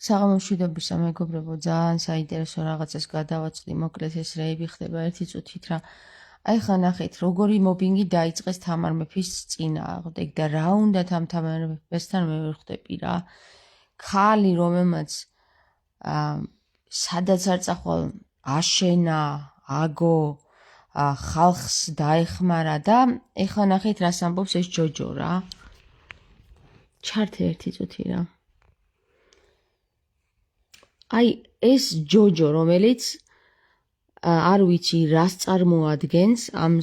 საღამომშვიდობისა მეგობრებო, ძალიან საინტერესო რაღაცას გადავაწყდი, მოკლედ ეს რეიბი ხდება ერთი წუთით რა. აი ხა ნახეთ, როგორი მობინგი დაიწყეს თამარ მეფის წინააღმდეგ და რა უნდათ ამ თამარ მეფესთან მე ვერ ხვდები რა. ქალი რომელმაც სადაც არ წახვალ აშენა, აგო, ხალხს დაეხმარა და ეხლა ნახეთ რას ამბობს ეს ჯოჯო რა. ჩართე ერთი წუთი რა. აი ეს ჯოჯო რომელიც არ ვიცი რას წარმოადგენს ამ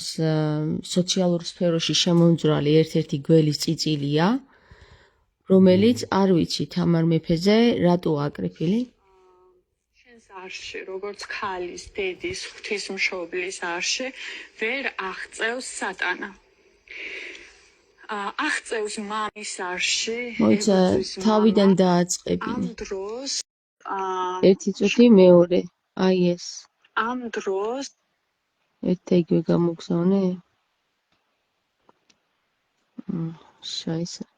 სოციალურ სფეროში შემომძვრალი ერთ-ერთი გველის წიწილია რომელიც არ ვიცი თამარ მეფეზე რატო აკრიფილი შენს არში როგორც ქალის დედის ღვთისმშობლის არში ვერ აღწევს სატანა აღწევს მამის არში მოიცა თავიდან დააწყებინე ამ დროს ერთი წუთი მეორე აი ეს ამ დროს ერთ იგივე გამოგზავნე შაისა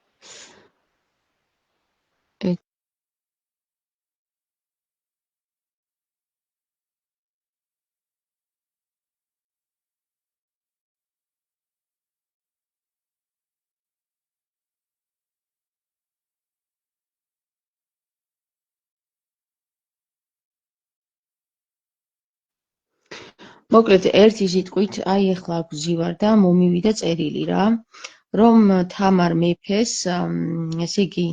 მოკლედ ერთი სიტყვით აი ახლა გვზივარ და მომივიდა წერილი რა რომ თამარ მეფეს ესე იგი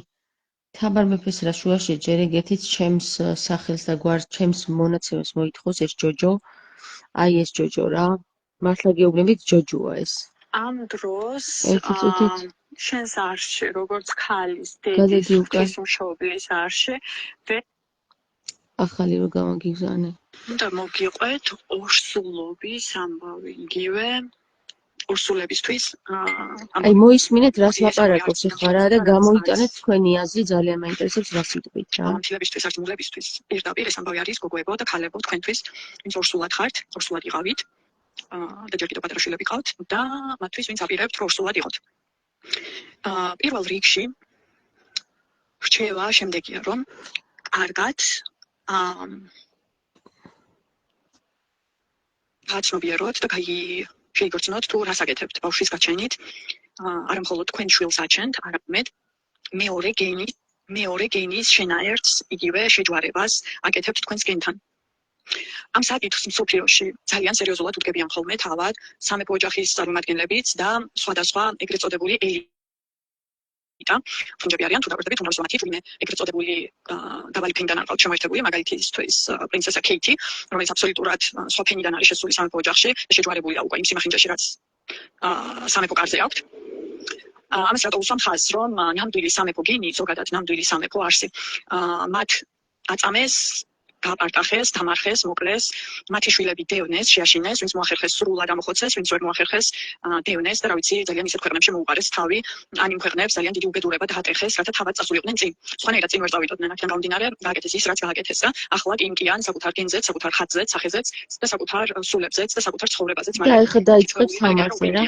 თამარ მეფეს რა შუაში ჯერ ეგეთით ჩემს სახელს და გვარს ჩემს მონაცემებს მოითხოვს ეს ჯოჯო აი ეს ჯოჯო რა მართლა გეუბნებით ჯოჯოა ეს ამ დროს ერთი წუთით შენს არში როგორც ქალის დედის ღვთისმშობლის არში ახალი რო გამოგიგზავნე უნდა მოგიყვეთ ორსულობის ამბავი იგივე ორსულებისთვის აი მოისმინეთ რას ლაპარაკობს ეხლა რა და გამოიტანეთ თქვენი აზრი ძალიან მაინტერესებს რა სიტყვით რა ამთილებისთვის ართმულებისთვის პირდაპირ ეს ამბავი არის გოგოებო და ქალებო თქვენთვის ვინც ორსულად ხართ ორსულად იყავით და ჯერ კიდევ პატარა შვილები ყავთ და მათთვის ვინც აპირებთ რომ ორსულად იყოთ პირველ რიგში რჩევა შემდეგია რომ კარგად გაცნობიეროთ და შეიგრძნოთ თუ რას აკეთებთ ბავშვის გაჩენით არა მხოლოდ თქვენ შვილს აჩენთ არამედ მეორე გენის შენაერთს იგივე შეჯვარებას აკეთებთ თქვენს გენთან ამ საკითხს მსოფლიოში ძალიან სერიოზულად უდგებიან ხოლმე თავად სამეფო ოჯახის წარმომადგენლებიც და სხვადასხვა ეგრეთ წოდებული ელიტა ფუნჯები არიან თუ დაგვერდებით უმრავლესობა მათი თურმე ეგრეთ წოდებული დაბალი ფენიდან არ ყავთ შემოერთებული მაგალითისთვის პრინცესა კეითი რომელიც აბსოლუტურად სხვა ფენიდან არის შესული სამეფო ოჯახში და შეჯვარებულია უკვე იმ სიმახინჯეში რაც სამეფო კარზე აქვთ ამას რატო უსვამ ხაზს რომ ნამდვილი სამეფო გენი ზოგადად ნამდვილი სამეფო არსი მათ აწამეს გაპარტახეს, დამარხეს, მოკლეს, მათი შვილები დევნეს, შეაშინეს, ვინც მოახერხეს სრულად ამოხოცეს, ვინც ვერ მოახერხეს, დევნეს და რა ვიცი, ძალიან ისეთ ქვეყნებში მოუყარეს თავი, ან იმ ქვეყნებს ძალიან დიდი უბედურება დაატეხეს, რათა თავად წასულიყვნენ წინ. სხვანაირად წინ ვერ წავიდოდნენ, აქედან გამომდინარე, გააკეთეს ის, რაც გააკეთეს და ახლა კი იმკიან საკუთარ გენზეც, საკუთარ ხატზეც, სახეზეც და საკუთარ სულებზეც და საკუთარ ცხოვრებაზეც, მაგრამ ეხლა დაიწყებს თამარზე რა.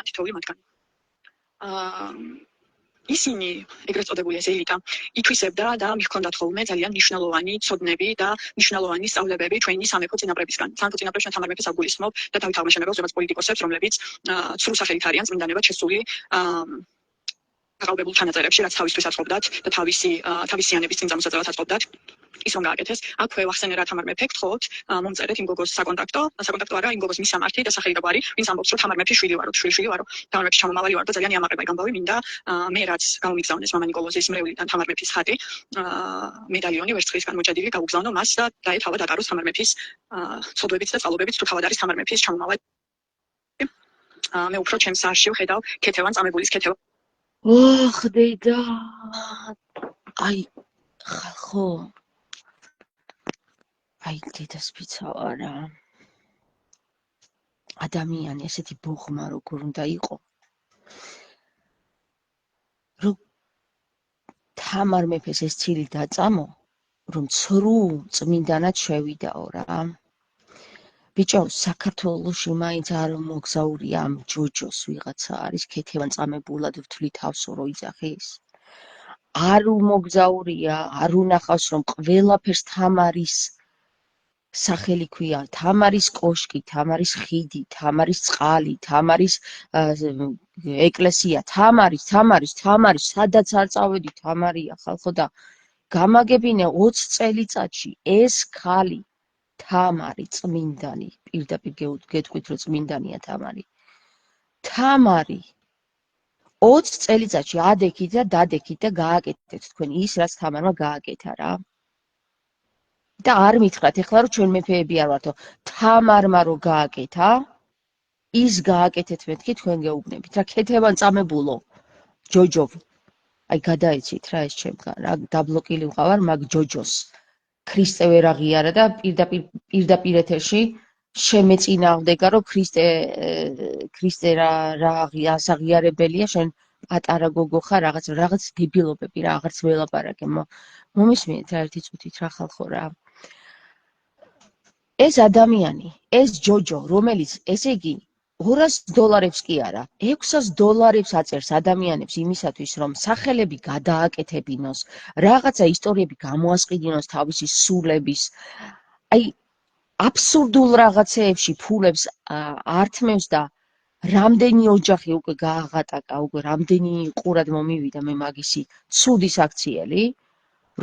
ისინი ეგრეთ წოდებული ეს ელიტა ითვისებდა და მიჰქონდათ ხოლმე ძალიან მნიშვნელოვანი ცოდნები და მნიშვნელოვანი სწავლებები ჩვენი სამეფო წინაპრებისგან. სამეფო წინაპრებს ჩვენ თამარ მეფეს აგვგულისხმობ და თავით აღმაშენებელს როგორც პოლიტიკოსებს, რომლებიც ცრუ სახელით არიან წმინდანებად შესული გაყალბებულ თანაწერებში, რაც თავისთვის აწყობდათ და თავისიანების წინ წამოსაწევად აწყობდათ. ის რომ გააკეთეს, აქვე ვახსენე რა თამარ მეფე გთხოვთ, მომწერეთ იმ გოგოს საკონტაქტო არა, იმ გოგოს მისამართი და სახელი და გვარი, ვინც ამბობს რომ თამარ მეფის შვილი ვარო, შვილი ვარო, თამარ მეფის ჩამომავალი ვარო და ძალიან იამაყება იქ ამბავი, მინდა მე რაც გამომიგზავნეს მამა ნიკოლოზის მრევლიდან თამარ მეფის ხატი, მედალიონი ვერცხლისგან მოჭადილი გავუგზავნო მას და დაეთავად ატაროს თამარ მეფის ცოდვებიც და წყალობებიც თუ თავად არის თამარ მეფის ჩამომავალი. მე უფრო ჩემს არში ვხედავ ქეთევან წამებულის ქეთევა. ხდედა აი ხო აი დედასპიცავა რა ადამიანი ესეთი ბოხმა როგორ უნდა იყო რომ თამარ მეფეს ეს ცილი დაწამო რომ ცრუ წმინდანად შევიდაო რა ბიჭო საქართველოში მაინც არ მოგზაურია ამ ჯოჯოს ვიღაცა არის ქეთევან წამებულად ვთვლი თავსო რო იძახის არ უმოგზაურია, არ უნახავს, რომ ყველაფერს თამარის სახელი ქვია, თამარის კოშკი, თამარის ხიდი, თამარის წყალი, თამარის ეკლესია, თამარის, სადაც არ წავედი, თამარია ხალხო და გამაგებინე 20 წელიწადში ეს ქალი თამარი წმინდანი, პირდაპირ გეტყვით, რომ წმინდანია თამარი. თამარი 20 წელიწადში ადექით და დადექით და გააკეთეთ თქვენ ის, რაც თამარმა გააკეთა რა. და არ მითხრათ ეხლა რომ ჩვენ მეფეები არ ვართო. თამარმა რო გააკეთა, ის გააკეთეთ მეთქი თქვენ გეუბნებით. რა ქეთევან წამებულო, ჯოჯო. აი გადაეცით რა ეს ჩემგან, რა დაბლოკილი ვყავარ მაგ ჯოჯოს. ქრისტე ვერ აღიარა და პირდაპირ ეთერში შემეწინააღმდეგა რომ ქრისტე რა აღიარებელია, შენ პატარა გოგო ხარ, რაღაც დებილობები რა, აღარც ველაპარაკე. მომისმინეთ რა ერთი წუთით რა ხალხო რა. ეს ადამიანი, ეს ჯოჯო, რომელიც ესე იგი $200 კი არა, $600 აწერს ადამიანებს იმისათვის, რომ სახელები გადააკეთებინოს, რაღაცა ისტორიები გამოასყიდინოს თავისი სულების, აი აბსურდულ რაღაცეებში ფულებს ართმევს და რამდენი ოჯახი უკვე გააღატაკა, უკვე რამდენი ყურად მომივიდა მე მაგისი ცუდი საქციელი,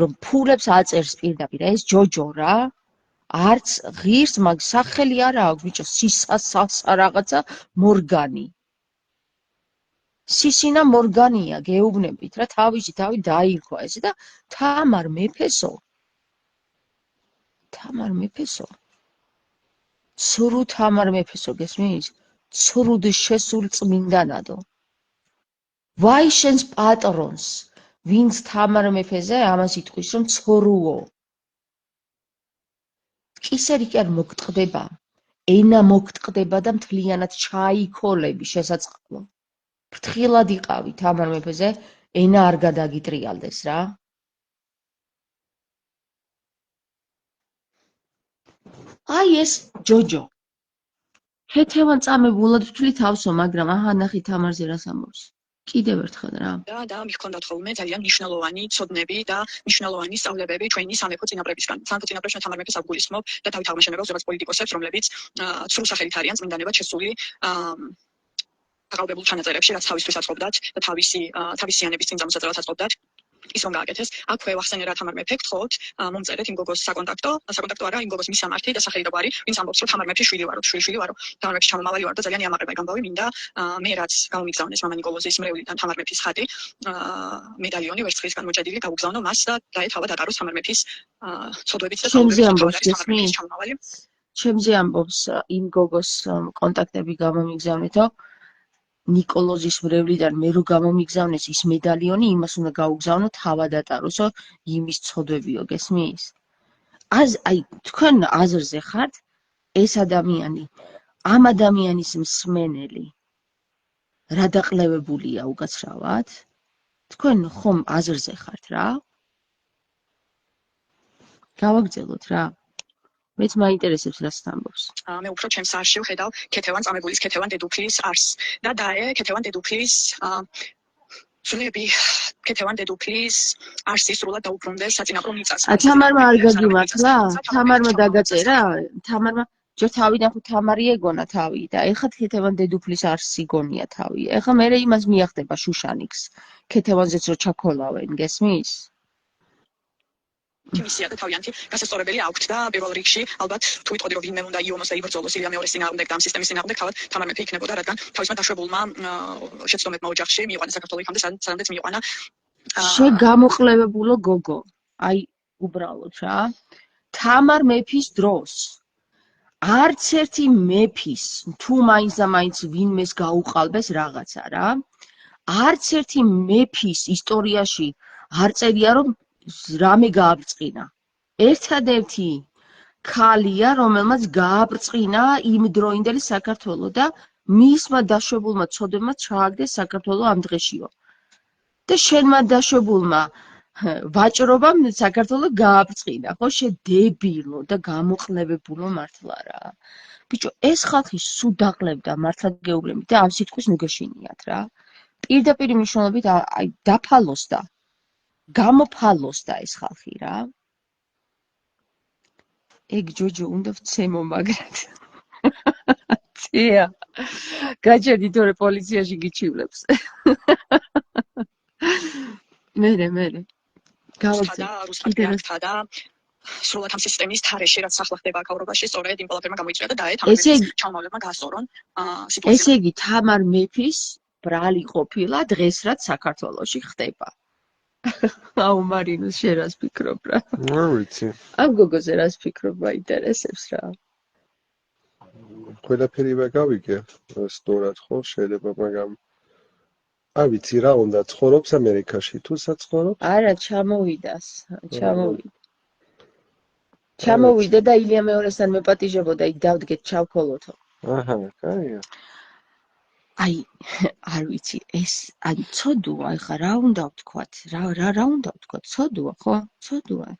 რომ ფულებს აწერს პირდაპირ ეს ჯოჯო რა. არც ღირს მაგ სახელი არა აქვს ბიჭო, სისასა რაღაცა მორგანი. სისინა მორგანია, გეუბნებით რა, თავი დაირქვა ესე და თამარ მეფესო. ცრუ თამარ მეფესო გესმის? ცრუდ შესულ წმინდანადო. ვაი შენს პატრონს, ვინც თამარ მეფეზე ამას იტყვის რომ ცრუო. კისერი კი არ მოგტყდება, ენა მოგტყდება და მთლიანად ჩაიქოლები შესაწყალო. ფრთხილად იყავი თამარ მეფეზე, ენა არ გადაგიტრიალდეს რა. აი ეს ჯოჯო. ქეთევან წამებულად ვთვლი თავსო, მაგრამ აჰა ნახე თამარზე რას ამბობს. კიდევ ერთხელ რა. და მიჰქონდათ ხოლმე ძალიან მნიშვნელოვანი ცოდნები და მნიშვნელოვანი სწავლებები ჩვენი სამეფო წინაპრებისგან. სამეფო წინაპრებს ჩვენ თამარ მეფეს ავგულისხმობ და თავით აღმაშენებელს, როგორც პოლიტიკოსებს, რომლებიც ცრუ სახელით არიან წმინდანებად შესული აღალბებულ ჩანაწერებში, რაც თავისთვის აწყობდათ და თავისიანების წინ წამოსაწერად აწყობდათ. ის რომ გააკეთეს, აქვე ვახსენე რა თამარ მეფე გთხოვთ, მომწერეთ იმ გოგოს საკონტაქტო არა, იმ გოგოს მისამართი და სახელი და გვარი, ვინც ამბობს, რომ თამარ მეფის შვილი ვარო, თამარ მეფის ჩამომავალი ვარო და ძალიან იამაყება ეგ ამბავი, მინდა მე რაც გამომიგზავნეს მამა ნიკოლოზის მრევლიდან თამარ მეფის ხატი, მედალიონი ვერცხლისგან მოჭედილი გავუგზავნო მას და დაეთავა დატაროს თამარ მეფის ცოდვებით და ჩემზე ამბობს იმ გოგოს კონტაქტები გამომიგზავნეთო. ნიკოლოზის მრევლიდან მე რო გამომიგზავნეს ის მედალიონი, იმას უნდა გაუგზავნო თავად ატაროსო, იმის ცოდვებიო, გესმის? აი თქვენ აზრზე ხართ ეს ადამიანი, ამ ადამიანის მსმენელი რა დაყლევებულია უკაცრავად? თქვენ ხომ აზრზე ხართ რა? გავაგრძელოთ რა. მეც მაინტერესებს რას ამბობს. მე უფრო ჩემს არში ვხედავ ქეთევან წამებულის, ქეთევან დედუფლის არს და დაე ქეთევან დედუფლის სულები ქეთევან დედუფლის არსი სრულად დაუბრუნდეს საწინაპრო მიწას. თამარმა არ გაგიმართლა? თამარმა დაგაწერა? თამარმა ჯერ თავიდან ხო თამარი ეგონა თავი და ეხლა ქეთევან დედუფლის არსი გონია თავი. ეხლა მე იმას მიახდება შუშანიკს. ქეთევანზეც რო ჩაქოლავენ, გესმის? მისია და თავიანთი გასასწორებელი აქვთ და პირველ რიგში ალბათ თუ ვიტყოდი რომ ვინმე უნდა იომოს და იბრძოლოს ილია მეორის წინააღმდეგ და ამ სისტემის წინააღმდეგ, თავად თამარ მეფე იქნებოდა, რადგან თავისმა დაშვებულმა შეცდომებმა ოჯახში მიიყვანა საქართველოს იქამდე, სადაც მიიყვანა შეგამოყლევებულო გოგო. აი უბრალოდ რა. თამარ მეფის დროს არც ერთი მეფის თუ მაინც და მაინც ვინმეს გაუყალბეს რაღაცა რა. არც ერთი მეფის ისტორიაში არ წერია რომ რამე გააბრწყინა. ერთადერთი ქალია, რომელმაც გააბრწყინა იმდროინდელი საქართველო და მისმა დაშვებულმა ცოდვებმა ჩააგდეს საქართველო ამ დღეშიო. და შენმა დაშვებულმა ვაჭრობამ საქართველო გააბრწყინა, ხო შედებილო და გამოყლევებულო მართლა რა. ბიჭო, ეს ხალხი სულ დაყლევდა მართლა გეუბნებით და ამ სიტყვის ნუ გეშინიათ რა. პირდაპირ მნიშვნელობით აი დაფალოსდა. გამოფალოსდა ეს ხალხი რა. ეგ ჯოჯო უნდა ვცემო მაგრად. ცია. გაჩერდი თორე პოლიციაში გიჩივლებს. მერე. გავაგზავნე. რუსთა და სრულად ამ სისტემის თარეში რაც ახლა ხდება აქაურობაში სწორედ იმ ყველაფერმა გამოიწვია და დაეთ ჩამოვლებმა გასწორონ სიტუაცია. ესე იგი თამარ მეფის ბრალი ყოფილა დღეს რაც საქართველოში ხდება. აუ მარინო შენ რას ფიქრობ რა? არ ვიცი. ამ გოგოზე რას ფიქრობ მაინტერესებს რა. ყველაფერი გავიგე სწორად ხო შეიძლება მაგრამ არ ვიცი რა უნდა ცხოვრობს ამერიკაში თუ საცხოვრობს? არა ჩამოვიდა და ილია მეორესთან მეპატიჟებოდა იქ დავდგეთ ჩავქოლოთო. აჰა, კაია. აი, არ ვიცი, ეს აი ცოდუა, ეხა რა უნდა ვთქვათ? რა უნდა ვთქვათ? ცოდუა, ხო? ცოდუა.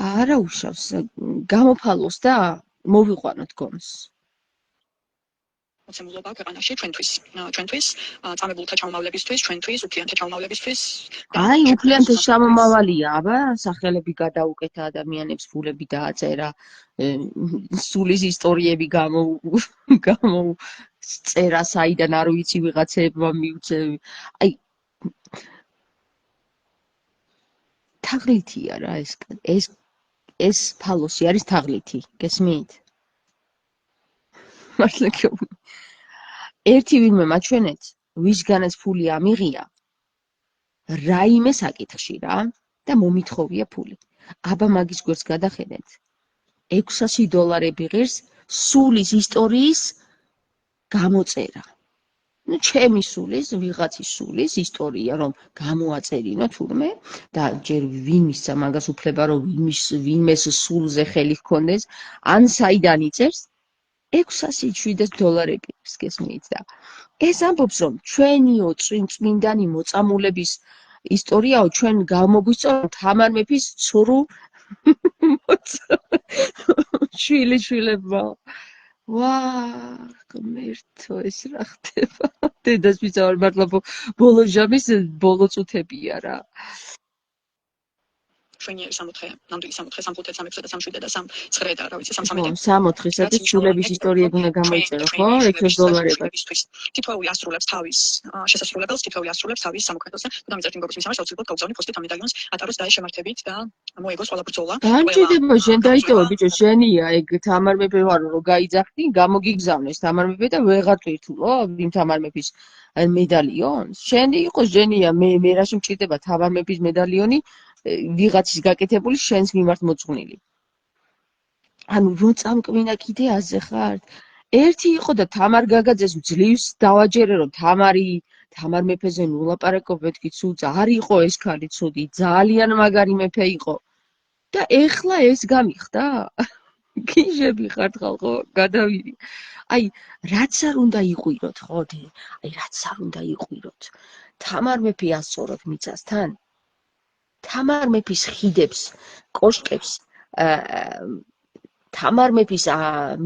არა უშავს, გამოფალოს და მოვიყვანოთ გონს. მოცემულობა ქვეყანაში ჩვენთვის წამებულთა ჩამომავლებისთვის, ჩვენთვის, უფლიანთა ჩამომავლებისთვის. აი, უფლიანთა ჩამომავალია, აბა, სახელები გადაუკეთა ადამიანებს, ფულები დააწერა, სულის ისტორიები წერა საიდან არ ვიცი ვიღაცებმა მიუწე. აი თაღლითია რა ეს ფალოსი არის თაღლითი, გესმით? მართლა გეუბნები. ერთი ვინმე მაჩვენეთ, ვისგანაც ფული ამიღია, რაიმე საკითხში რა და მომითხოვია ფული. აბა მაგის გვერდს გადახედეთ. $600 ღირს სულის ისტორიის გამოწერა. ნუ ჩემი სულის, ვიღაცის სულის ისტორია რომ გამოაწერინო თურმე და ჯერ ვინ მისცა მაგას უფლება რომ ვინმეს სულზე ხელი ჰქონდეს, ან საიდან იწერს $607 გესმით და ეს ამბობს რომ ჩვენიო წმინდანი მოწამულების ისტორიაო ჩვენ გამოგვისწორებთ თამარ მეფის ცრუ შვილიშვილებმა. ვაა, ღმერთო, ეს რა ხდება? დედას ვიცავარ, მართლა ბოლო ჟამის ბოლო წუთებია რა. ჩვენი 64 ნამდვილი 64 სამხუთე 3-ე და 3-7 და 3-9 და რა ვიცი 3-13 63-ის შვილების ისტორიები უნდა გამოიწერო ხო $600-ებისთვის. თითოეული ასრულებს თავის შესასრულებელს, თითოეული ასრულებს თავის სამოქმედოზე. თუ დამიწერთ იმ გოგოს მისამართს, აუცილებლად გავგზავნი ფოსტით ამ მედალიონს, ატაროს დაე შემართებით და მოეგოს ყველა ბრძოლა. განჭირდება შენ დაიტოვე ბიჭო, შენია ეგ თამარ მეფე ვარო რომ გაიძახდი, გამოგიგზავნეს თამარ მეფე და ვეღარ თვითულო იმ თამარ მეფის მედალიონს. შენი იყო ჟენია, მე რაში მჭირდება თამარ მეფის მედალიონი ვიღაცის გაკეთებული შენს მიმართ მოწვნილი. ანუ რო წამკვინა კიდე აზე ხართ. ერთი იყო და თამარ გაგაძეს ძლივს დავაჯერე რომ თამარ მეფეზე ნულაპარაკობ მეთქი ცუდს არ იყო ეს ქალი ცუდი, ძალიან მაგარი მეფე იყო. და ეხლა ეს გამიხდა? გიჟები ხართ ხალხო, გადავიდი. აი, რაც არ უნდა იყვიროთ, ხო? აი, რაც არ უნდა იყვიროთ. თამარ მეფე ასწოროთ მიწასთან. თამარ მეფის ხიდებს, კოშკებს, თამარ მეფის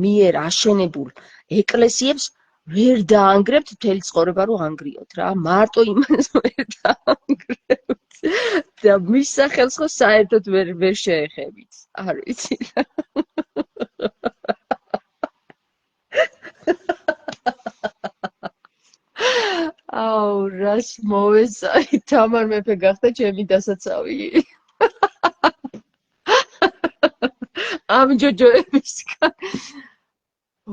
მიერ აშენებულ ეკლესიებს ვერ დაანგრებთ მთელი ცხოვრება რომ ანგრიოთ რა, მარტო იმას ვერ დაანგრებთ და მის სახელს ხო საერთოდ ვერ შეეხებით. არ ვიცი რა. აუ, რას მოვეცაი, თამარ მეფე გახდა ჩემი დასაცავი. ამ ჯოჯოებისგან.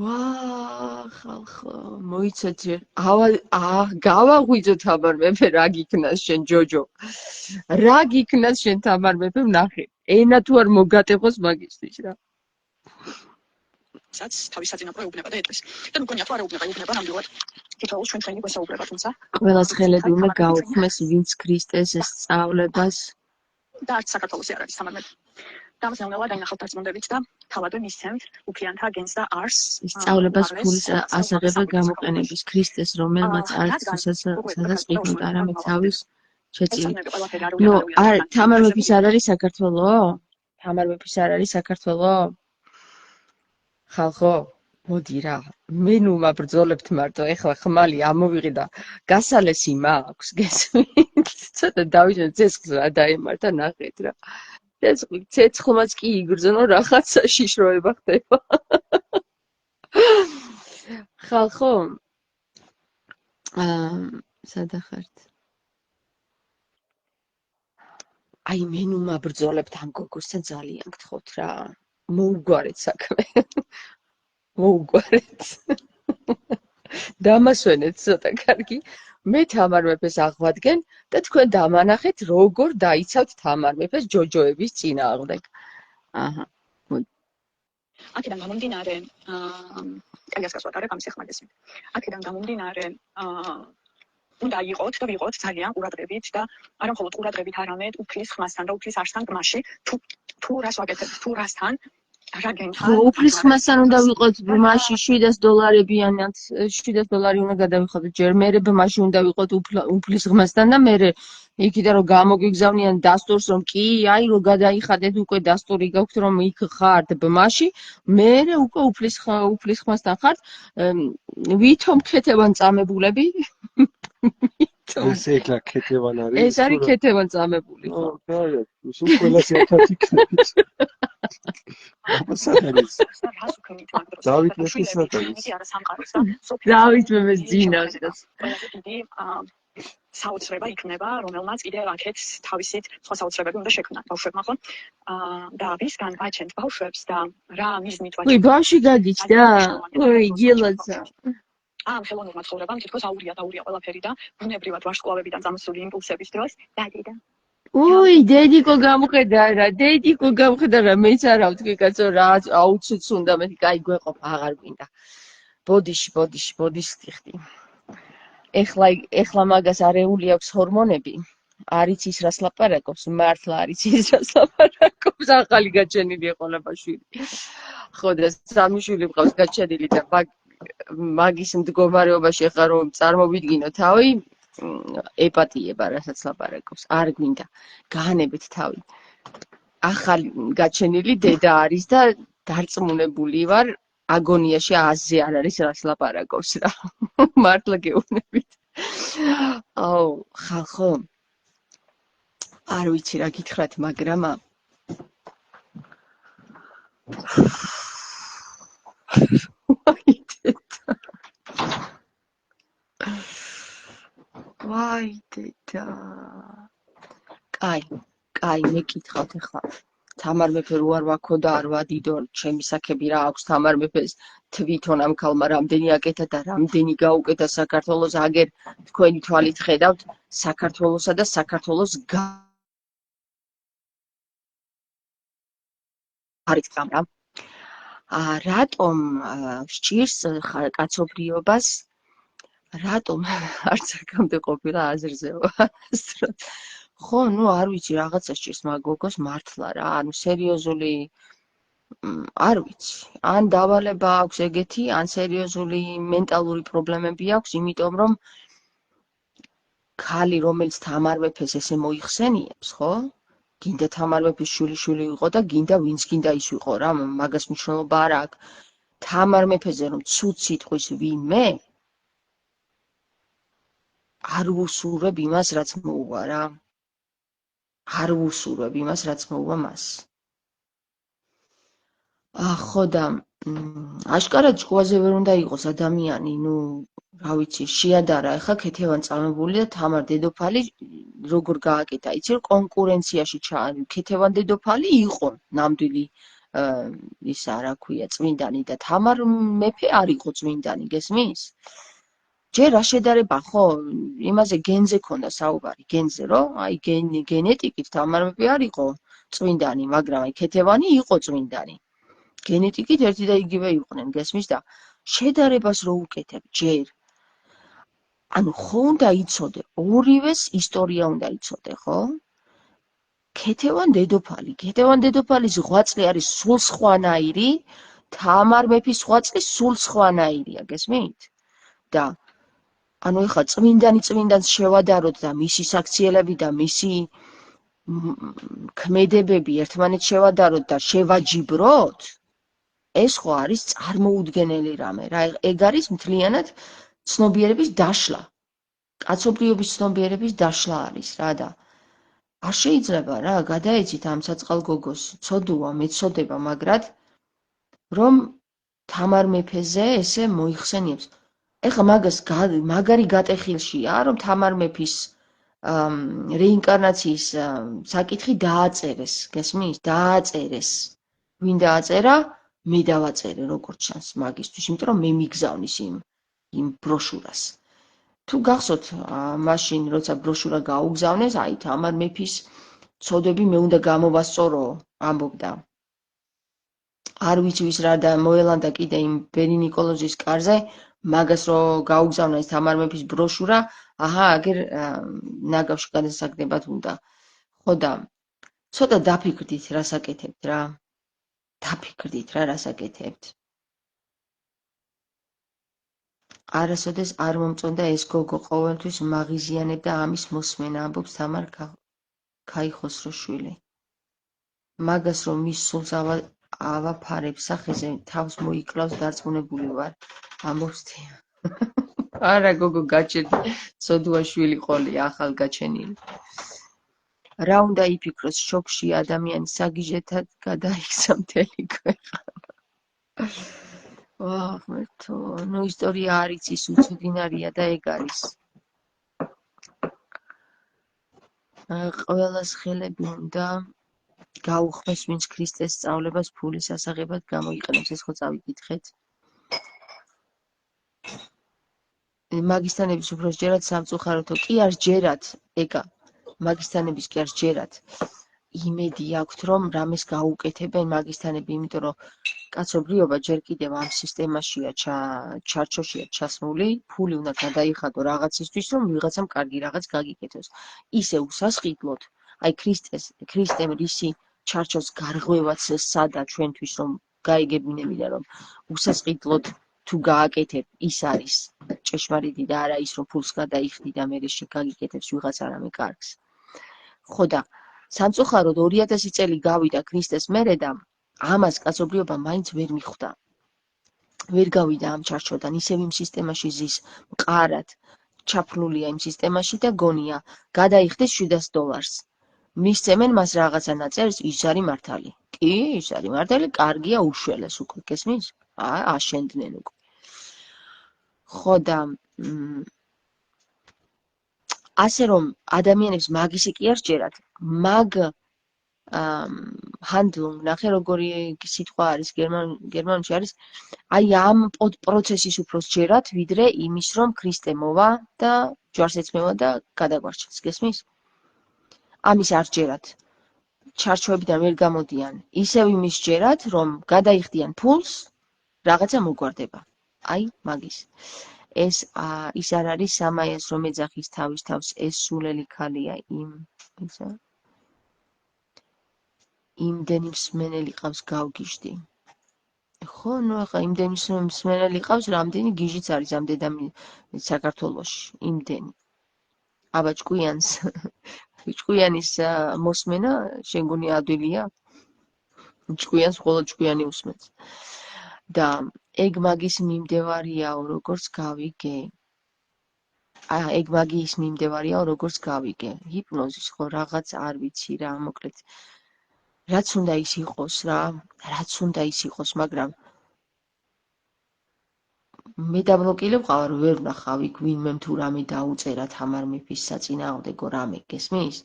ვაა, ხალხო, მოიცეთ ჯერ. გავაღვიძო თამარ მეფე, რა გიქნას შენ ჯოჯო. რა გიქნას შენ თამარ მეფე, ვნახე. ენა თუ არ მოგატეხოს მაგისთვის რა. საც თავის საწინაპრო ეუბნება და ეტყვის. და მგონია თუ არ ეუბნება ნამდვილად. თითოეულს ჩვენ ჩვენი გვესაუბრება, თუმცა ყველას ხელები უნდა გაუხმეს ვინც ქრისტეს სწავლებას და არც საქართველოსი არ არის თამარ მეფე. დამსნელნელა დაინახავთ დარწმუნდებით და თავადვე მისცემთ უფლიანთა გენს და არს სწავლებას ფულის ასაღება გამოყენების ქრისტეს რომელმაც არც სასწრაფოდ უნდა არამედ თავის შეწილი. ნუ არ თამარ მეფის არ არის საქართველო? თამარ მეფის არ არის საქართველო? ხალხო, მოდი რა, მე ნუ მაბრძოლებთ მარტო, ეხლა ხმალი ამოვიღე და გასალესი მაქვს, გესმით? ცოტა დავიჯერე ცეცხლს რა დაემართა ნახეთ რა. ცეცხლმაც კი იგრძნო რაღაცა შიშროება ხდება. ხალხო? სადა ხართ? აი მე ნუ მაბრძოლებთ ამ გოგოსთან ძალიან გთხოვთ რა. მოუგვარეთ საქმე. მოუგვარეთ. დამასვენეთ ცოტა კარგი. მე თამარ მეფეს აღვადგენ და თქვენ დამანახეთ როგორ დაიცავთ თამარ მეფეს ჯოჯოების წინააღმდეგ. აჰა. აქედან გამომდინარე, კარგად გასვატარებ ამის ახლა გესმით. აქედან გამომდინარე, უნდა იყოთ და ვიყოთ ძალიან ყურადღებით და არა მხოლოდ ყურადღებით, არამედ უფლის ხმასთან და უფლის არსთან გმაში, თუ რას ვაკეთებთ, თუ რასთან უფლის ხმასთან უნდა ვიყოთ ბმაში $700-იანად, $700 უნდა გადავიხადოთ ჯერ, მერე ბმაში უნდა ვიყოთ უფლის ხმასთან და მერე იქიდან რომ გამოგიგზავნიან დასტურს, რომ კი, აი რომ გადაიხადეთ უკვე დასტური გაქვთ, რომ იქ ხართ ბმაში, მერე უკვე უფლის ხმასთან ხართ, ვითომ ქეთევან წამებულები? ეს ეკლა ქეთევან არის? ეს არის ქეთევან წამებული, ხო? კარგი, სულ ყველას ერთად იქნებით. სათალის. დავით მეფეს სათალის. დავით მეფეს ძინავს. საოცრება იქნება, რომელმაც კიდევ აქეთ თავისით სხვა საოცრებები უნდა შექმნან ბავშვებმა, ხო? და ვისგან გაჩენთ ბავშვებს და რა მიზნით ვაჩენთ? უი, ბავშვი გაგიჩნდა? უი, გილოცა. ამ ხელოვნურმა ცხოვრებამ თითქოს აურია ყველაფერი და ბუნებრივად ვარსკვლავებიდან წამოსული იმპულსების დროს დადიდა. უი, დედიკო გამხედა რა, მეც არა ვთქვი კაცო რა აუციც უნდა მეთქი, კაი გვეყოფ აღარ გვინდა. ბოდიში ხტიხტი. ეხლა მაგას არეული აქვს ჰორმონები. არის ის რას ლაპარაკობს, მართლა არის ის რას ლაპარაკობს, ახალი გაჩენილი ეყოლება შვილი. ხო და სამი შვილი მყავს გაჩენილი და მაგის მდგომარეობაში ახლა რომ წარმოვიდგინო თავი, ეპატიება რასაც ლაპარაკობს, არ გვინდა. გაანებეთ თავი. ახალი გაჩენილი დედა არის და დარწმუნებული ვარ, აგონიაში აზზე არ არის რას ლაპარაკობს რა. მართლა გეუბნებით. აუ, ხალხო. არ ვიცი რა გითხრათ, მაგრამ ვაი დედა. კაი, მე კითხავთ ახლა. თამარ მეფე რო არ ვაქო და არ ვადიდო, ჩემი საქები რა აქვს თამარ მეფეს თვითონ ამ ქალმა რამდენი აკეთა და რამდენი გაუკეთა საქართველოს, აგერ თქვენი თვალით ხედავთ საქართველოსა და საქართველოს არის კამრა. რატომ სჭირს კაცობრიობას? რატომ არც აქამდე ყოფილა აზრზეო? ხო, ნუ არ ვიცი, რაღაცა სჭირს მაგ გოგოს მართლა რა, ანუ სერიოზული არ ვიცი, ან დავალება აქვს ეგეთი, ან სერიოზული მენტალური პრობლემები აქვს, იმიტომ რომ ქალი, რომელიც თამარ მეფეს ესე მოიხსენიებს, ხო? გინდა თამარ მეფის შვილი იყო და გინდა ვინც გინდა ის იყო რა, მაგას მნიშვნელობა არ აქვს. თამარ მეფეზე რომ ცუდ სიტყვის ვინმე არ ვუსურვებ იმას, რაც მოუვა რა. არ ვუსურვებ იმას, რაც მოუვა მას. ხო და აშკარად ჭკუაზე ვერ უნდა იყოს ადამიანი, ნუ რა ვიცი, შეადარა ახლა ქეთევან წამებული და თამარ დედოფალი როგორ გააკეთა, იცი რომ კონკურენციაში ქეთევან დედოფალი იყო ნამდვილი ისა რა ქვია წმინდანი და თამარ მეფე არ იყო წმინდანი, გესმის? ჯერ რა შედარება ხო, იმაზე გენზე ქონდა საუბარი, გენზე რომ აი გენეტიკით თამარ მეფე არ იყო წმინდანი, მაგრამ აი ქეთევანი იყო წმინდანი. გენეტიკით ერთი და იგივე იყვნენ, გესმის და შედარებას რო უკეთებ ჯერ. ანუ ხო უნდა იცოდე, ორივეს ისტორია უნდა იცოდე, ხო? ქეთევან დედოფალის ღვაწლი არის სულ სხვანაირი, თამარ მეფის ღვაწლი სულ სხვანაირია, გესმით? და ანუ ეხლა წმინდანს შევადაროთ და მისი საქციელები და მისი ქმედებები ერთმანეთს შევადაროთ და შევაჯიბროთ, ეს ხო არის წარმოუდგენელი რამე რა ეგ არის მთლიანად ცნობიერების დაშლა კაცობრიობის ცნობიერების დაშლა არის რა და არ შეიძლება რა გადაეცით ამ საწყალ გოგოს ცოდუა მეცოდება მაგრად რომ თამარ მეფეზე ესე მოიხსენიებს ეხლა მაგარი გატეხილშია რომ თამარ მეფის რეინკარნაციის საკითხი დააწერეს გესმის დააწერეს ვინ დააწერა მე დავაწერე როგორც ჩანს მაგისთვის იმიტომ რომ მე მიგზავნის იმ ბროშურას თუ გახსოვთ მაშინ როცა ბროშურა გაუგზავნეს აი თამარ მეფის ცოდები მე უნდა გამოვასწორო ამბობდა არ ვიცი ვის რა და მოელანდა კიდე იმ ბერი ნიკოლოზის კარზე მაგას რო გაუგზავნა ეს თამარ მეფის ბროშურა აჰა აგერ ნაგავში გადასაგდებად უნდა ხო და ცოტა დაფიქრდით რას აკეთებთ რა დაფიქრდით რა რას აკეთებთ არასოდეს არ მომწონდა ეს გოგო ყოველთვის მაღიზიანებდა ამის მოსმენა ამბობს თამარ ქაიხოსროშვილი მაგას რომ მის სულს ავაფარებს სახეზე თავს მოიკლავს დარწმუნებული ვარ ამბობს თია არა გოგო გაჩერდი ცოდუაშვილი ყოლი ახალ გაჩენილი რა უნდა იფიქროს შოკში ადამიანი საგიჟეთად გადაიქცა მთელი ქვეყანა ვახ მერთო ნუ ისტორია არ იცის უცოდინარია და ეგ არის ყველას ხელები უნდა გაუხმეს ვინც ქრისტეს სწავლებას ფულის ასაღებად გამოიყენებს ეს ხო წავიკითხეთ მაგისტანების უფრო სჯერათ სამწუხაროთო კი არ სჯერათ ეგა მაგისტანების კი არ სჯერათ იმედი აქვთ რომ რამეს გაუკეთებენ მაგისტანები იმიტომ რომ კაცობრიობა ჯერ კიდევ ამ სისტემაშია ჩარჩოშია ჩასმული ფული უნდა გადაიხადო რაღაცისთვის რომ ვიღაცამ კარგი რაღაც გაგიკეთოს ისე უსასყიდლოდ აი ქრისტემ რისი ჩარჩოს გარღვევაც სადა ჩვენთვის რომ გაიგებინებინა რომ უსასყიდლოდ თუ გააკეთებ ის არის ჭეშმარიტი და არა ის რომ ფულს გადაიხდი და მერე შეგაგიკეთებს ვიღაც არამე კარგს ხო და სამწუხაროდ 2000 წელი გავიდა ქრისტეს მერე და ამას კაცობრიობა მაინც ვერ მიხვდა ვერ გავიდა ამ ჩარჩოდან ისევ იმ სისტემაში ზის მყარად ჩაფლულია იმ სისტემაში და გონია გადაიხდეს $700 მისცემენ მას რაღაცა ნაწერს ის არის მართალი კი ის არის მართალი კარგია უშველეს უკვე გესმის აშენდნენ უკვე ხო და ასე რომ ადამიანებს მაგისი კი არ სჯერათ მაგ handlung ნახე როგორი სიტყვა არის გერმანულში არის აი ამ პროცესის უფრო სჯერათ ვიდრე იმის რომ ქრისტე მოვა და ჯვარს ეცმევა და გადაგვარჩენს გესმის ამის არ სჯერათ ჩარჩოებიდან ვერ გამოდიან ისევ იმის სჯერათ რომ გადაიხდიან ფულს რაღაცა მოგვარდება აი მაგის ეს ის არ არის სამაიას რომ ეძახის თავის თავს ეს სულელი ქალია იმდენი მსმენელი ყავს გავგიჟდი ხო ნუ ახლა იმდენი მსმენელი ყავს რამდენი გიჟიც არის ამ დედამიწის საქართველოში იმდენი აბა ჭკვიანის მოსმენა შენ გონი ადვილია ჭკვიანს მხოლოდ ჭკვიანი უსმენს და ეგ მაგის მიმდევარიაო როგორც გავიგე ეგ მაგის მიმდევარიაო როგორც გავიგე ჰიპნოზის ხო რაღაც არ ვიცი რა მოკლედ რაც უნდა ის იყოს მაგრამ მე დაბლოკილი ვყავ ვერ ვნახავ იქ ვინმე თუ რამე დაუწერა თამარ მეფის საწინააღმდეგო რამე გესმის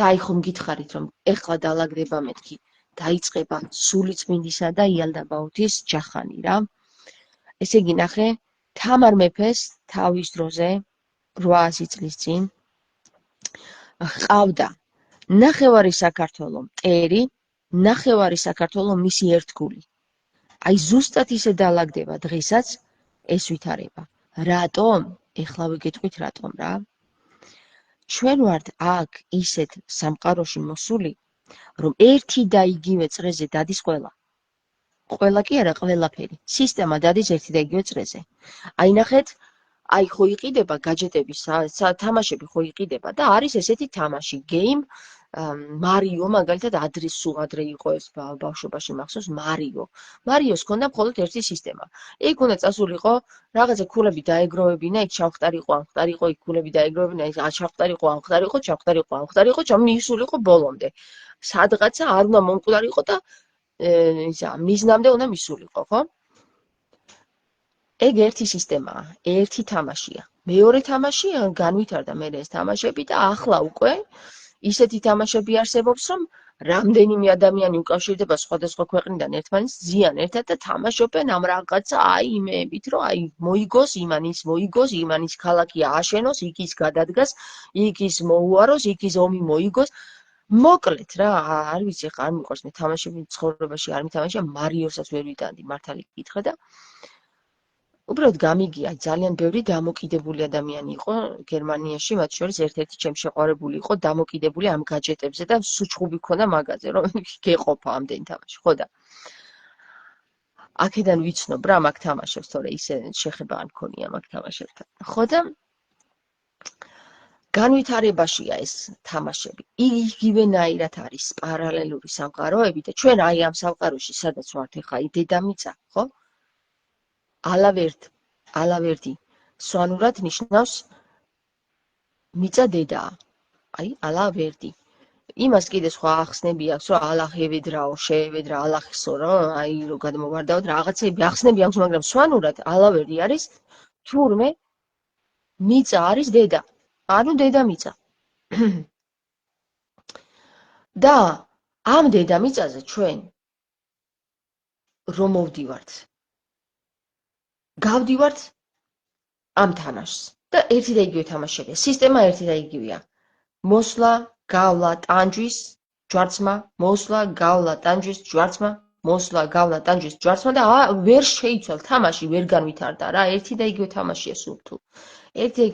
და აი ხომ გითხარით რომ ეხლა დალაგდება მეთქი დაიწყება სულიწმინდისა და იალდაბაოთის ჯახანი რა ესე იგი ნახე თამარ მეფეს თავის დროზე 800 წლის წინ ყავდა ნახევარი საქართველო მტერი ნახევარი საქართველო მისი ერთგული აი ზუსტად ისე დალაგდება დღესაც ეს ვითარება რატომ ეხლა ვიგეთყვით რატომ რა ჩვენ ვართ აქ ისეთ სამყაროში მოსული რომ ერთი და იგივე წრეზე დადის ყველა კი არა ყველაფერი სისტემა დადის ერთი და იგივე წრეზე აი ნახეთ აი ხო იყიდება გაჯეტების თამაშები ხო იყიდება და არის ესეთი თამაში game მარიო მაგალითად ადრე იყო ეს ბავშვობაში მახსოვს მარიოს ჰქონდა მხოლოდ ერთი სისტემა. იქ უნდა წასულიყო რაღაცა ქულები დაეგროვებინა, იქ ჩამხტარი იყო, ამხტარი იყო, იქ ქულები დაეგროვებინა, იქ ჩამხტარი იყო, ამხტარი იყო, ჩამხტარი იყო, ამხტარი იყო, მისულიყო ბოლომდე. სადღაცა არ უნდა მომკვდარიყო და ისა მიზნამდე უნდა მისულიყო, ხო? ეგ ერთი სისტემაა, ერთი თამაშია. მეორე თამაში განვითარდა მე ეს თამაშები და ახლა უკვე ისეთი თამაშები არსებობს, რომ რამდენიმე ადამიანი უკავშირდება სხვადასხვა ქვეყნიდან ერთმანეთს ზიან ერთად და თამაშობენ ამ რაღაცა იმეებით, რომ მოიგოს იმანის ქალაქი ააშენოს, იქ ის გადადგას, იქ ის მოუაროს, იქ ის ომი მოიგოს. მოკლედ რა, არ ვიცი, არ მიყვარს მე თამაშები ცხოვრებაში არ მითამაშია, მარიოსაც ვერ ვიტანდი, მართალი გითხრა და უბრალოდ გამიგია, ძალიან ბევრი დამოკიდებული ადამიანი იყო გერმანიაში, მათ შორის ერთ-ერთი ჩემი შეყვარებული იყო დამოკიდებული ამ გაჯეტებზე და სუჩხუბი ქონდა მაგაზე, რომ გეყოფა ამდენი თამაში, ხო და აქედან ვიცნობ რა მაგ თამაშებს, თორე ისე შეხება არ მქონია მაგ თამაშებთან. ხო და განვითარებაშია ეს თამაშები. იგივენაირად არის პარალელური სამყაროები და ჩვენ ამ სამყაროში, სადაც ვართ ახლა, დედამიწა, ხო? ალავერდი სვანურად ნიშნავს მიწა დედაა. ალავერდი. იმას კიდე სხვა ახსნები აქვს, რომ ალახევედრაო, შეევედრა, ალახისო, რომ გადმოვარდაოთ რაღაცები ახსნები აქვს, მაგრამ სვანურად ალავერდი არის თურმე მიწა არის დედა. ანუ დედამიწა. და ამ დედამიწაზე ჩვენ რომ მოვდივართ გავდივართ ამ თამაშს და ერთი და იგივე თამაშებია. სისტემა ერთი და იგივეა. მოსვლა, გავლა, ტანჯვის, ჯვარცმა, მოსვლა, გავლა, ტანჯვის, ჯვარცმა, მოსვლა, გავლა, ტანჯვის, ჯვარცმა და ვერ შეიცვალ თამაში, ვერ განვითარდა რა, ერთი და იგივე თამაშია სულ თუ. ერთი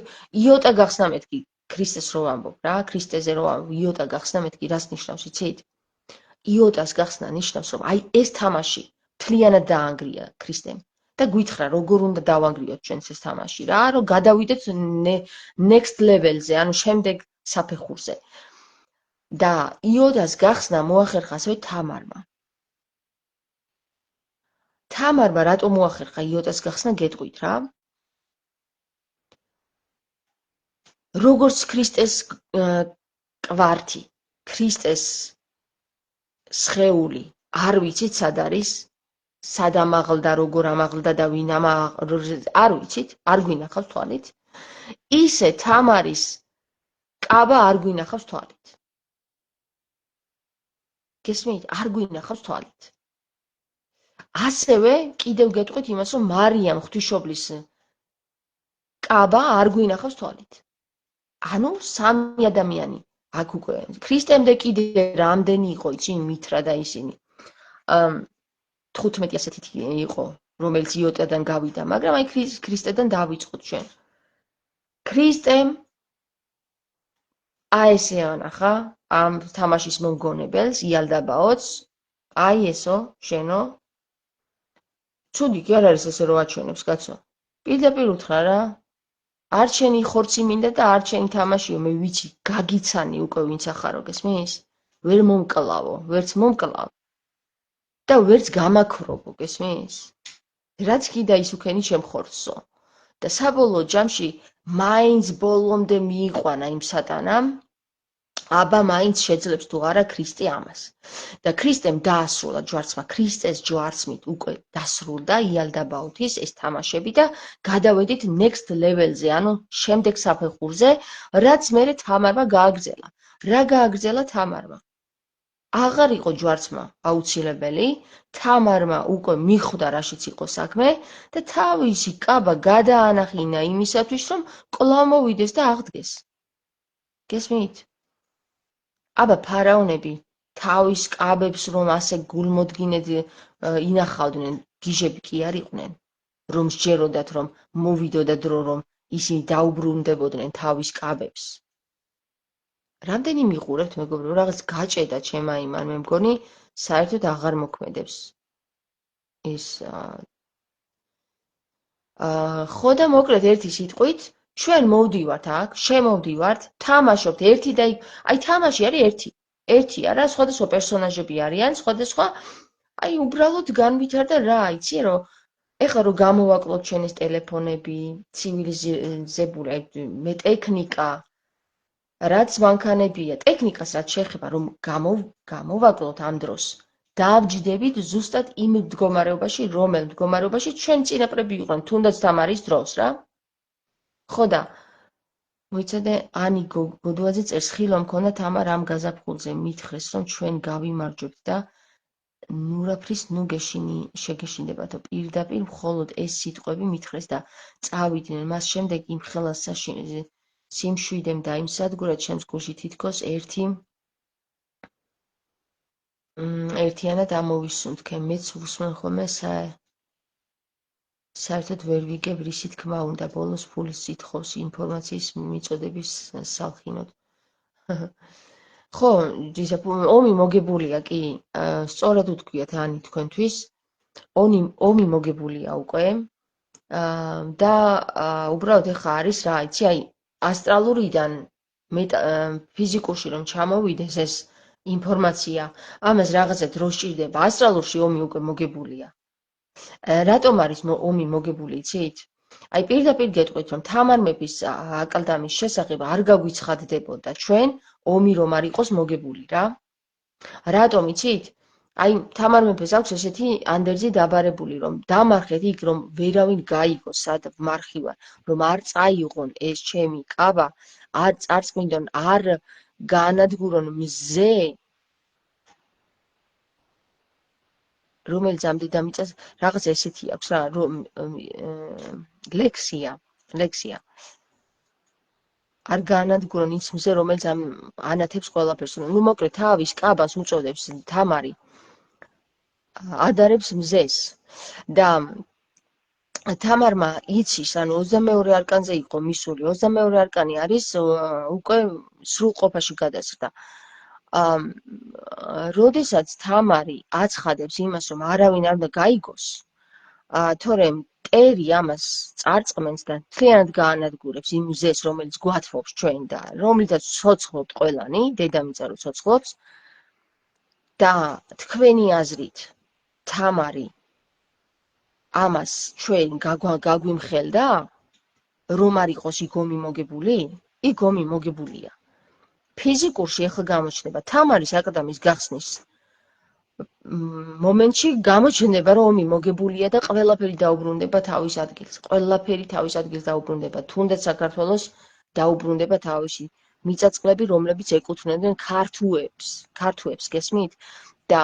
იოტა გახსნა მეთქი ქრისტეს რო ვამბობ რა, ქრისტეზე რო ვამბობ, იოტა გახსნა მეთქი რას ნიშნავს იცით? იოტას გახსნა ნიშნავს რომ ეს თამაში მთლიანად დაანგრია ქრისტემ. და გითხრა როგორ უნდა დავანგრიოთ ჩვენს ეს თამაში რა, რომ გადავიდეთ next level-ზე, ანუ შემდეგ საფეხურზე. და იოდას გახსნა მოახერხა ასევე თამარმა. თამარმა რატომ მოახერხა იოდას გახსნა გეტყვით რა? როგორც ქრისტეს კვართი, ქრისტეს სხეული, არ ვიცით სად არის? სად ამაღლდა, როგორ ამაღლდა და ვინ არ ვიცით, არ გვინახავს თვალით. ისე თამარის კაბა არ გვინახავს თვალით. გესმით? არ გვინახავს თვალით. ასევე კიდევ გეტყვით იმას, რომ მარიამ ღვთისმშობლის კაბა არ გვინახავს თვალით. ანუ სამი ადამიანი აქ უკვე ქრისტემდე კიდე რამდენი იყო იცი მითრა და ისინი 15 ასეთით იყო, რომელიც იოტადან გავიდა, მაგრამ აი ქრისტედან დავიწყოთ ჩვენ. ქრისტემ ესე ანახა ამ თამაშის მომგონებელს, იალდაბაოც, აი ესო, შენო. ცუდი კი არ არის ესე რო აჩვენებს, კაცო. პირდაპირ უთხრა რა. არ შენი ხორცი მინდა და არ შენი თამაშიო, მე ვიცი, გაგიცანი უკვე ვინც ახარო, გესმის? ვერ მომკლავო, ვერც მომკლავ. და ვერც გამაქრობო, გესმის? რაც კიდე ის უქენი შემხორცო. და საბოლოო ჯამში მაინც ბოლომდე მიიყვანა იმ სატანამ, აბა მაინც შეძლებს თუ არა ქრისტე ამას. და ქრისტემ დაასრულა ჯვარცმა, ქრისტეს ჯვარცმით უკვე დასრულდა იალდაბაოთის ეს თამაშები და გადავედით next level-ზე, ანუ შემდეგ საფეხურზე, რაც მერე თამარმა გააგრძელა. რა გააგრძელა თამარმა? აღარ იყო ჯვარცმა აუცილებელი, თამარმა უკვე მიხვდა რაშიც იყო საქმე და თავისი კაბა გადაანახინა იმისათვის, რომ კვლავ მოვიდეს და აღდგეს. გესმით? აბა ფარაონები თავის კაბებს რომ ასე გულმოდგინედ ინახავდნენ, გიჟები კი არ იყვნენ, რომ სჯეროდათ რომ მოვიდოდა დრო რომ ისინი დაუბრუნდებოდნენ თავის კაბებს. რამდენი მიყურებთ მეგობრებო, რაღაც გაჭედა ჩემა იმან, მე მგონი საერთოდ აღარ მოქმედებს. ეს ხო და მოკლედ ერთი სიტყვით, ჩვენ მოვდივართ აქ, შემოვდივართ, თამაშობთ ერთი და აი თამაში არის ერთი. ერთი არა, სხვადასხვა პერსონაჟები არიან, სხვადასხვა აი უბრალოდ განვითარდა რა, იცი რომ ეხლა რომ გამოვაკლოთ ჩვენ ეს ტელეფონები, ცივილიზებული მე ტექნიკა, რაც მანქანებია, ტექნიკას რაც შეეხება რომ გამოვაკლოთ ამ დროს, დავჯდებით ზუსტად იმ მდგომარეობაში, რომელ მდგომარეობაში ჩვენ წინაპრები იყვნენ, თუნდაც თამარის დროს რა. ხო და მოიცადე ანი გოდუაძე წერს ხილვა მქონდა თამარ ამ გაზაფხულზე მითხრეს რომ ჩვენ გავიმარჯვებთ და ნურაფრის ნუ შეგეშინდებათო პირდაპირ მხოლოდ ეს სიტყვები მითხრეს და წავიდნენ მას შემდეგ იმ ხელას სიმშვიდემ დაიმსადგურა ჩემს გულში თითქოს ერთიანად ამოვისუნთქე მეც უსმენ ხოლმე საერთოდ ვერ ვიგებ რისი თქმა უნდა ბოლოს ფულის სითხოვს ინფორმაციის მიწოდების სალხინოდ ხო ომი მოგებულია კი სწორად უთქვიათ ანი თქვენთვის ომი მოგებულია უკვე და უბრალოდ ეხა არის რა იცი აი ასტრალურიდან ფიზიკურში რომ ჩამოვიდეს ეს ინფორმაცია ამას რაღაცა დრო სჭირდება ასტრალურში ომი უკვე მოგებულია რატომ არის ომი მოგებული იცით აი პირდაპირ გეტყვით რომ თამარ მეფის აკლდამის შესახებ არ გაგვიცხადდებოდა ჩვენ ომი რომ არ იყოს მოგებული რა რატომ იცით აი თამარ მეფეს აქვს ესეთი ანდერძი დაბარებული რომ დამარხეთ იქ რომ ვერავინ გაიგოს სად მარხივარ რომ არ წაიღონ ეს ჩემი კაბა არ წარწმიდონ არ გაანადგურონ მზე რომელიც ამ დედამიწას რაღაც ესეთი აქვს რა ლექსია არ გაანადგურონ ის მზე რომელიც ანათებს ყველაფერს ნუ მოკლედ თავის კაბას უწოდებს თამარი ადარებს მზეს და თამარმა იცის ანუ 22 არკანზე იყო მისული 22 არკანი არის უკვე სრულყოფაში გადასხდა როდესაც თამარი აცხადებს იმას რომ არავინ არ უნდა გაიგოს თორემ ტერი ამას წარწმენს და მთლიანად გაანადგურებს იმ მზეს რომელიც გვათმობს ჩვენ და რომლითაც ცოცხლობთ ყველანი დედამიწა რო ცოცხლობს და თქვენი აზრით თამარი ამას ჩვენ გაგვიმხელდა რომ არ იყოს იქ ომი მოგებული იქ ომი მოგებულია ფიზიკურში ახლა გამოჩნდება თამარის აკლდამის გახსნის მომენტში გამოჩნდება რომ ომი მოგებულია და ყველაფერი დაუბრუნდება თავის ადგილს ყველაფერი თავის ადგილს დაუბრუნდება თუნდაც საქართველოს დაუბრუნდება თავისი მიწაწყლები რომლებიც ეკუთვნოდნენ ქართუებს გესმით და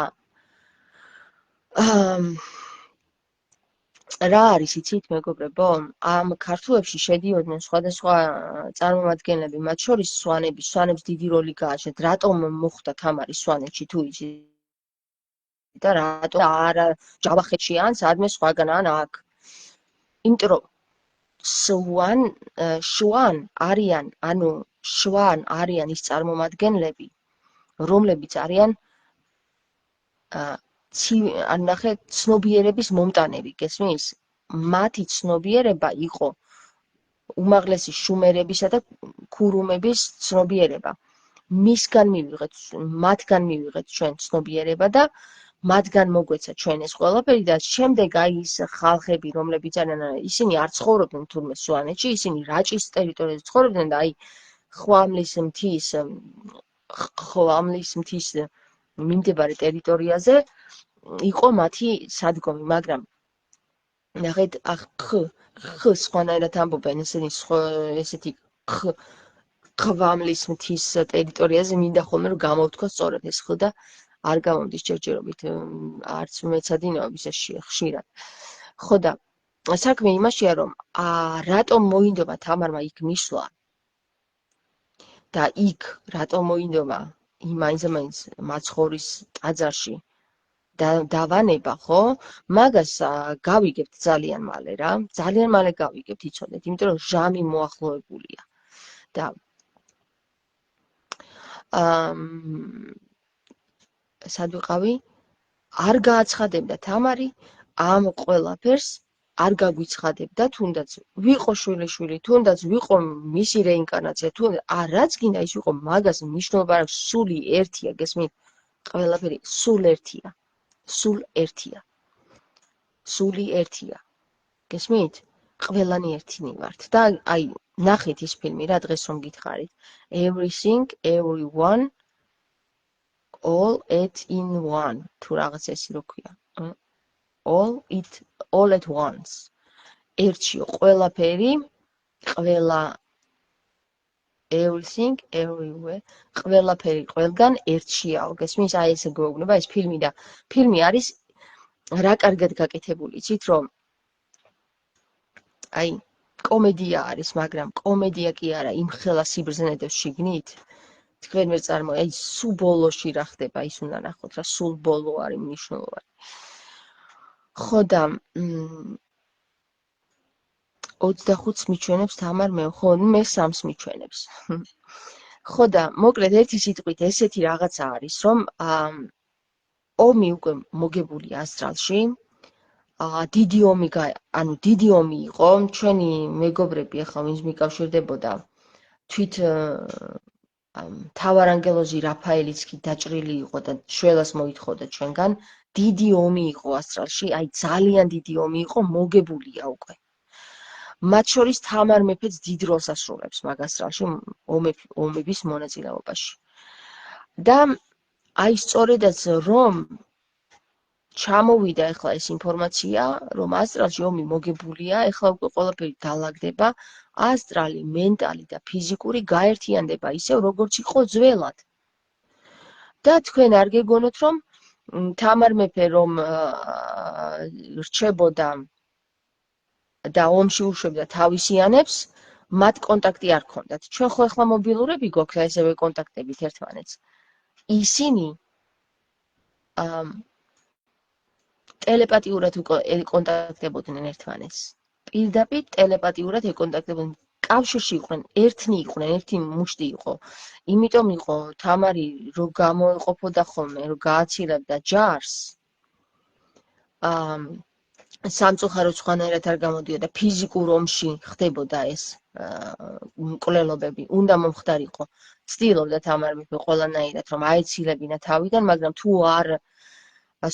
რა არის იცით მეგობრებო ამ ქართუებში შედიოდნენ სხვადასხვა წარმომადგენლები მათ შორის სვანებს დიდი როლი გააჩნდათ რატომ მოხვდა თამარი სვანეთში თუ იცით და რატომ არა ჯავახეთში ან სადმე სხვაგან ან აქ იმიტომ რომ შვან არიან ის წარმომადგენლები რომლებიც არიან ან ნახე ცნობიერების მომტანები გესმის მათი ცნობიერება იყო უმაღლესი შუმერებისა და ქურუმების ცნობიერება მათგან მივიღეთ ჩვენ ცნობიერება და მათგან მოგვეცა ჩვენ ეს ყველაფერი და შემდეგ აი ის ხალხები რომლებიც არიან ისინი არ ცხოვრობდნენ თურმე სვანეთში ისინი რაჭის ტერიტორიაზე ცხოვრობდნენ და აი ხვამლის მთის მიმდებარე ტერიტორიაზე იყო მათი სადგომი, მაგრამ ნახეთ ხ სხვანაირად ამბობენ ესეთი ხვამლის მთის ტერიტორიაზე მინდა ხოლმე რომ გამოვთქვა სწორად ეს ხ და არ გამომდის ჯერჯერობით არც მეცადინეობის ეს ხშირად. ხო და საქმე იმაშია რომ რატომ მოინდომა თამარმა იქ მისვლა და იქ რატომ მოინდომა მაინც მაცხოვრის ტაძარში დავანება ხო მაგას გავიგებთ ძალიან მალე რა ძალიან მალე გავიგებთ იცოდეთ იმიტომ რომ ჟამი მოახლოებულია და სად ვიყავი არ გააცხადებდა თამარი ამ ყველაფერს არ გაგვიცხადებდა, თუნდაც ვიყო შვილიშვილი, თუნდაც ვიყო მისი რეინკარნაცია, თუნდაც რაც გინდა ის ვიყო, მაგას მნიშვნელობა არ აქვს, სული ერთია, გესმით? ყველაფერი სულ ერთია. სულ ერთია. სული ერთია. გესმით? ყველანი ერთინი ვართ. და აი, ნახეთ ის ფილმი რა დღეს რომ გითხარით. Everything, everyone, all at in one. თუ რაღაც ესე რო ქვია. all at once. ერთშიო ყველაფერი, ყველა everything, everywhere, ყველაფერი ყველგან ერთშიაო. გესმის? აი ესე გვეუბნება ეს ფილმი და ფილმი არის რა კარგად გაკეთებული, იცით რომ აი კომედია არის, მაგრამ კომედია კი არა, იმხელა სიბრძნედებს შიგნით. თქვენ ვერ აი სულ ბოლოში რა ხდება, ის უნდა ნახოთ რა, სულ ბოლო არის მნიშვნელოვანი. ხო და 25-ს მიჩვენებს თამარ მე, ხო, მე 3-ს მიჩვენებს. ხო და მოკლედ ერთი სიტყვით ესეთი რაღაცა არის, რომ ომი უკვე მოგებული ასტრალში. დიდი ომი იყო, ჩვენი მეგობრები ახლა ვინც მიკავშირდებოდა თვით მთავარანგელოზი რაფაელიც კი დაჭრილი იყო და შველას მოითხოვდა ჩვენგან, დიდი ომი იყო ასტრალში, აი ძალიან დიდი ომი იყო, მოგებულია უკვე. მათ შორის თამარ მეფეც დიდ როლს ასრულებს მაგ ასტრალში ომების მონაწილეობაში. და აი სწორედაც რომ ჩამოვიდა ახლა ეს ინფორმაცია, რომ ასტრალში ომი მოგებულია, ახლა უკვე ყველაფერი დალაგდება, ასტრალი, მენტალი და ფიზიკური გაერთიანდება ისევ როგორც იყო ძველად. და თქვენ არ გეგონოთ რომ თამარ მეფე რომ რჩებოდა და ომში უშვებდა თავისიანებს, მათ კონტაქტი არ ჰქონდათ. ჩვენ ხო ახლა მობილურები გვაქვს და ესევე კონტაქტებით ერთმანეთს. ისინი ტელეპათიურად ეკონტაქტებოდნენ ერთმანეთს. პირდაპირ ტელეპათიურად ეკონტაქტებოდნენ. კავშირში იყვნენ, ერთნი იყვნენ, ერთი მუშტი იყო. იმიტომ იყო თამარი რო გამოეყოფოდა ხოლმე, რო გააცილებდა ჯარს. სამწუხაროდ სხვანაირად არ გამოდიოდა, ფიზიკურ ომში ხდებოდა ეს მკვლელობები. უნდა მომხდარიყო. ცდილობდა თამარ მეფე ყველანაირად რომ აეცილებინა თავიდან, მაგრამ თუ არ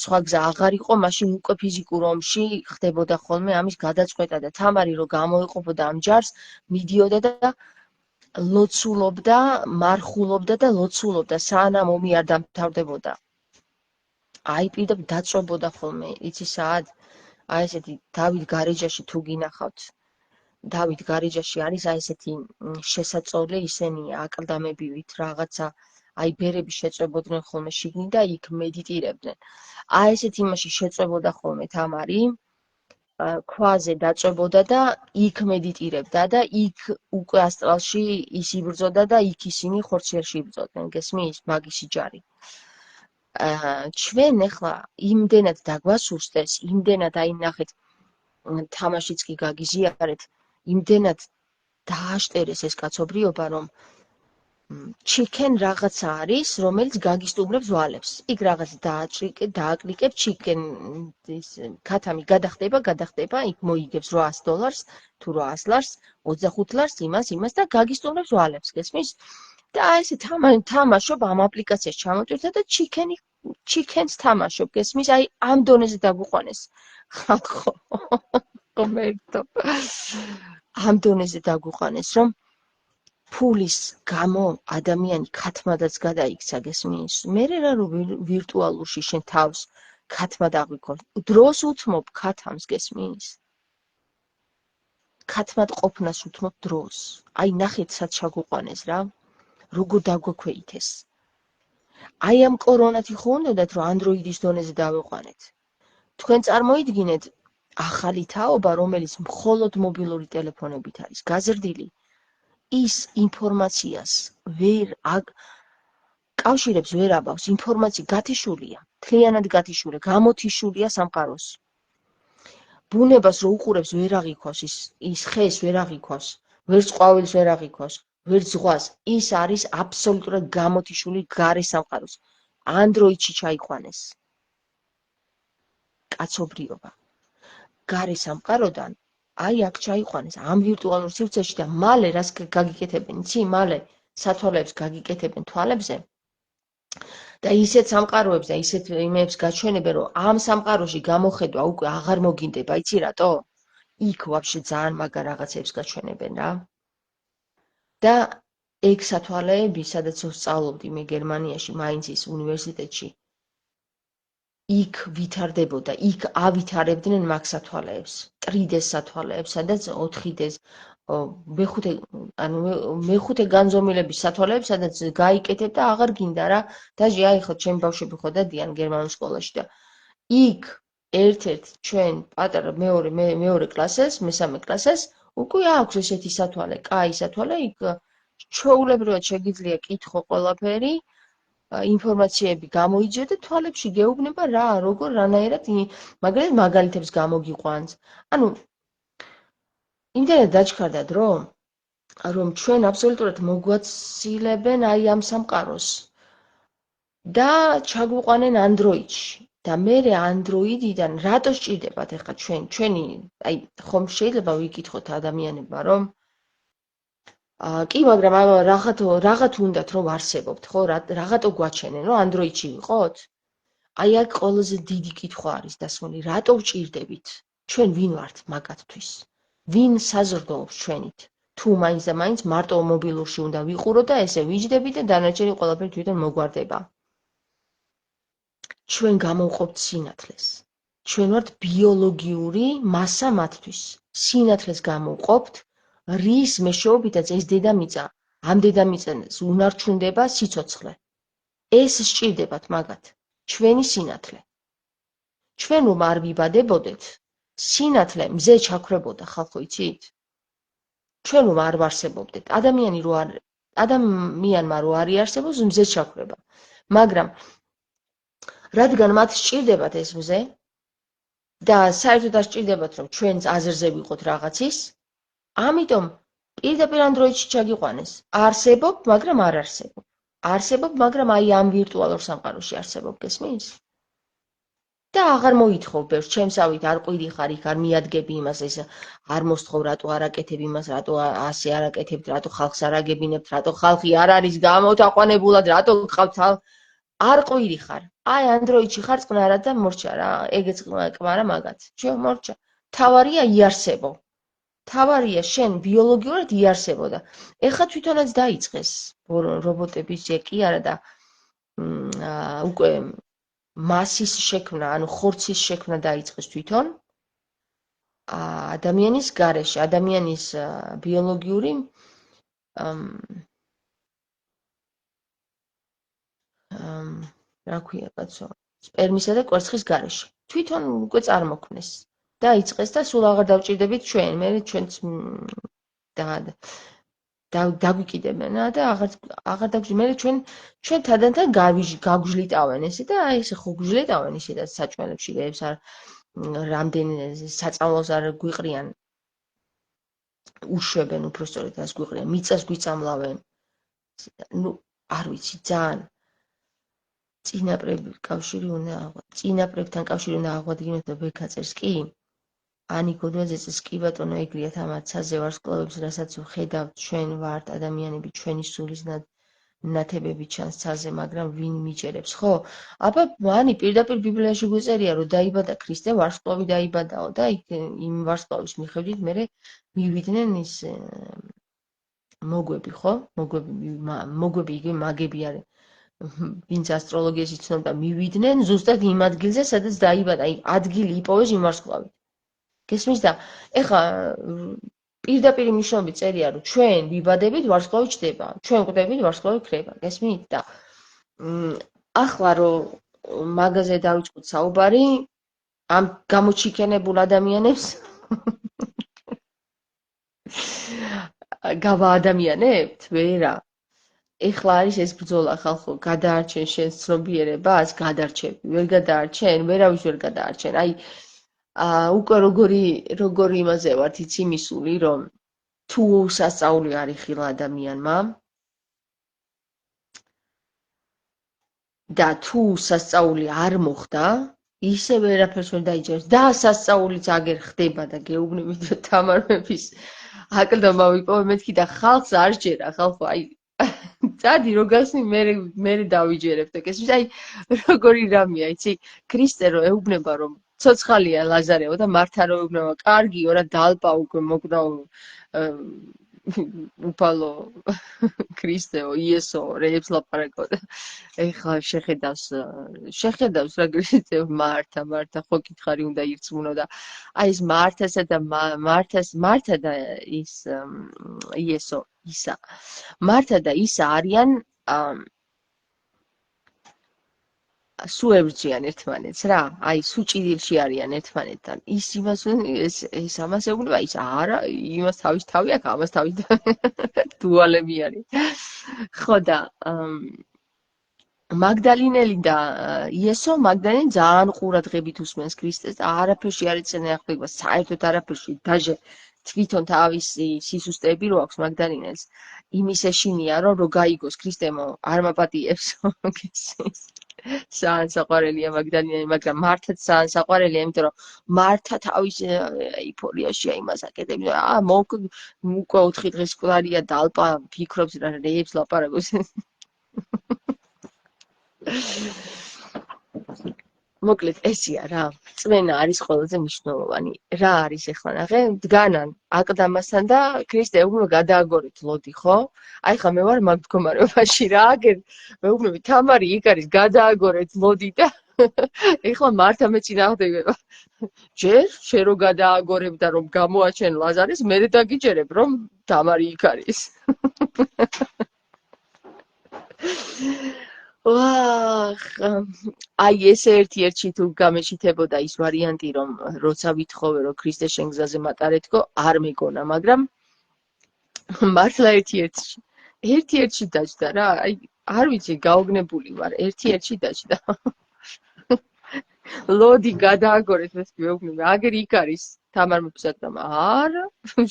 სხვა გზა აღარ იყო, მაშინ უკვე ფიზიკურ ომში ხდებოდა ხოლმე ამის გადაწყვეტა და თამარი რო გამოეყოფოდა ამ ჯარს, მიდიოდა და ლოცულობდა, მარხულობდა და ლოცულობდა, სანამ ომი არ დამთავრდებოდა. აი პირდაპირ დაწვებოდა ხოლმე, იცი საად? აი ესეთი დავით გარეჯაში თუ გინახავთ. დავით გარეჯაში არის აი ესეთი შესაწოლი, ისენი აკლდამებივით რაღაცა აი ბერები შეწვებოდნენ ხოლმე შიგნით და იქ მედიტირებდნენ. აი ესეთ იმაში შეწვებოდა ხოლმე თამარი, ქვაზე დაწვებოდა და იქ მედიტირებდა და იქ უკვე ასტრალში ის იბრძოდა და იქ ისინი ხორციელში იბრძოდნენ, გესმის? მაგისი ჯარი. ჩვენ ახლა იმდენად დაგვასუსტეს, იმდენად აი ნახეთ, თამაშიც კი გაგიზიარეთ, იმდენად დააშტერეს ეს კაცობრიობა, რომ chicken რაღაცა არის, რომელიც გაგისტუმრებს ვალებს. იქ რაღაც დააკლიკებ chicken ქათამი გადახდება, იქ მოიგებს $800 თუ $800, 25 ლარს იმას და გაგისტუმრებს ვალებს, გესმის? და აი ესე თამაშობ ამ აპლიკაციას ჩამოტვირთა და chicken-ს თამაშობ, გესმის? აი ამ დონეზე დაგვიყვანეს ხალხო. ხომერტო. ამ დონეზე დაგვიყვანეს, რომ ფულის გამო ადამიანი ქათმადაც გადაიქცა, გესმის? მერე რა რომ ვირტუალურში შენ თავს ქათმად აღვიქოს. დროს უთმობ ქათამს, გესმის? ქათმად ყოფნას უთმობ დროს. აი ნახეთ სად ჩაგვიყვანეს რა. როგორ დაგვექვეითეს. აი ამ კორონათი ხო უნდათ რომ Android-ის დონეზე დავიყვანეთ. თქვენ წარმოიდგინეთ ახალი თაობა, რომელიც მხოლოდ მობილური ტელეფონებით არის გაზრდილი. ის ინფორმაციას კავშირებს ვერ აბავს, ინფორმაცია გათიშულია, მთლიანად გათიშულია, გამოთიშულია სამყაროს. ბუნებას რო უყურებს ვერ აღიქოს, ის ხეს ვერ აღიქოს, ვერც ყვავილს ვერ აღიქოს, ვერც ზღვას, ის არის აბსოლუტურად გამოთიშული გარე სამყაროს. Android-ში ჩაიყვანეს. კაცობრიობა. გარე სამყაროდან აი აქ ჩაიყვანეს ამ ვირტუალურ სივრცეში და მალე რას გაგიკეთებენ, იცი? მალე სათვალეებს გაგიკეთებენ თვალებზე და ისეთ სამყაროებს და ისეთ იმებს გაჩვენებენ, რომ ამ სამყაროში გამოხედვა უკვე აღარ მოგინდება, იცი რატო? იქ ვაფშე ძალიან მაგარ რაღაცებს გაჩვენებენ რა. და ეგ სათვალეები, სადაც ვსწავლობდი მე გერმანიაში, მაინცის უნივერსიტეტში, იქ ვითარდებოდა, იქ ავითარებდნენ მაგ სათვალეებს, 3D-ს სათვალეებს, სადაც 4D-ს, მეხუთე განზომილების სათვალეებს, სადაც გაიკეთებ და აღარ გინდა რა. დაჟე აი ხო ჩემი ბავშვები ხო დადიან გერმანულ სკოლაში და იქ ერთ-ერთ ჩვენ პატარა მეორე კლასეს, მესამე კლასეს უკვე აქვს ესეთი სათვალე, კაი სათვალე, იქ ჩვეულებრივად შეგიძლია კითხო ყველაფერი, ინფორმაციები გამოიძიო და თვალებში გეუბნება რა, როგორ, რანაირად, მაგალითად მაგალითებს გამოგიყვანს. ანუ იმდენად დაჩქარდათ, რომ ჩვენ აბსოლუტურად მოგვაცილებენ აი ამ სამყაროს და ჩაგვიყვანენ Android-ში. და მერე Android-დან რატო სჭირდებათ ახლა ჩვენი აი ხომ შეიძლება ვიკითხოთ ადამიანებმა რომ კი, მაგრამ რაღაცა უნდათ რომ არსებობთ, ხო? რაღაცა გვაჩენენ, რომ Android-ში ვიყოთ? აი აქ ყველაზე დიდი კითხვა არის დასმული, რატო ვჭირდებით? ჩვენ ვინ ვართ მაგათთვის? ვინ საზრდოობს ჩვენით? თუ მაინც და მაინც მარტო მობილურში უნდა ვიყურო და ესე ვიჯდები და დანარჩენი ყველაფერი თვითონ მოგვარდება. ჩვენ გამოვყოფთ სინათლეს. ჩვენ ვართ ბიოლოგიური მასა მათთვის. სინათლეს გამოვყოფთ, რის მეშვეობითაც ეს დედამიწა, ამ დედამიწას უნარჩუნდება სიცოცხლე. ეს სჭირდებათ მაგათ, ჩვენი სინათლე. ჩვენ რომ არ ვიბადებოდეთ, სინათლე მზე ჩაქრებოდა, ხალხო იცით? ჩვენ რომ არ ვარსებობდეთ, ადამიანმა რო არ იარსებობს, მზე ჩაქრება. მაგრამ რადგან მათ სჭირდებათ ეს მზე და საერთოდ არ სჭირდებათ რომ ჩვენც აზრზე ვიყოთ რაღაცის, ამიტომ პირდაპირ Android-ში ჩაგიყვანეს. არსებობ, მაგრამ არ არსებობ. არსებობ, მაგრამ აი ამ ვირტუალურ სამყაროში არსებობ, გესმის? და აღარ მოითხოვ ბევრს, ჩემსავით არ ყვირი ხარ, იქ არ მიადგები იმას, ეს არ მოსთხოვ, რატო არ აკეთებ იმას, რატო ასე არ აკეთებთ, რატო ხალხს არ აგებინებთ, რატო ხალხი არ არის გამოტაყვანებულად, რატო გყავთ არ ყვირი ხარ. აი Android-ში ხარ წყნარად და მორჩა რა, ეგეც კმარა მაგაც. შე მორჩა. თავარია იარსებო. თავარია შენ ბიოლოგიურად იარსებო და ეხლა თვითონაც დაიწყეს რობოტების კი არა და უკვე მასის შექმნა, ანუ ხორცის შექმნა დაიწყეს თვითონ ადამიანის გარეშე, ადამიანის ბიოლოგიური რა ქვია კაცო, სპერმისა და კვერცხის გარეშე. თვითონ უკვე წარმოქმნეს. დაიწყეს და სულ აღარ დავჭირდებით ჩვენ, მე ჩვენც დაგვიკიდებენ და აღარ დაგვჭირდებით. მე ჩვენ თანდათან გაგვჟლიტავენ ესე და აი ესე ხო გვჟლიტავენ ისედაც საჭმელებში რეებს არ რამდენი საწამლოს არ გვიყრიან. უშვებენ უბრალოდ ას გვიყრიან, მიწას გვიწამლავენ. ნუ არ ვიცი, ძალიან წინაპრებთან კავშირი უნდა აღვადგინოთ და ბექაწერს კი. ანი გოდვაძეწეს კი ბატონო ეგრიათ ამაცაზე ვარსკვლავებს, რასაც ვხედავთ, ჩვენ ვართ ადამიანები, ჩვენი სულის ნათებები ჩანს ცაზე, მაგრამ ვინ მიჭერებს, ხო? აბა, ანი პირდაპირ ბიბლიაში გვეწერია, რომ დაიბადა ქრისტე, ვარსკვლავი დაიბადაო და იმ ვარსკვლავის მიხედვით მერე მივიდნენ ის მოგვები, ხო? მოგვები იგი მაგები არის. ვინც ასტროლოგიას იცნობდა, მივიდნენ ზუსტად იმ ადგილზე, სადაც დაიბადა, აი ადგილი იპოვეს იმ ვარსკვლავით. გესმის და ეხლა პირდაპირ მნიშვნელობით წერია, რომ ჩვენ ვიბადებით, ვარსკვლავი ჩდება, ჩვენ გვდებით, ვარსკვლავი ქრება, გესმით და ახლა რომ მაგაზე დავიწყოთ საუბარი, ამ გამოჩიქენებულ ადამიანებს გავაადამიანებთ, ვერა. ეხლა არის ეს ბრძოლა ხალხო, გადაარჩენ შენს ცნობიერებას, გადარჩები, ვერ გადაარჩენ, ვერავის ვერ გადაარჩენ. აი უკვე როგორი იმაზე ვართ იცი მისული, რომ თუ სასწაული არ იხილა ადამიანმა და თუ სასწაული არ მოხდა, ისე ვერაფერს ვერ დაიჯერებს და სასწაულიც აგერ ხდება და გეუბნებით რომ თამარ მეფის აკლდამა ვიპოვე მეთქი და ხალხს არ ჯერა ხალხო აი წადი რო გასნი მე დავიჯერებ და ეს აი როგორი რამეა იცი ქრისტე რო ეუბნება რომ ცოცხალია ლაზარეო და მართა რო ეუბნება კარგიო რა დალპა უკვე მოკდა უფალო ქრისტეო იესო რეებს ლაპარაკო და ეხლა შეხედავს რა ქრისტე მართა ხო კითხარი უნდა ირწმუნო და აი ეს მართა და ის იესო ისა მართა და ისა არიან სუებრძიან ერთმანეთს რა აი სუჭიდილში არიან ერთმანეთთან ის იმას ეს ამას ეუბნება ის არა იმას თავის თავი აქვს ამას თავის დუალები არის ხო და მაგდალინელი და იესო მაგდალინელი ძალიან ყურადღებით უსმენს ქრისტეს და არაფერში არ ეცემა ახლება საერთოდ არაფერში დაჟე თვითონ თავისი სისუსტეები რო აქვს მაგდალინელს იმის ეშინია რომ რო გაიგოს ქრისტემო არ მაპატიებს გესმის ძალიან საყვარელია მაგდალინელი მაგრამ მართაც ძალიან საყვარელია იმიტომ რომ მართა თავის ეიფორიაშია იმას აკეთებს უკვე 4 დღეს მკვდარია დალპა ფიქრობს რა რეებს ლაპარაკობს მოკლედ ესია რა წმენა არის ყველაზე მნიშვნელოვანი რა არის ახლა ნახე დგანან აკლდამასთან და ქრისტე უბრალოდ გადააგორეთ ლოდი ხო აი ხა მე ვარ მაგ მდგომარეობაში რა აგერ მეუბნები თამარი იქ არის გადააგორეთ ლოდი და ეხლა მართა მეწინააღმდეგება ჯერ შენ რო გადააგორებ და რომ გამოაჩენ ლაზარეს მე დაგიჯერებ რომ თამარი იქ არის აი ეს ერთ-ერთი თუ გამეშითებოდა ის ვარიანტი რომ როცა ვითხოვე რომ ქრისტე შენ გზაზე მატარეთქო არ მეგონა მაგრამ მართლა ერთ-ერთი დაჭდა რა აი არ ვიცი გაოგნებული ვარ ერთ-ერთი დაჭდა ლოდი გადააგორეთ ეს მეუბნები აგერ იქ არის თამარ მეფისაკრამა არა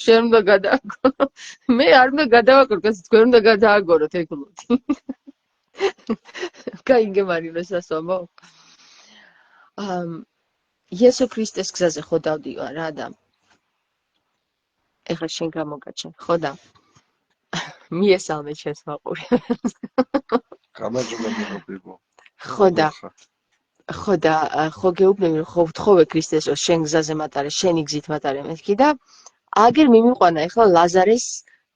შენ უნდა გადააგორო მე არ უნდა გადავაგორო თქვენ უნდა გადააგოროთ ეგ ლოდი გაიგემარინა სასწავლო იესო ქრისტეს გზაზე ხო დავდივარ რა და ეხლა შენ გამოგაჩენ ხო და მიესალმე ჩემს მაყურებელს გამარჯობა ხო და ხო გეუბნები რომ ხო ვთხოვე ქრისტეს რომ შენ გზაზე მატარე შენი გზით მატარე მეთქი და აგერ მიმიყვანა ეხლა ლაზარეს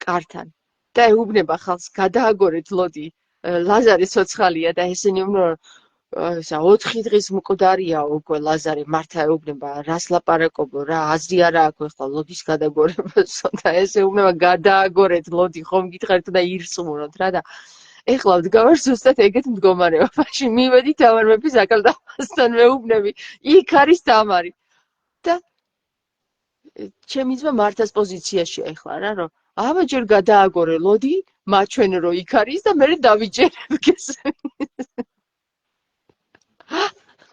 კართან და ეუბნება ხალხს გადააგორეთ ლოდი ლაზარე ცოცხალია და ესენი უმრო 4 დღის მკვდარია უკვე ლაზარე მართა ეუბნება რას ლაპარაკობო რა აზრი არა აქვს ახლა ლოდის გადაგორებას და ეს ეუბნება გადააგორეთ ლოდი ხომ გითხარით და ირწმუნოთ რა და ეხლა ვდგავარ ზუსტად ეგეთ მდგომარეობაში მივედი თამარ მეფის აკლდამასთან მეუბნები იქ არის თამარი და ჩემი ძმა მართას პოზიციაში ახლა რა რომ აბა ჯერ გადააგორე ლოდი მაჩვენე რომ იქ არის და მე დავიჯერებ გესმის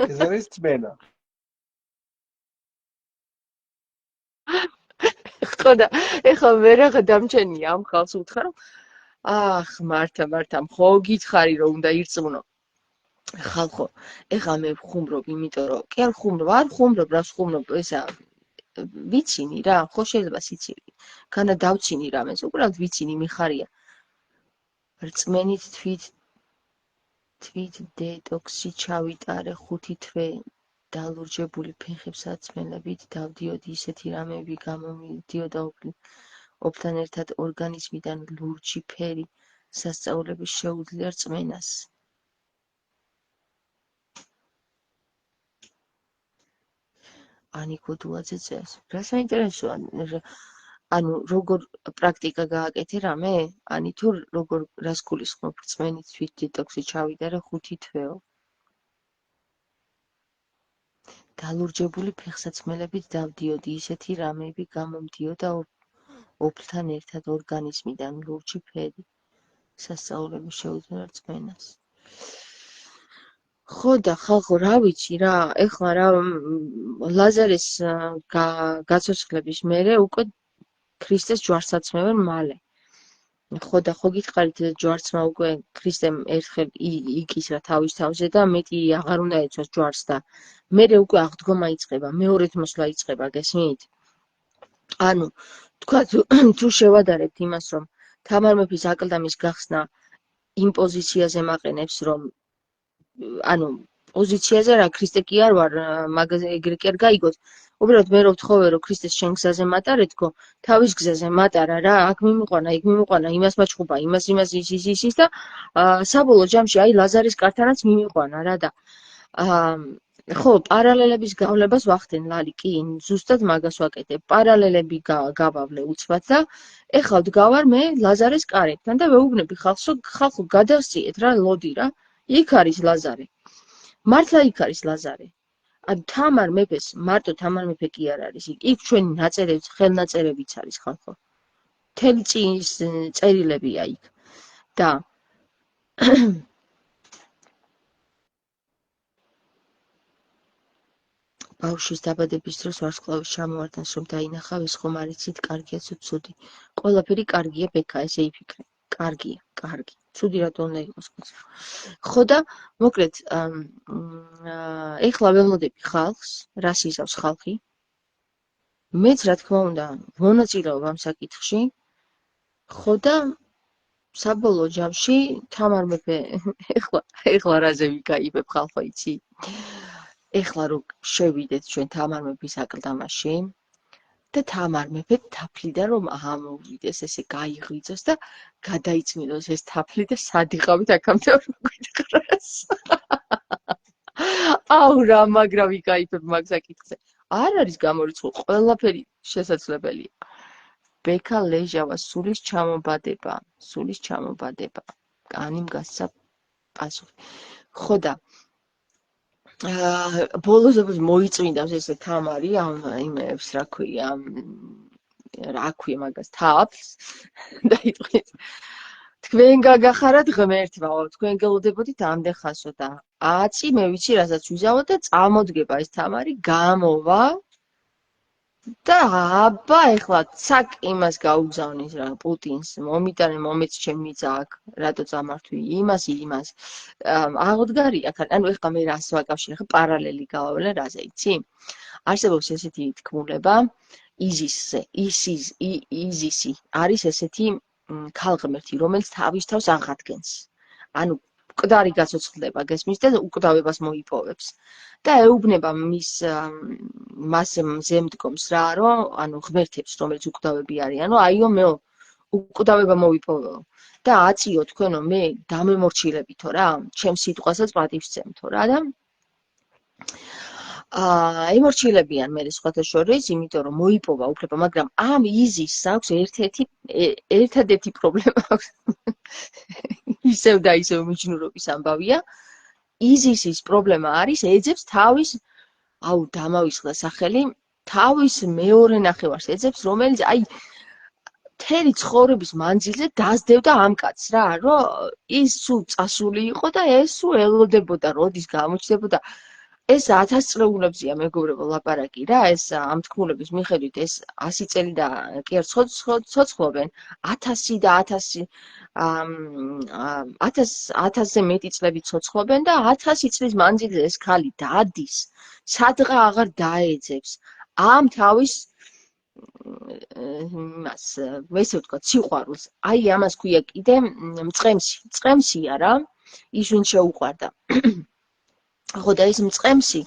ეს არის წმენა ხო და ეხლა მე რაღა დამჩენია ამ ხალხს უთხრა რომ ახ მართა ხო გითხარი რომ უნდა ირწმუნო ხალხო ეხლა მე ვხუმრობ იმიტომ რომ კი არ ხუმრობ რას ხუმრობ ესა ვიცინი რა ხო შეიძლება სიცილი განა დავცინი რამეს უბრალოდ ვიცინი მიხარია რწმენით თვით დეტოქსი ჩავიტარე 5 თვე დალურჯებული ფეხებსაცმელებით დავდიოდი ისეთი რამები გამომიდიოდა ოფთან ერთად ორგანიზმიდან ლურჯი ფერი სასწაულები შეუძლია რწმენას ანიკო დუაძე წერს რა საინტერესოა ანუ როგორ პრაქტიკა გააკეთე რამე ანი თუ როგორ რას გულისხმობ რწმენით თვით დეტოქსი ჩავიტარე 5 თვეო დალურჯებული ფეხსაცმელებით დავდიოდი ისეთი რამები გამომდიოდა ოფლთან ერთად ორგანიზმიდან ლურჯი ფერი სასწაულები შეუძლია რწმენას ხო და ხალხო რა ვიცი რა ეხლა რა ლაზარეს გაცოცხლების მერე უკვე ქრისტეს ჯვარს აცმევენ მალე ხო და ხო გითხარით ჯვარცმა უკვე ქრისტემ ერთხელ იკისრა თავის თავზე და მეტი აღარ უნდა ეცოს ჯვარს და მერე უკვე აღდგომა იწყება, მეორედ მოსვლა იწყება, გესმით? ანუ თქვა თუ შევადარებთ იმას, რომ თამარ მეფის აკლდამის გახსნა იმ პოზიციაზე მაყენებს, რომ ანუ პოზიციაზე რა ქრისტე კი არ ვარ, მაგაზე ეგრე კი არ გაიგოთ. უბრალოდ მე რო ვთხოვე, რომ ქრისტეს შენ გზაზე მატარეთქო, თავის გზაზე მატარა რა, აქ მიმიყვანა, იქ მიმიყვანა, იმას მაჩხუბა, იმას ის და საბოლოო ჯამში აი ლაზარის კართანაც მიმიყვანა რა და ხო, პარალელების გავლებას ვახდენ ლალი, კი, ზუსტად მაგას ვაკეთებ. პარალელები გავავლე უცბად და ეხლა ვდგავარ მე ლაზარის კარებთან და ვეუბნები ხალხს, რომ ხალხო გადავსწიეთ რა, ლოდი რა. იქ არის ლაზარე. მართლა იქ არის ლაზარე. ანუ თამარ მეფეს, მარტო თამარ მეფე კი არ არის. იქ ჩვენი ნაწერები, ხელნაწერებიც არის ხალხო. მთელი წლის წერილებია იქ. და ბავშვის დაბადების დროს ვარსკვლავის ჩამოვარდნას რომ დაინახავ, ეს ხომ არ იცით, კარგია თუ ცუდი. ყველაფერი კარგია, ბექა, ესე იფიქრე. კარგია, კარგი. ცუდი რატო უნდა იყოს? ხო და მოკლედ, ეხლა ველოდები ხალხს, რას იზავს ხალხი. მეც რა თქმა უნდა, მონაწილეობ ამ საკითხში. ხო და საბოლოო ჯამში თამარ მეფე ეხლა რაზე ვიკაიფებ ხალხო იცი? ეხლა რომ შევიდეთ ჩვენ თამარ მეფის აკლდამაში და თამარ მეფე თაფლიდან რომ ამოვიდეს, ესე გაიღვიძოს და გადაიწმინდოს ეს თაფლი და სადიყავით აქამდე რომ გვიტყრას. აუ რა მაგრა ვიკაიფებ მაგ საკითხზე. არ არის გამორიცხული, ყველაფერი შესაძლებელია. ბექა ლეჟავა, სულის ჩამობადება, სულის ჩამობადება. კანი მგასცა პასუხი. ხო და ბოლოს მოიწმინდავს ესე თამარი იმებს რა ქვია მაგას თაფლს და იტყვით თქვენ გაგახარათ ღმერთმაო, თქვენ გელოდებოდით ამდენ ხანსო და აწი მე ვიცი რასაც ვიზავოთ და წამოდგება ეს თამარი, გამოვა და აბა ეხლა ცაკ იმას გაუგზავნის რა პუტინს, მომიტანე მომეც ჩემი ძაკ, რატო წამართვი იმას, აღდგარია, ანუ ეხლა მე რას ვაკავშირე, ხა პარალელი გავავლე რაზე, იცი? არსებობს ესეთი თქმულება, იზისი არის ესეთი ქალღმერთი, რომელიც თავის თავს აღადგენს. ანუ მკვდარი გაცოცხლდება, გესმის და უკვდავებას მოიპოვებს. და ეუბნება მასზე მზემდგომს რა, რომ ანუ ღმერთებს, რომელიც უკვდავები არიანო, აიო მეო, უკვდავება მოვიპოვეო. და აწიო თქვენო მე დამემორჩილებითო რა, ჩემს სიტყვასაც პატივს სცემთო რა და ემორჩილებიან მე სხვათა შორის, იმიტომ რომ მოიპოვა უფლება, მაგრამ ამ იზისს აქვს ერთადერთი პრობლემა აქვს. ისევ და ისევ მიჯნურობის ამბავია. იზისის პრობლემა არის, ეძებს თავის, აუ დამავისხდა სახელი, თავის მეორე ნახევარს ეძებს, რომელიც აი მთელი ცხოვრების მანძილზე დაძდევდა ამ კაცს რა, რომ ის სულ წასული იყო და ეს სულ ელოდებოდა, როდის გამოჩნდებოდა. ეს 1000 წლეულებზეა მეგობრებო ლაპარაკი რა, ეს ამ თქმულების მიხედვით ეს 100 წელი და კი არ ცოცხლობენ, 1000 და 1000-ზე მეტი წლები ცოცხლობენ და 1000 წლის მანძილზე ეს ქალი დადის, სადღა აღარ დაეძებს ამ თავის იმას, ესე ვთქვა, სიყვარულს. აი ამას ქვია კიდე მწყემსია რა, ის ვინ შეუყვარდა. ხო და ეს მწყემსი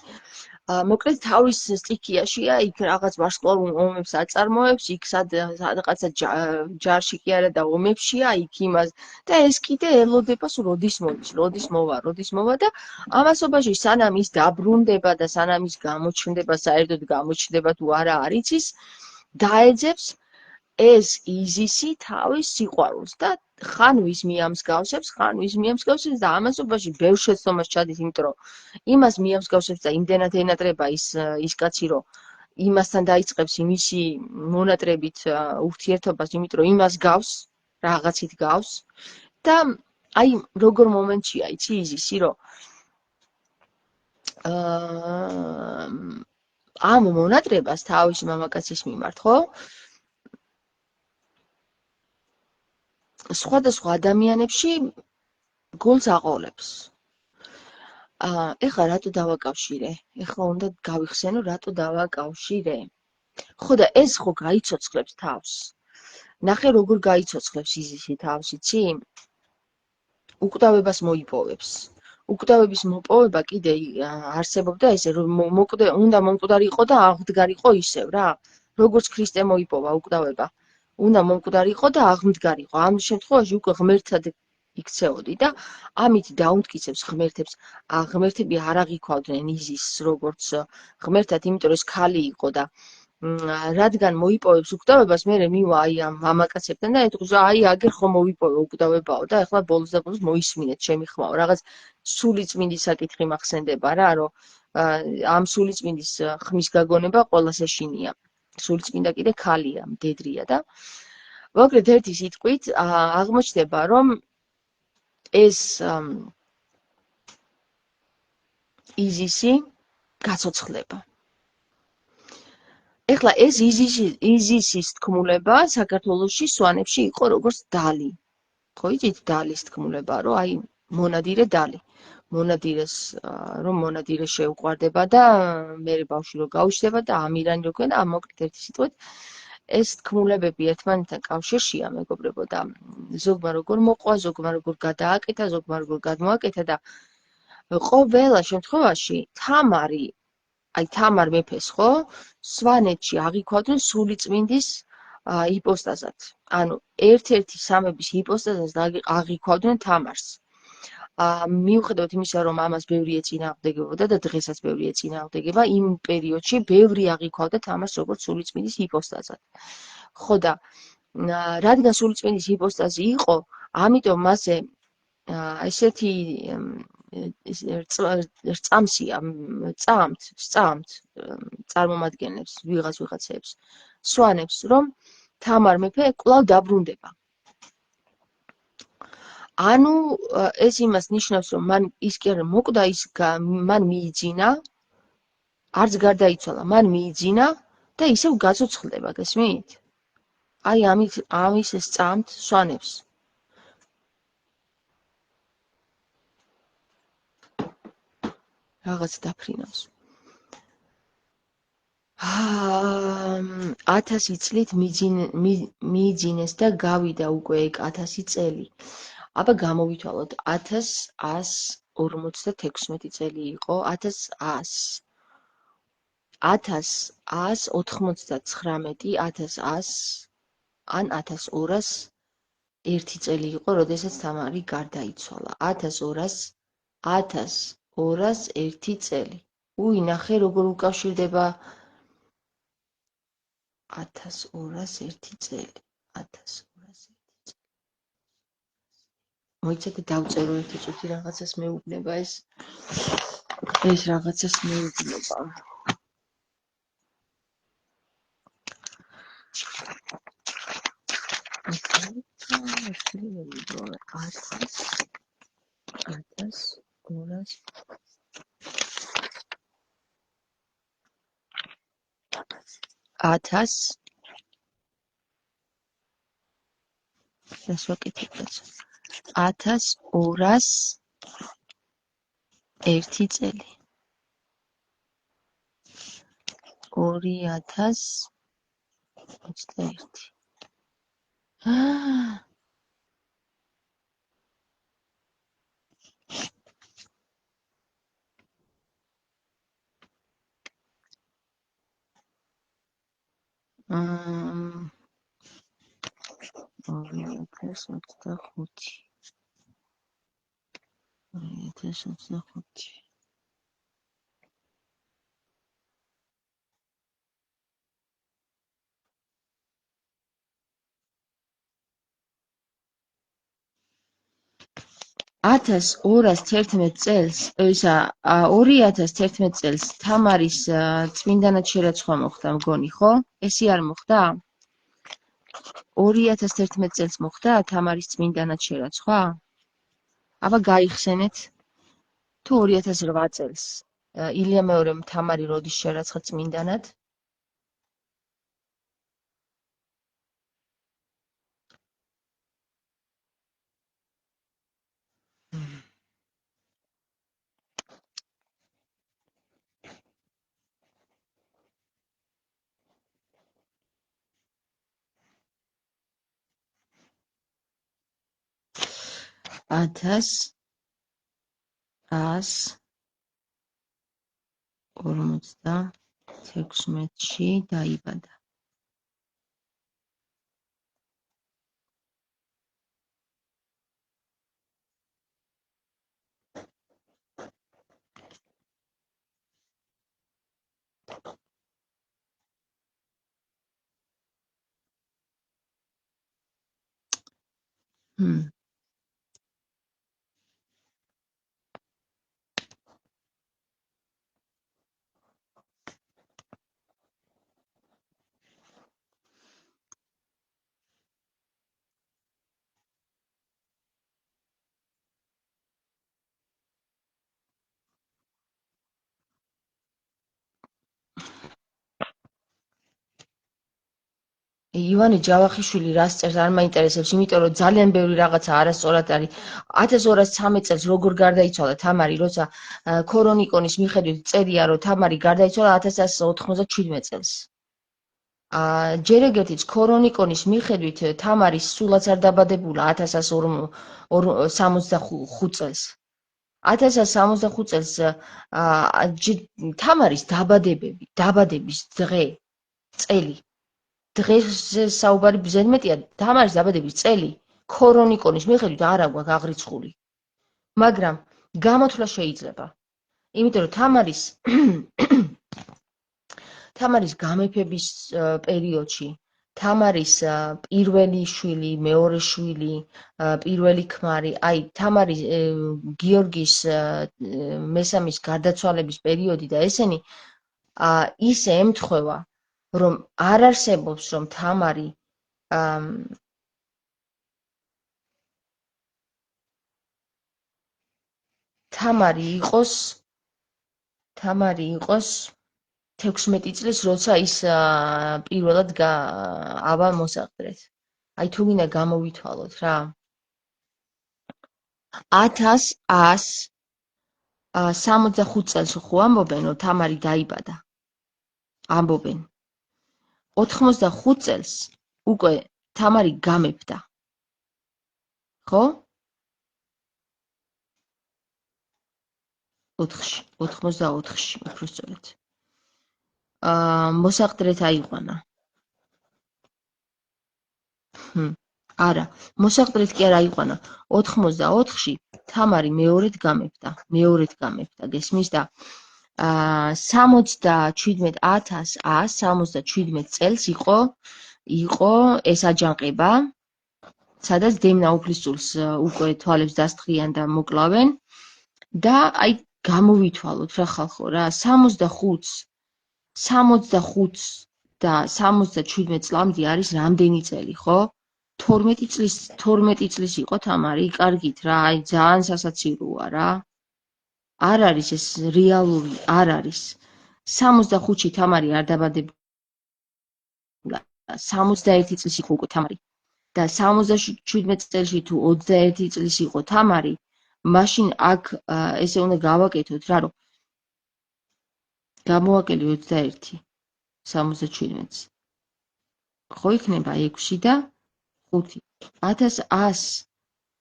მოკლედ თავის სტიქიაშია, იქ რაღაც ვარსკვლავურ ომებს აწარმოებს, იქ სადღაცა ჯარში კი არა და ომებშია, იქ იმას და ეს კიდე ელოდება სულ როდის მოვა და ამასობაში სანამ ის დაბრუნდება და სანამ ის გამოჩნდება, საერთოდ გამოჩნდება თუ არა არ იცის, დაეძებს ეს იზისი თავის სიყვარულს და ხან ვის მიამსგავსებს და ამასობაში ბევრ შეცდომას ჩადის, იმიტომ რომ იმას მიამსგავსებს და იმდენად ენატრება ის კაცი, რომ იმასთან დაიწყებს იმისი მონატრებით ურთიერთობას, იმიტომ რომ იმას გავს, რაღაცით გავს და აი როგორ მომენტია, იცი იზისი, რომ ამ მონატრებას თავის მამაკაცის მიმართ, ხო? სხვადასხვა ადამიანებში გულს აყოლებს. ეხლა რატო დავაკავშირე? ეხლა უნდა გავიხსენო რატო დავაკავშირე. ხო და ეს ხო გაიცოცხლებს თავს. ნახე როგორ გაიცოცხლებს იზისი თავს, იცი? უკვდავებას მოიპოვებს. უკვდავების მოპოვება კიდე არსებობდა ესე რომ უნდა მომკვდარიყო და აღმდგარიყო ისევ რა. როგორც ქრისტე მოიპოვა უკვდავება. უნდა მომკვდარიყო და აღმდგარიყო. ამ შემთხვევაში უკვე ღმერთად იქცეოდი და ამით დაუნტკიცებს ღმერთებს. ღმერთები არ აღიქვავდნენ იზისს როგორც ღმერთად, იმიტომ რომ ეს ქალი იყო და რადგან მოიპოვებს უკვდავებას, მე მივა აი ამ მამაკაცებთან და ეთქვის, აი აგერ ხომ მოვიპოვე უკვდავებაო და ეხლა ბოლოს და ბოლოს მოისმინეთ ჩემი ხმაო. რაღაც სულიწმინდის საკითხი მახსენდება რა, რომ ამ სულიწმინდის ხმის გაგონება ყველას ეშინია. სულიწმინდა კიდე ქალია, მდედრია და მოკლედ ერთი სიტყვით აღმოჩნდება, რომ ეს იზისი გაცოცხლება. ეხლა ეს იზისის თქმულება საქართველოში სვანებში იყო როგორც დალი. ხო იცით დალის თქმულება, რომ აი მონადირე დალი. მონადირეს რომ მონადირე შეუყვარდება და მე ბავშვი რო გაუჩნდება და ამირანი რო ქვენ და მოკლედ ერთი სიტყვით ეს თქმულებები ერთმანეთთან კავშირშია მეგობრებო და ზოგმა როგორ მოყვა, ზოგმა როგორ გადააკეთა, ზოგმა როგორ გადმოაკეთა და ყოველა შემთხვევაში თამარ მეფეს ხო სვანეთში აღიქვავდნენ სულიწმინდის იპოსტაზად. ანუ ერთ-ერთი სამების იპოსტაზად აღიქვავდნენ თამარს. მიუხედავად იმისა, რომ ამას ბევრი ეწინააღმდეგებოდა და დღესაც ბევრი ეწინააღმდეგება, იმ პერიოდში ბევრი აღიქვავდა თამარს როგორც სულიწმინდის იპოსტაზად. ხო და რადგან სულიწმინდის იპოსტაზი იყო, ამიტომ მასზე ესეთი სწამთ წარმომადგენლებს ვიღაცებს სვანებს რომ თამარ მეფე კვლავ დაბრუნდება. ანუ ეს იმას ნიშნავს რომ მან ის კი არა მოკვდა მან მიიძინა არც გარდაიცვალა მან მიიძინა და ისევ გაცოცხლდება გესმით? აი ამის სწამთ სვანებს. რაღაც დაფრინავს. 1000 წლით მიიძინეს და გავიდა უკვე ეგ 1000 წელი. აბა გამოვითვალოთ 1156 წელი იყო 1100 1199 1100 ან 1200 ერთი წელი იყო, როდესაც თამარი გარდაიცვალა. 1201 წელი. ნახე როგორ უკავშირდება 1201 წელი. 1201 წელი. მოიცადე დავწერო ერთი წუთი რაღაცას მეუბნება ეს რაღაცას მეუბნება. ერთი წელი. 2021. წელს თამარის წმინდანად შერაცხვა მოხდა მგონი, ხო? ესი არ მოხდა? 2011 წელს მოხდა თამარის წმინდანად შერაცხვა? აბა გაიხსენეთ. თუ 2008 წელს ილია მეორემ თამარი როდის შერაცხა წმინდანად? 1156-ში დაიბადა. ივანე ჯავახიშვილი რას წერს არ მაინტერესებს, იმიტომ რომ ძალიან ბევრი რაღაცა არასწორად არის. 1213 წელს როგორ გარდაიცვალა თამარი, როცა ქორონიკონის მიხედვით წერია, რომ თამარი გარდაიცვალა 1197 წელს. ჯერ ეგერთიც ქორონიკონის მიხედვით თამარი სულაც არ დაბადებულა 1165 წელს. 1165 წელს თამარის დაბადების დღე, წელი. დღეზე საუბარი ზედმეტია, თამარის დაბადების წელი ქორონიკონის მიხედვით არ აქვს აღრიცხული. მაგრამ გამოთვლა შეიძლება. იმიტომ რომ თამარის გამეფების პერიოდში თამარის პირველი შვილი, მეორე შვილი, პირველი ქმარი, აი თამარი გიორგის მესამის გარდაცვალების პერიოდი და ესენი ისე ემთხვევა, რომ არ არსებობს, რომ თამარი იყოს 16 წლის, როცა ის პირველად ავა მოსაყდრეთ. აი თუ გინდა გამოვითვალოთ რა. 1165 წელს ხო ამბობენ, რომ თამარი დაიბადა. ამბობენ. 85 წელს უკვე თამარი გამეფდა. ხო? 84-ში, უფრო სწორედ. მოსაყდრეთ აიყვანა. არა, მოსაყდრეთ კი არ აიყვანა. 84-ში თამარი მეორედ გამეფდა, გესმის და 1077 წელს იყო ეს აჯანყება, სადაც დემნა უფლისწულს უკვე თვალებს დასთხიან და მოკლავენ და აი გამოვითვალოთ რა ხალხო რა 65 და 77 წლამდე არის რამდენი წელი, ხო? 12 წლის იყო თამარი, კარგით რა, აი ძალიან სასაცილოა რა. არ არის ეს რეალური, არ არის. 65-ში თამარი არ დაბადებულა. 61 წლის იყო უკვე თამარი. და 77 წელში თუ 21 წლის იყო თამარი, მაშინ აქ ესე უნდა გავაკეთოთ რა, რომ გამოვაკელი 21 77-ს. ხო იქნება 6 და 5.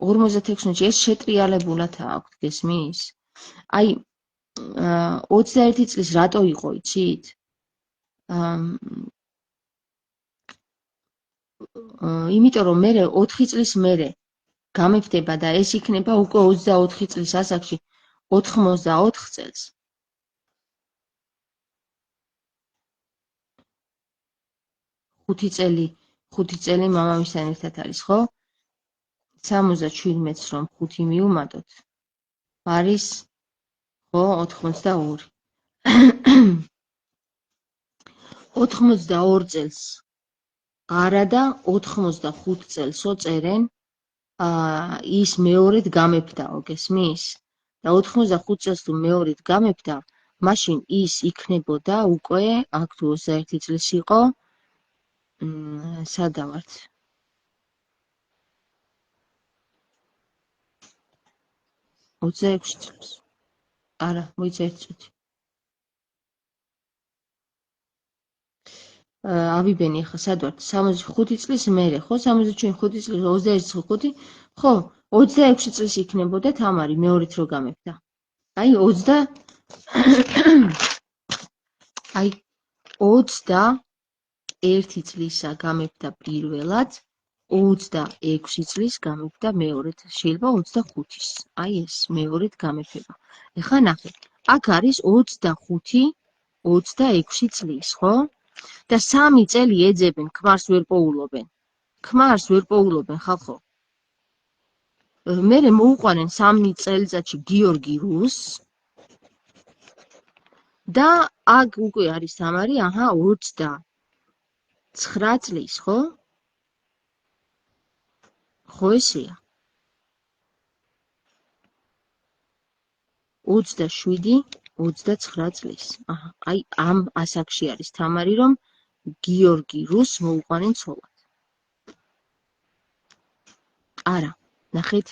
1156-ში ეს შეტრიალებულად აქვთ, გესმის? აი 21 წლის რატო იყო, იცით? იმიტომ რომ მე 4 წლის მერე გამეფდება და ეს იქნება უკვე 24 წლის ასაკში 84 წელს. ხუთი წელი მამამისთან ერთად არის, ხო? 77-ს რომ 5 მივუმატოთ, არის ხო 82. 82 წელს არა და 85 წელსო წერენ ის მეორედ გამეფდაო, გესმის? და 85 წელს თუ მეორედ გამეფდა, მაშინ ის იქნებოდა უკვე, აქ თუ 21 წლის იყო, სადა ვართ? 26 წელს. არა, მოიცა ერთი წუთი. ავიბენი ახლა სად ვართ? 65 წლის მერე, ხო? 65 წლის 21 5, ხო? 26 წლის იქნებოდა თამარი მეორედ რო გამეფდა. აი 21 წლისა გამეფდა პირველად, 26 წლის გამეფდა მეორედ, შეიძლება 25-ის. აი ეს მეორედ გამეფება. ეხლა ნახეთ, აქ არის 25-26 წლის, ხო? და 3 წელი ეძებენ, ქმარს ვერ პოულობენ. ქმარს ვერ პოულობენ, ხალხო. მერე მოუყვანენ 3 წელიწადში გიორგი რუსს და აქ უკვე არის თამარი, 29 წლის, ხო? ხო ესეა. 27-29 წლის. აი ამ ასაკში არის თამარი, რომ გიორგი რუსს მოუყვანენ ცოლად. არა, ნახეთ,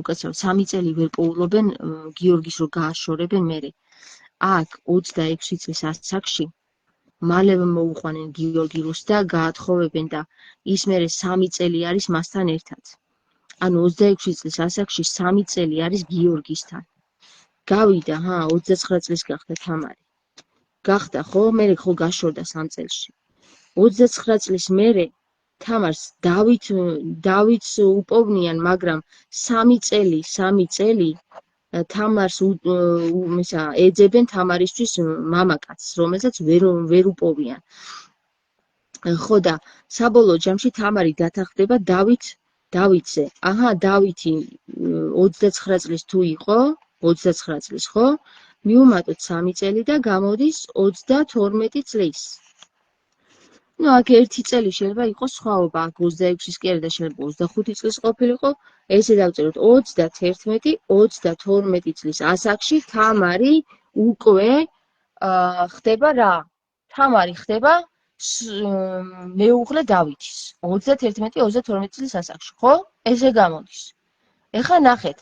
უკაცრავად 3 წელი ვერ პოულობენ გიორგის რო გააშორებენ მერე. აქ 26 წლის ასაკში მალევე მოუყვანენ გიორგი რუსს და გაათხოვებენ და ის მერე 3 წელი არის მასთან ერთად. ანუ 26 წლის ასაკში 3 წელი არის გიორგისთან. გავიდა, 29 წლის გახდა თამარი. გახდა, ხო? მერე ხო გაშორდა 3 წელში. 29 წლის მერე თამარს დავითს უპოვნიან, მაგრამ 3 წელი თამარს ეძებენ თამარისთვის მამაკაცს, რომელსაც ვერ უპოვიან. ხო და საბოლოო ჯამში თამარი დათანხმდება დავითზე. დავითი 29 წლის თუ იყო, 29 წლის, ხო? მიუმატოთ 3 წელი და გამოდის 32 წლის. ნუ აქ 1 წელი შეიძლება იყოს სხვაობა, აქ 26-ის კი არა და შეიძლება 25 წლის ყოფილიყო. ესე დავწეროთ 31-32 წლის ასაკში თამარი უკვე ხდება რა? თამარი ხდება მეუღლე დავითის. 31-32 წლის ასაკში, ხო? ესე გამოდის. ეხლა ნახეთ.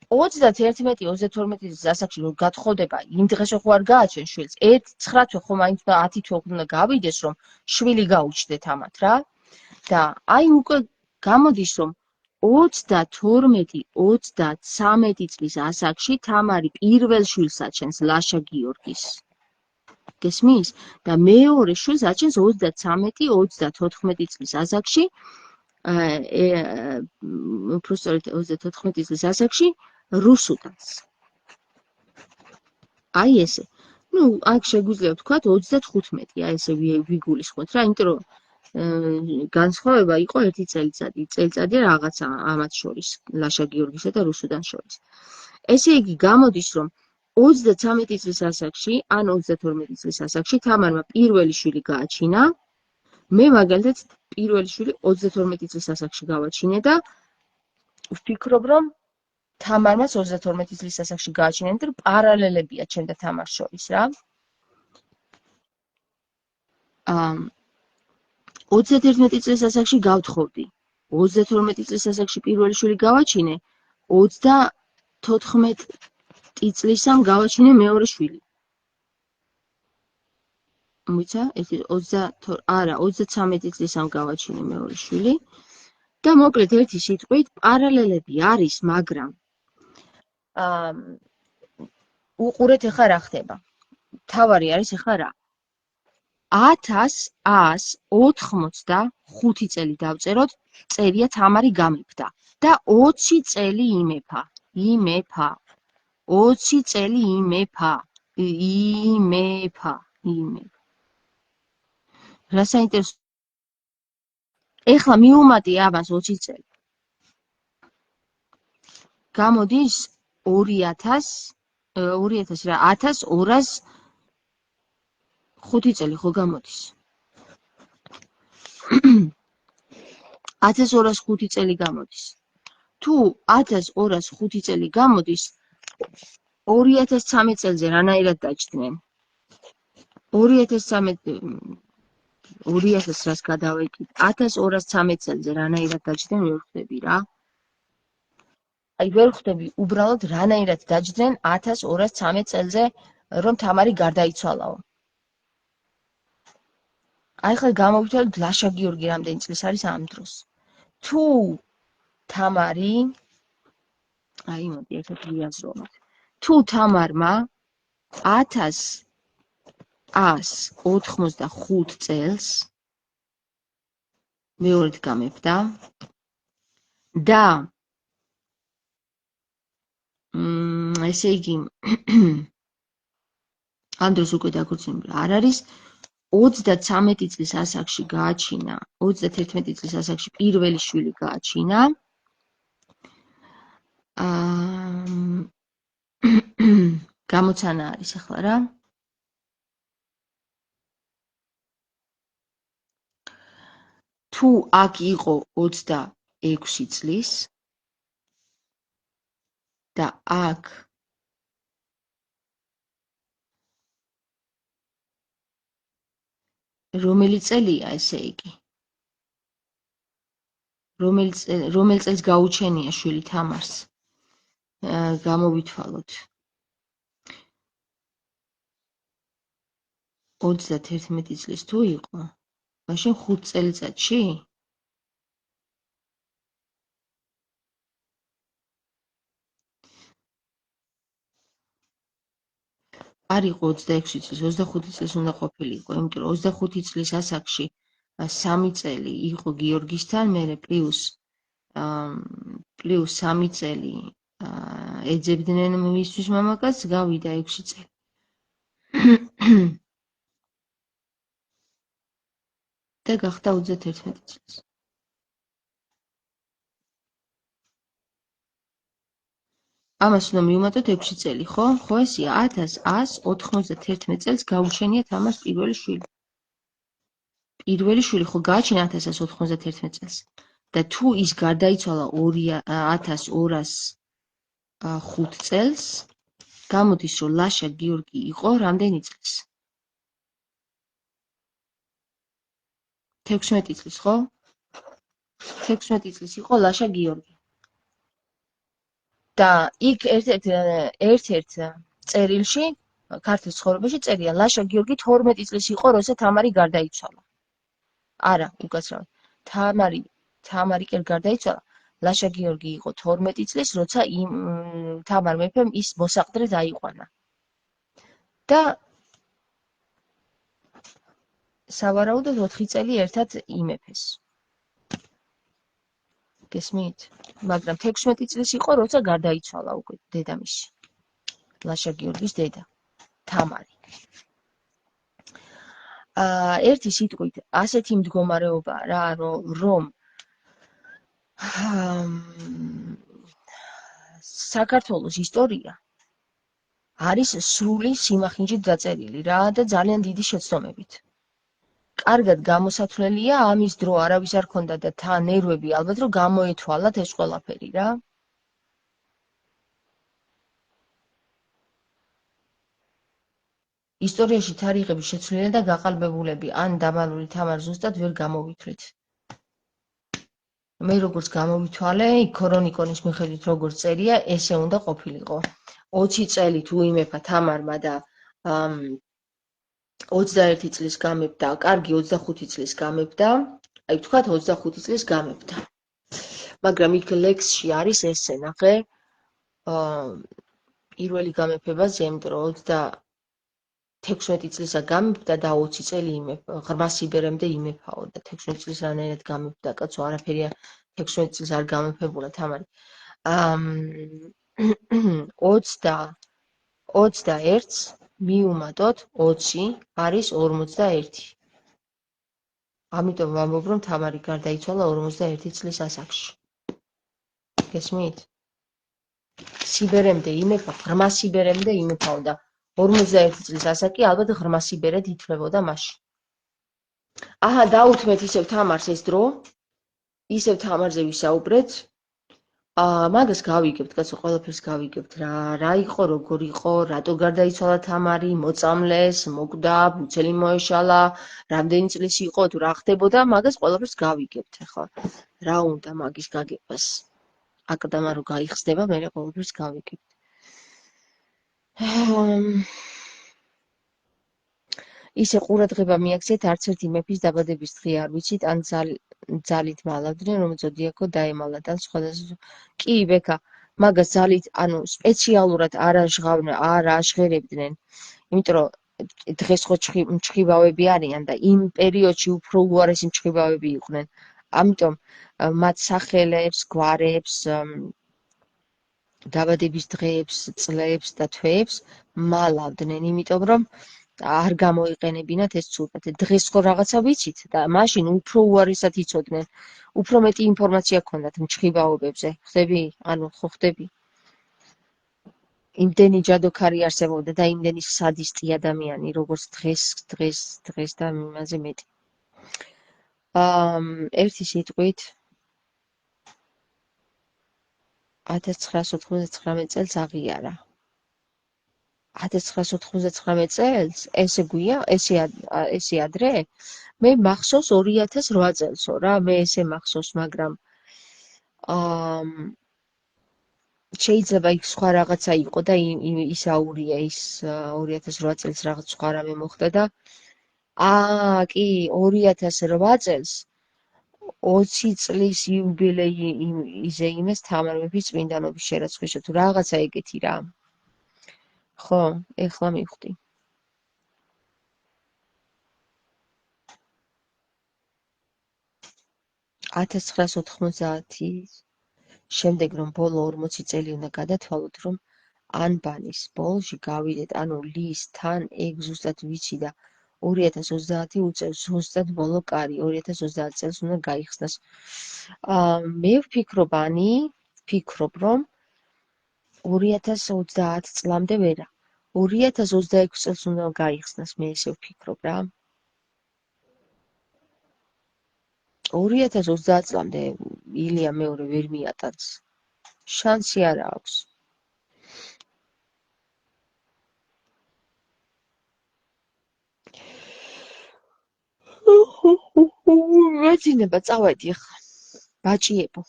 31-32 წლის ასაკში რომ გათხოვდება, იმ დღეს ხო არ გააჩენ შვილს. 9 თვე ხო მაინც 10 თვე უნდა გავიდეს, რომ შვილი გაუჩნდეთ ამათ რა. და აი უკვე გამოდის, რომ 32-33 წლის ასაკში თამარი პირველ შვილს აჩენს ლაშა გიორგის. გესმის? და მეორე შვილს აჩენს 33-34 წლის ასაკში, უფრო სწორედ 34 წლის ასაკში რუსუდანს. აი ესე. ნუ აქ შეგვიძლია ვთქვათ 35, აი ესე ვიგულისხმოთ რა, იმიტომ რომ განსხვავება იყო 1 წელიწადი რაღაცა ამათ შორის, ლაშა გიორგისა და რუსუდანს შორის. ესე იგი გამოდის, რომ 33 წლის ასაკში, ან 32 წლის ასაკში თამარმა პირველი შვილი გააჩინა. მე მაგალითად პირველი შვილი 32 წლის ასაკში გავაჩინე და ვფიქრობ, რომ თამარმაც 32 წლის ასაკში გააჩინა, იმიტომ რომ პარალელებია ჩემ და თამარს შორის რა. 31 წლის ასაკში გავთხოვდი. 32 წლის ასაკში პირველი შვილი გავაჩინე, 34 წლისამ გავაჩინე მეორე შვილი. მოიცა? 33 წლისამ გავაჩინე მეორე შვილი. და მოკლედ ერთი სიტყვით პარალელები არის, მაგრამ უყურეთ ეხლა რა ხდება. თავარი არის ეხლა რა? 1185 წელი დავწეროთ, წერია თამარი გამეფდა და 20 წელი იმეფა. 20 წელი იმეფა. რა საინტერესო. ეხლა მიუმატე ამას 20 წელი. გამოდის 1205 წელი ხო გამოდის. 1205 წელი გამოდის. თუ 1205 წელი გამოდის, 2013 წელზე რანაირად დაჯდნენ? 2000-ს გადავეკიდე. 1213 წელზე რანაირად დაჯდნენ, ვერ ხვდები რა. აი ვერ ხვდები უბრალოდ რანაირად დაჯდნენ 1213 წელზე, რომ თამარი გარდაიცვალაო. აი ხა გამოვიჩალეთ ლაშა გიორგი რამდენი წლის არის ამ დროს. თუ თამარი აი, მოდი ერთად ვიაზროთ. თუ თამარმა 1185 წელს მეორედ გამეფდა და ესე იგი ამ დროს უკვე დაქორწინებული არ არის 33 წლის ასაკში გააჩინა 31 წლის ასაკში პირველი შვილი გააჩინა გამოცანა არის ახლა რა თუ აქ იყო 26 წლის და აქ რომელი წელია ესე იგი რომელი წელს გაუჩენია შვილი თამარს გამოვითვალოთ 31 წლის თუ იყო მაშინ 5 წელიწადში არ იყო 26 წლის 25 წლის უნდა ყოფილიყო იმიტომ რომ 25 წლის ასაკში 3 წელი იყო გიორგისთან მერე პლუს 3 წელი ეძებდნენ მისთვის მამაკაცს გავიდა 6 წელი და გახდა 31 წლის ამას უნდა მივუმატოთ 6 წელი, ხო? ხო ესია 1191 წელს გაუჩენია თამარს პირველი შვილი. პირველი შვილი ხო გააჩინა 1191 წელს. და თუ ის გარდაიცვალა 2205 წელს, გამოდის რომ ლაშა გიორგი იყო რამდენი წლის? 16 წლის, ხო? 16 წლის იყო ლაშა გიორგი. და იქ ერთ-ერთ წერილში, ქართლის ცხოვრებაში წერია, ლაშა გიორგი 12 წლის იყო, როცა თამარი გარდაიცვალა. არა, უკაცრავად. თამარი კი გარდაიცვალა, ლაშა გიორგი იყო 12 წლის, როცა თამარ მეფემ ის მოსაყდრე დაიყვანა. და სავარაუდოდ 4 წელი ერთად იმეფეს. გესმით? მაგრამ 16 წლის იყო, როცა გარდაიცვალა უკვე დედამისი. ლაშა გიორგის დედა, თამარი. ერთი სიტყვით, ასეთი მდგომარეობაა რა, რომ საქართველოს ისტორია არის სრული სიმახინჯით დაწერილი რა და ძალიან დიდი შეცდომებით. კარგად გამოსათვლელია ამის დრო არავის არ ქონდა და თან ნერვები ალბათ რომ გამოეთვალათ ეს ყველაფერი რა. ისტორიაში თარიღების შეცვლილება და გაყალბებულები ან დამალული თამარ ზუსტად ვერ გამოვითვლით. მე როგორც გამოვითვალე, ქრონიკონის მიხედვით როგორც წერია, ესე უნდა ყოფილიყო. 20 წელი თუ იმეფა თამარმა და 21 წლის გამეფდა, კარგი 25 წლის გამეფდა, აი ვთქვათ 25 წლის გამეფდა. მაგრამ იქ ლექსში არის ესე, ნახე, პირველი გამეფებაზე, იმიტომ რომ 16 წლისა გამეფდა და 20 წელი იმეფა, ღრმა სიბერემდე იმეფაო და 16 წლის რანაირად გამეფდა, კაცო, არაფერია 16 წლის არ გამეფებულა თამარი. 21-ს მივუმატოთ 20 არის 41. ამიტომ ვამბობ, რომ თამარი გარდაიცვალა 41 წლის ასაკში. გესმით? სიბერემდე იმეფა, ღრმა სიბერემდე იმეფაო და 41 წლის ასაკი ალბათ ღრმა სიბერედ ითვლებოდა მაშინ. აჰა, დაუთმეთ ისევ თამარს ეს დრო. ისევ თამარზე ვისაუბრეთ. მაგას გავიგებთ, კაცო, ყველაფერს გავიგებთ რა იყო, როგორ იყო, რატო გარდაიცვალა თამარი, მოწამლეს, მოკვდა, ბუცელი მოეშალა, რამდენი წლის იყო, თუ რა ხდებოდა, მაგას ყველაფერს გავიგებთ ახლა. რა უნდა მაგის გაგებას? აკდამა რო გაიხსნება, მე ყველაფერს გავიგებთ. ისე ყურადღება მიაქცეთ, არც ერთი მეფის დაბადების დღე არ ვიცით, ან ძალით მალავდნენ, რომ ზოდიაქო დაემალათ, ან სხვადასხვა. კი, ბექა, მაგას ძალით, ანუ სპეციალურად არ აშღერებდნენ, იმიტომ რომ დღეს ხო მჩხიბავები არიან და იმ პერიოდში უფრო უარესი მჩხიბავები იყვნენ. ამიტომ მათ სახელებს, გვარებს, დაბადების დღეებს, წლებს და თვეებს მალავდნენ, იმიტომ რომ არ გამოიყენებინათ ეს ცუდად. დღეს ხო რაღაცა ვიცით და მაშინ უფრო უარესად იცოდნენ, უფრო მეტი ინფორმაცია ჰქონდათ მჩხიბაობებზე. ხდები? ანუ ხო ხდები? იმდენი ჯადოქარი არსებობდა და იმდენი სადისტი ადამიანი, როგორც დღეს და იმაზე მეტი. ერთი სიტყვით 1999 წელს აღიარა. 1999 წელს, ესე ადრე, მე მახსოვს 2008 წელსო რა, მე ესე მახსოვს, მაგრამ შეიძლება იქ სხვა რაღაცა იყო და ის აურია, ის 2008 წელს რაღაც სხვა რამე მოხდა და კი, 2008 წელს 20 წლის იუბილეი იზეიმეს თამარ მეფის წმინდანობის შერაცხისას თუ რაღაცა ეგეთი რა. ხო, ეხლა მივხვდი. $1990 შემდეგ რომ ბოლო 40 წელი უნდა გადათვალოთ, რომ ანბანის ბოლოში გავიდეთ, ანუ ლის თან ეგ ზუსტად ვიცი და 2030 უწევს ზუსტად ბოლო კარი, 2030 წელს უნდა გაიხსნას. მე ვფიქრობ, რომ 2030 წლამდე ვერა. 2026 წელს უნდა გაიხსნას, მე ესე ვფიქრობ რა. 2030 წლამდე ილია მეორე ვერ მიატანს. შანსი არ აქვს. მეძინება წავედი ახლა. ბაჭიებო,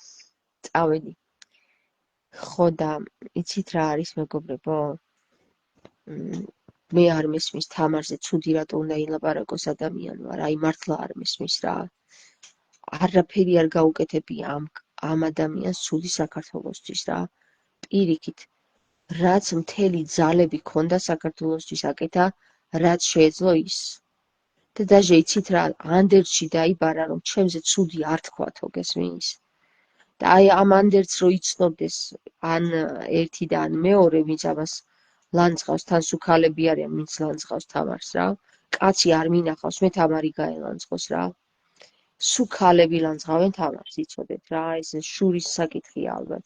წავედი. ხო და იცით რა არის მეგობრებო? მე არ მესმის თამარზე ცუდი რატო უნდა ილაპარაკოს ადამიანმა, აი მართლა არ მესმის რა. არაფერი არ გაუკეთებია ამ ადამიანს ცუდი საქართველოსთვის რა. პირიქით, რაც მთელი ძალები ქონდა საქართველოსთვის აკეთა, რაც შეეძლო ის. და დაჟე იცით რა, ანდერძში დაიბარა, რომ ჩემზე ცუდი არ თქვათო, გესმის? და აი ამ ანდერძს რო იცნობდეს ან ერთი და ან მეორე, ვინც ამას ლანძღავს, თან სუქალები არიან, ვინც ლანძღავს თამარს რა. კაცი არ მინახავს, მე თამარი გაელანძღოს რა. სუქალები ლანძღავენ თამარს, იცოდეთ რა, ეს შურის საკითხია ალბათ.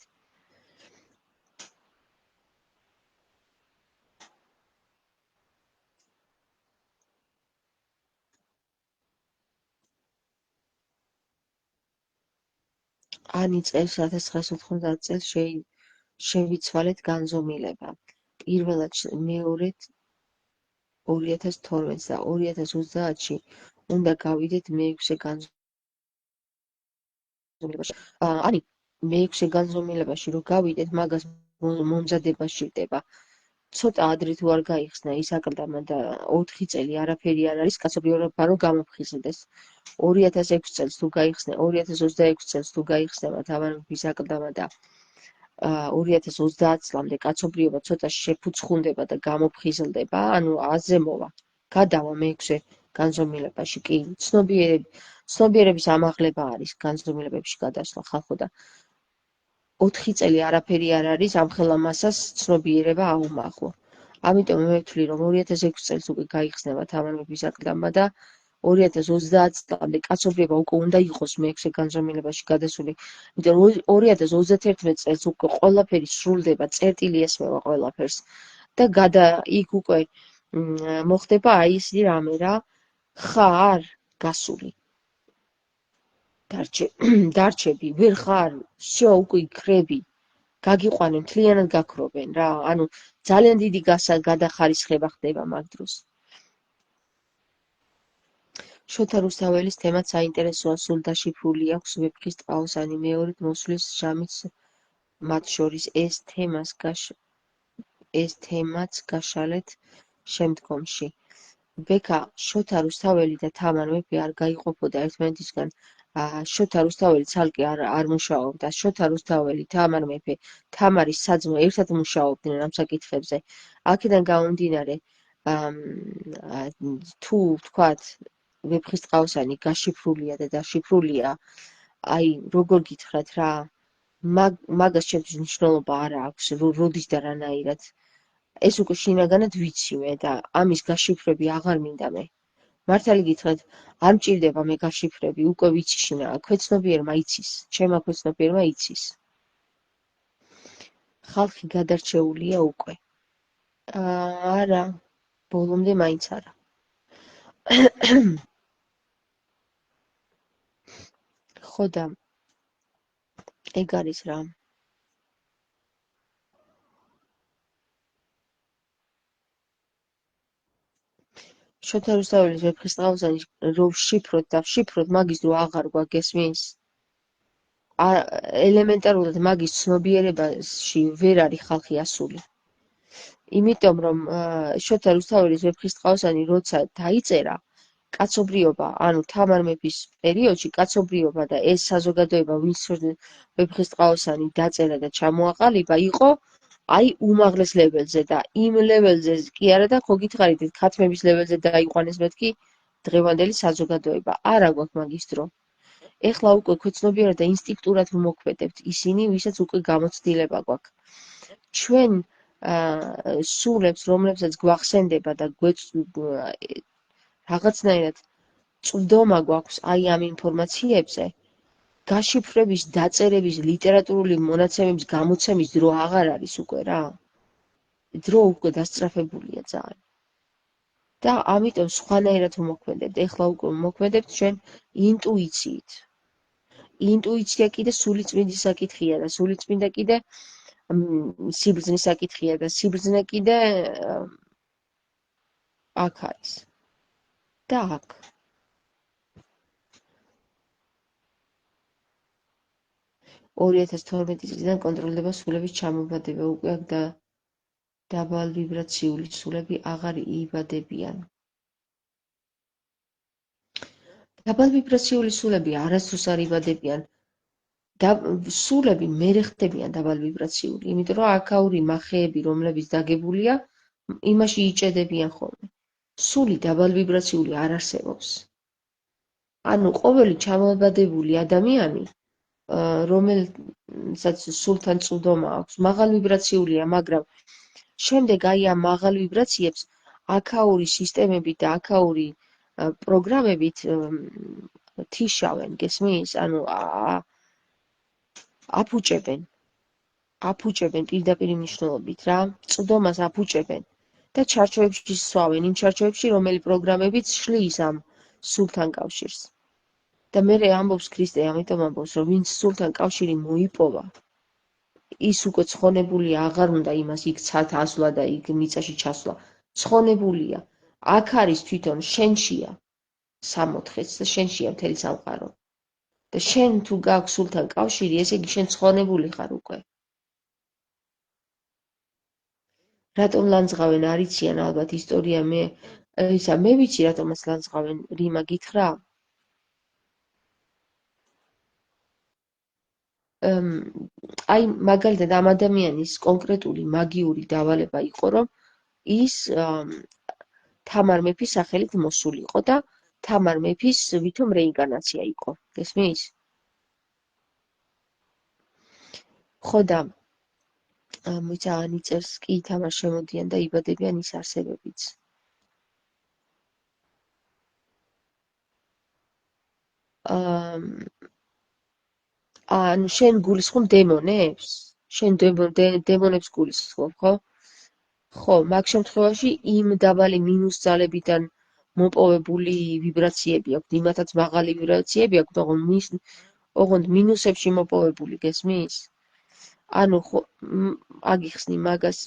ანი წელს 1990 წელს შევიცვალეთ განზომილება. პირველად მეორედ 2012 და 2030-ში უნდა გავიდეთ მეექვსე განზომილებაში. ანი, მეექვსე განზომილებაში რო გავიდეთ, მაგას მომზადება სჭირდება. ცოტა ადრე თუ არ გაიხსნა ის აკლდამა და 4 წელი არაფერი არ არის, კაცობრიობა რო გამოფხიზლდეს. 2006 წელს თუ გაიხსნა, 2026 წელს თუ გაიხსნება თამარ მეფის აკლდამა და 2030 წლამდე კაცობრიობა ცოტა შეფუცხუნდება და გამოფხიზლდება, ანუ აზე მოვა. გადავა მეექვსე განზომილებაში, კი, ცნობიერების ამაღლება არის განზომილებებში გადასვლა ხალხო და 4 წელი არაფერი არ არის, ამხელა მასას ცნობიერება აუმაღლო. ამიტომ მე ვთვლი, რომ 2006 წელს უკვე გაიხსნება თამარ მეფის აკლდამა და 2030 წლამდე კაცობრიობა უკვე უნდა იყოს მეექვსე განზომილებაში გადასული. იმიტომ 2031 წელს უკვე ყველაფერი სრულდება, წერტილი ესმევა ყველაფერს და იქ უკვე მოხდება აი ისეთი რამე რა, ხარ გასული. დარჩები, ვერ ხარ, всё, უკვე იქრები. გაგიყვანენ, მთლიანად გაქრობენ რა, ანუ ძალიან დიდი გადახარისხება ხდება მაგ დროს. შოთა რუსთაველის თემაც საინტერესოა, სულ დაშიფრული აქვს ვეფხის ტყაოსანი მეორედ მოსვლის ჟამიც მათ შორის ეს თემაც გაშალეთ შემდგომში. ბექა, შოთა რუსთაველი და თამარ მეფე არ გაიყოფოდა ერთმანეთისგან შოთა რუსთაველი ცალკე არ მუშაობდა. შოთა რუსთაველი, თამარ მეფე, თამარის საძმო ერთად მუშაობდნენ ამ საკითხებზე. აქედან გამომდინარე, თუ ვთქვათ, ვეფხისტყაოსანი გაშიფრულია და დაშიფრულია, აი, როგორ გითხრათ რა, მაგას ჩემთვის მნიშვნელობა არ აქვს, როდის და რანაირად. ეს უკვე შინაგანად ვიცი მე და ამის გაშიფრები აღარ მინდა მე. მართალი გითხრათ, არ მჭირდება მე გაშიფრები, უკვე ვიცი შინაგანად, ქვეცნობიერმა იცის, ჩემმა ქვეცნობიერმა იცის. ხალხი გადარჩეულია უკვე. არა, ბოლომდე მაინც არა. ხო და ეგ არის რა. შოთა რუსთაველის ვეფხისტყაოსანი რო ვშიფროთ და ვშიფროთ, მაგის დრო აღარ გვაგესმის. ელემენტარულად მაგის ცნობიერებაში ვერ არის ხალხი ასული. იმიტომ რომ შოთა რუსთაველის ვეფხისტყაოსანი როცა დაიწერა, კაცობრიობა, ანუ თამარ მეფის პერიოდში კაცობრიობა და ეს საზოგადოება, ვინც ვეფხისტყაოსანი დაწერა და ჩამოაყალიბა, იყო აი უმაღლეს ლეველზე და იმ ლეველზე კი არა და ხო გითხარით ქათმების ლეველზე დაიყვანეს მეთქი დღევანდელი საზოგადოება. არა გვაქვს მაგის დრო. ეხლა უკვე ქვეცნობიერად და ინსტინქტურად ვმოქმედებთ ისინი, ვისაც უკვე გამოცდილება გვაქვს. ჩვენ სულებს, რომლებსაც გვახსენდება და რაღაცნაირად წვდომა გვაქვს აი ამ ინფორმაციებზე, გაშიფრების, დაწერების, ლიტერატურული მონაცემების გამოცემის დრო აღარ არის უკვე რა. დრო უკვე დასწრაფებულია ძალიან. და ამიტომ სხვანაირად ვმოქმედებთ. ეხლა უკვე ვმოქმედებთ ჩვენ ინტუიციით. ინტუიცია კიდე სულიწმინდის საკითხია და სულიწმინდა კიდე სიბრძნის საკითხია და სიბრძნე კიდე აქ არის. და აქ. 2012 წლიდან კონტროლდება სულების ჩამობადება, უკვე აქ დაბალვიბრაციული სულები აღარ იბადებიან. დაბალვიბრაციული სულები არასდროს არ იბადებიან. სულები მერე ხდებიან დაბალვიბრაციული, იმიტომ რომ აქაური მახეები, რომლებიც დაგებულია, იმაში იჭედებიან ხოლმე. სული დაბალვიბრაციული არ არსებობს. ანუ ყოველი ჩამოაბადებული ადამიანი, რომელსაც სულთან წვდომა აქვს, მაღალვიბრაციულია, მაგრამ შემდეგ აი ამ მაღალ ვიბრაციებს აქაური სისტემებით და აქაური პროგრამებით თიშავენ, გესმის? ანუ აფუჭებენ პირდაპირ მნიშვნელობით რა, წვდომას აფუჭებენ და ჩარჩოებში სვავენ, იმ ჩარჩოებში, რომელი პროგრამებიც შლის ამ სულთან კავშირს. და მერე ამბობს ქრისტე, ამიტომ ამბობს, რომ ვინც სულთან კავშირი მოიპოვა, ის უკვე ცხონებულია, აღარ უნდა იმას იქ ცალთ ასვლა და იქ მიწაში ჩასვლა. ცხონებულია. აქ არის თვითონ შენშია სამოთხეც და შენშია მთელი სამყარო. და შენ თუ გაქვს სულთან კავშირი, ესე იგი შენ ცხონებული ხარ უკვე. რატომ ლანძღავენ არ იციან ალბათ ისტორია მე ვიცი რატომაც ლანძღავენ, რიმა გითხრა? აი მაგალითად ამ ადამიანის კონკრეტული მაგიური დავალება იყო, რომ ის თამარ მეფის სახელით მოსულიყო და თამარ მეფის ვითომ რეინკარნაცია იყო. გესმის? ხო და მიცაღან იწერს კი თამარ შემოდიან და იბადებიან ის არსებებიც. ანუ შენ გულისხმობ დემონებს? შენ დემონებს გულისხმობ, ხო? ხო, მაგ შემთხვევაში იმ დაბალი მინუს ძალებიდან მოპოვებული ვიბრაციები აქვს, იმათაც მაღალი ვიბრაციები აქვს, ოღონდ მინუსებში მოპოვებული, გესმის? ანუ ხო, აგიხსნი მაგას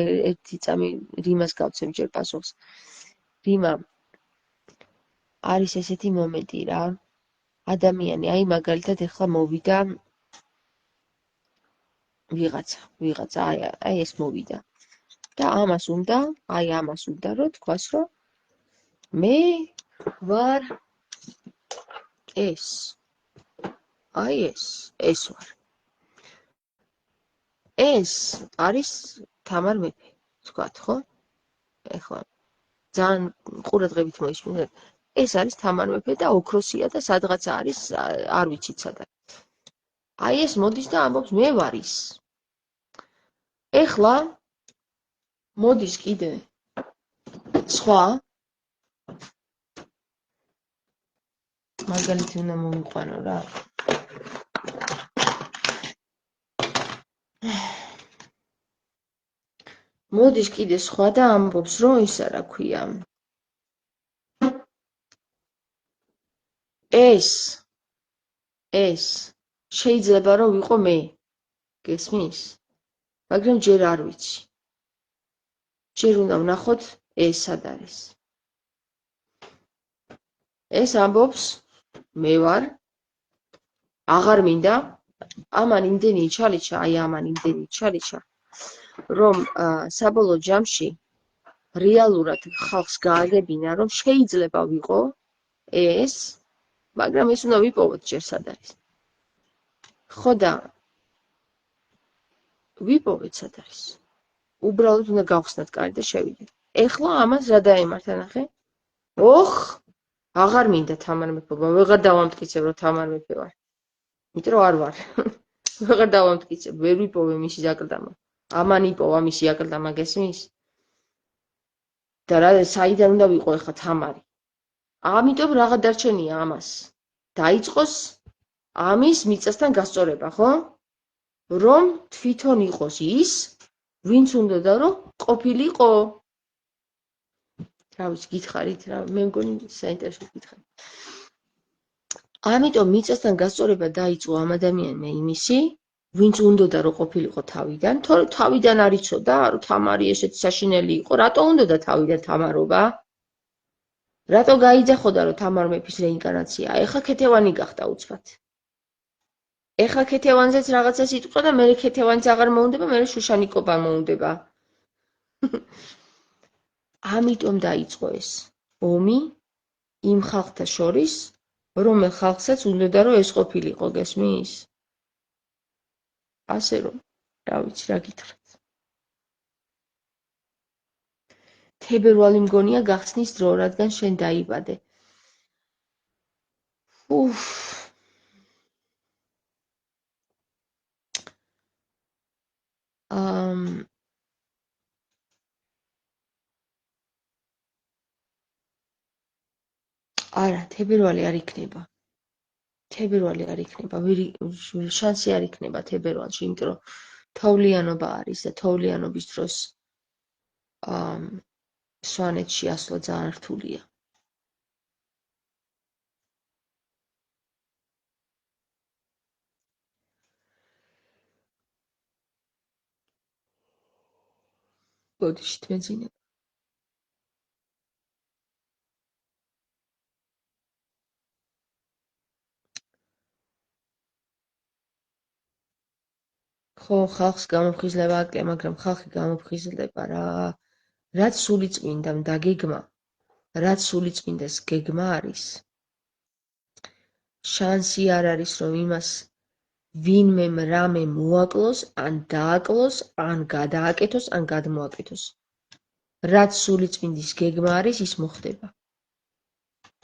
ერთი წამი რიმას გავცემ ჯერ პასუხს. რიმა არის ესეთი მომენტი რა. ადამიანი, აი მაგალითად ეხლა მოვიდა ვიღაცა, აი ეს მოვიდა. და ამას უნდა, რომ თქვას, რომ მე ვარ ეს. აი ეს ვარ. ეს არის თამარ მეფე, ვთქვათ, ხო? ეხლა ძალიან ყურადღებით მოისმინეთ. ეს არის თამარ მეფე და ოქროსია და სადღაც არის, არ ვიცით სადაც. აი ეს მოდის და ამბობს მე ვარ ის. ეხლა მოდის კიდე სხვა მაგალითი უნდა მომიყვანო რა. მოდის კიდე სხვა და ამბობს რომ ისა რა ქვია. ეს შეიძლება რომ ვიყო მე. გესმის? მაგრამ ჯერ არ ვიცი. ჯერ უნდა ვნახოთ ეს სად არის. ეს ამბობს მე ვარ. აღარ მინდა ამან იმდენი იჩალიჩა, აი ამან იმდენი იჩალიჩა, რომ საბოლოო ჯამში რეალურად ხალხს გააგებინა, რომ შეიძლება ვიყო ეს, მაგრამ ეს უნდა ვიპოვოთ ჯერ სად არის. ხო და ვიპოვეთ სად არის. უბრალოდ უნდა გავხსნათ კარი და შევიდეთ. ეხლა ამას რა დაემართა ნახე? აღარ მინდა თამარ მეფობა, ვეღარ დავამტკიცებ რომ თამარ მეფე ვარ. იმიტომ რომ არ ვარ. ვეღარ დავამტკიცებ, ვერ ვიპოვე მისი აკლდამა. ამან იპოვა მისი აკლდამა, გესმის? და რა საიდან უნდა ვიყო ეხლა თამარი? ამიტომ რაღა დარჩენია ამას. დაიწყოს ამის მიწასთან გასწორება, ხო? რომ თვითონ იყოს ის, ვინც უნდოდა რომ ყოფილიყო. რა ვიცი, გითხარით რა, მე მგონი საინტერესო გითხარით. ამიტომ მიწასთან გასწორება დაიწყო ამ ადამიანმა იმისი, ვინც უნდოდა რომ ყოფილიყო თავიდან, თორე თავიდან არ იცოდა, რომ თამარი ესეთი საშინელი იყო, რატო უნდოდა თავიდან თამარობა? რატო გაიძახოდა რომ თამარ მეფის რეინკარნაცია? ეხლა ქეთევანი გახდა უცბად. ეხლა ქეთევანზეც რაღაცა სიტყვა და მერე ქეთევანიც აღარ მოუნდება, მერე შუშანიკობა მოუნდება. ამიტომ დაიწყო ეს ომი იმ ხალხთა შორის, რომელ ხალხსაც უნდოდა რომ ეს ყოფილიყო, გესმის? ასე რომ, რა ვიცი, რა გითხრათ. თებერვალი მგონია გახსნის დრო, რადგან შენ დაიბადე. არა, თებერვალი არ იქნება. თებერვალი არ იქნება, შანსი არ იქნება თებერვალში, იმიტომ რომ თოვლიანობა არის და თოვლიანობის დროს სვანეთში ასვლა ძალიან რთულია. ბოდიშით მეძინება. ხო, ხალხს გამოფხიზლება აკля, მაგრამ ხალხი გამოფხიზლდება რა. რაც სულიწმინდამ დაგეგმა, რაც სულიწმინდას გეგმა არის, შანსი არ არის, რომ იმას ვინმე რამე მოაკლოს, ან დააკლოს, ან გადააკეთოს, ან გადმოაკეთოს. რაც სულიწმინდის გეგმა არის, ის მოხდება.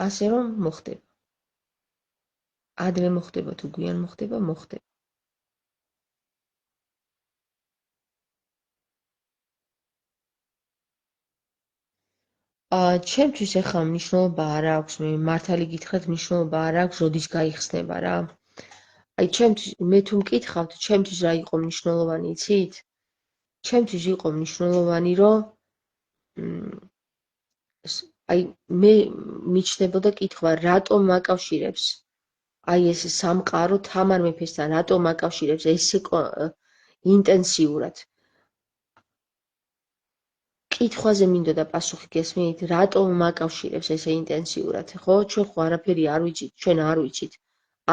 ასე რომ მოხდება. ადრე მოხდება თუ გვიან მოხდება, მოხდება. ჩემთვის ახლა მნიშვნელობა არ აქვს, მე მართალი გითხრათ, მნიშვნელობა არ აქვს, როდის გაიხსნება რა. აი ჩემთვის, მე თუ მკითხავთ, ჩემთვის რა იყო მნიშვნელოვანი, იცით? ჩემთვის იყო მნიშვნელოვანი, რომ აი მე მიჩნდებოდა კითხვა, რატომ აკავშირებს აი ეს სამყარო თამარ მეფესთან, რატომ აკავშირებს ესე ინტენსიურად? კითხვაზე მინდოდა პასუხი, გესმით? რატომ მაკავშირებს ესე ინტენსიურად, ხო? ჩვენ ხო არაფერი არ ვიცით, ჩვენ არ ვიცით.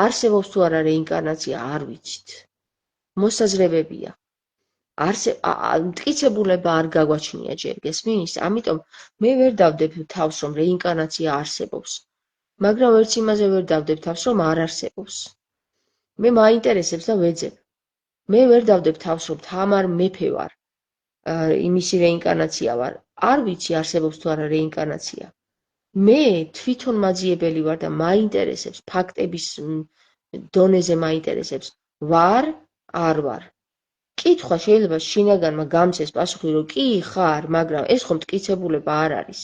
არსებობს თუ არა რეინკარნაცია, არ ვიცით. მოსაზრებებია. მტკიცებულება არ გაგვაჩნია ჯერ, გესმის? ამიტომ მე ვერ დავდებ თავს, რომ რეინკარნაცია არსებობს. მაგრამ ვერც იმაზე ვერ დავდებ თავს, რომ არ არსებობს. მე მაინტერესებს და ვეძებ. მე ვერ დავდებ თავს, რომ თამარ მეფე ვარ, იმისი რეინკარნაცია ვარ. არ ვიცი არსებობს თუ არა რეინკარნაცია. მე თვითონ მაძიებელი ვარ და მაინტერესებს ფაქტების დონეზე მაინტერესებს ვარ, არ ვარ. კითხვა შეიძლება შინაგანმა გამცეს პასუხი, რომ კი ხარ, მაგრამ ეს ხომ მტკიცებულება არ არის.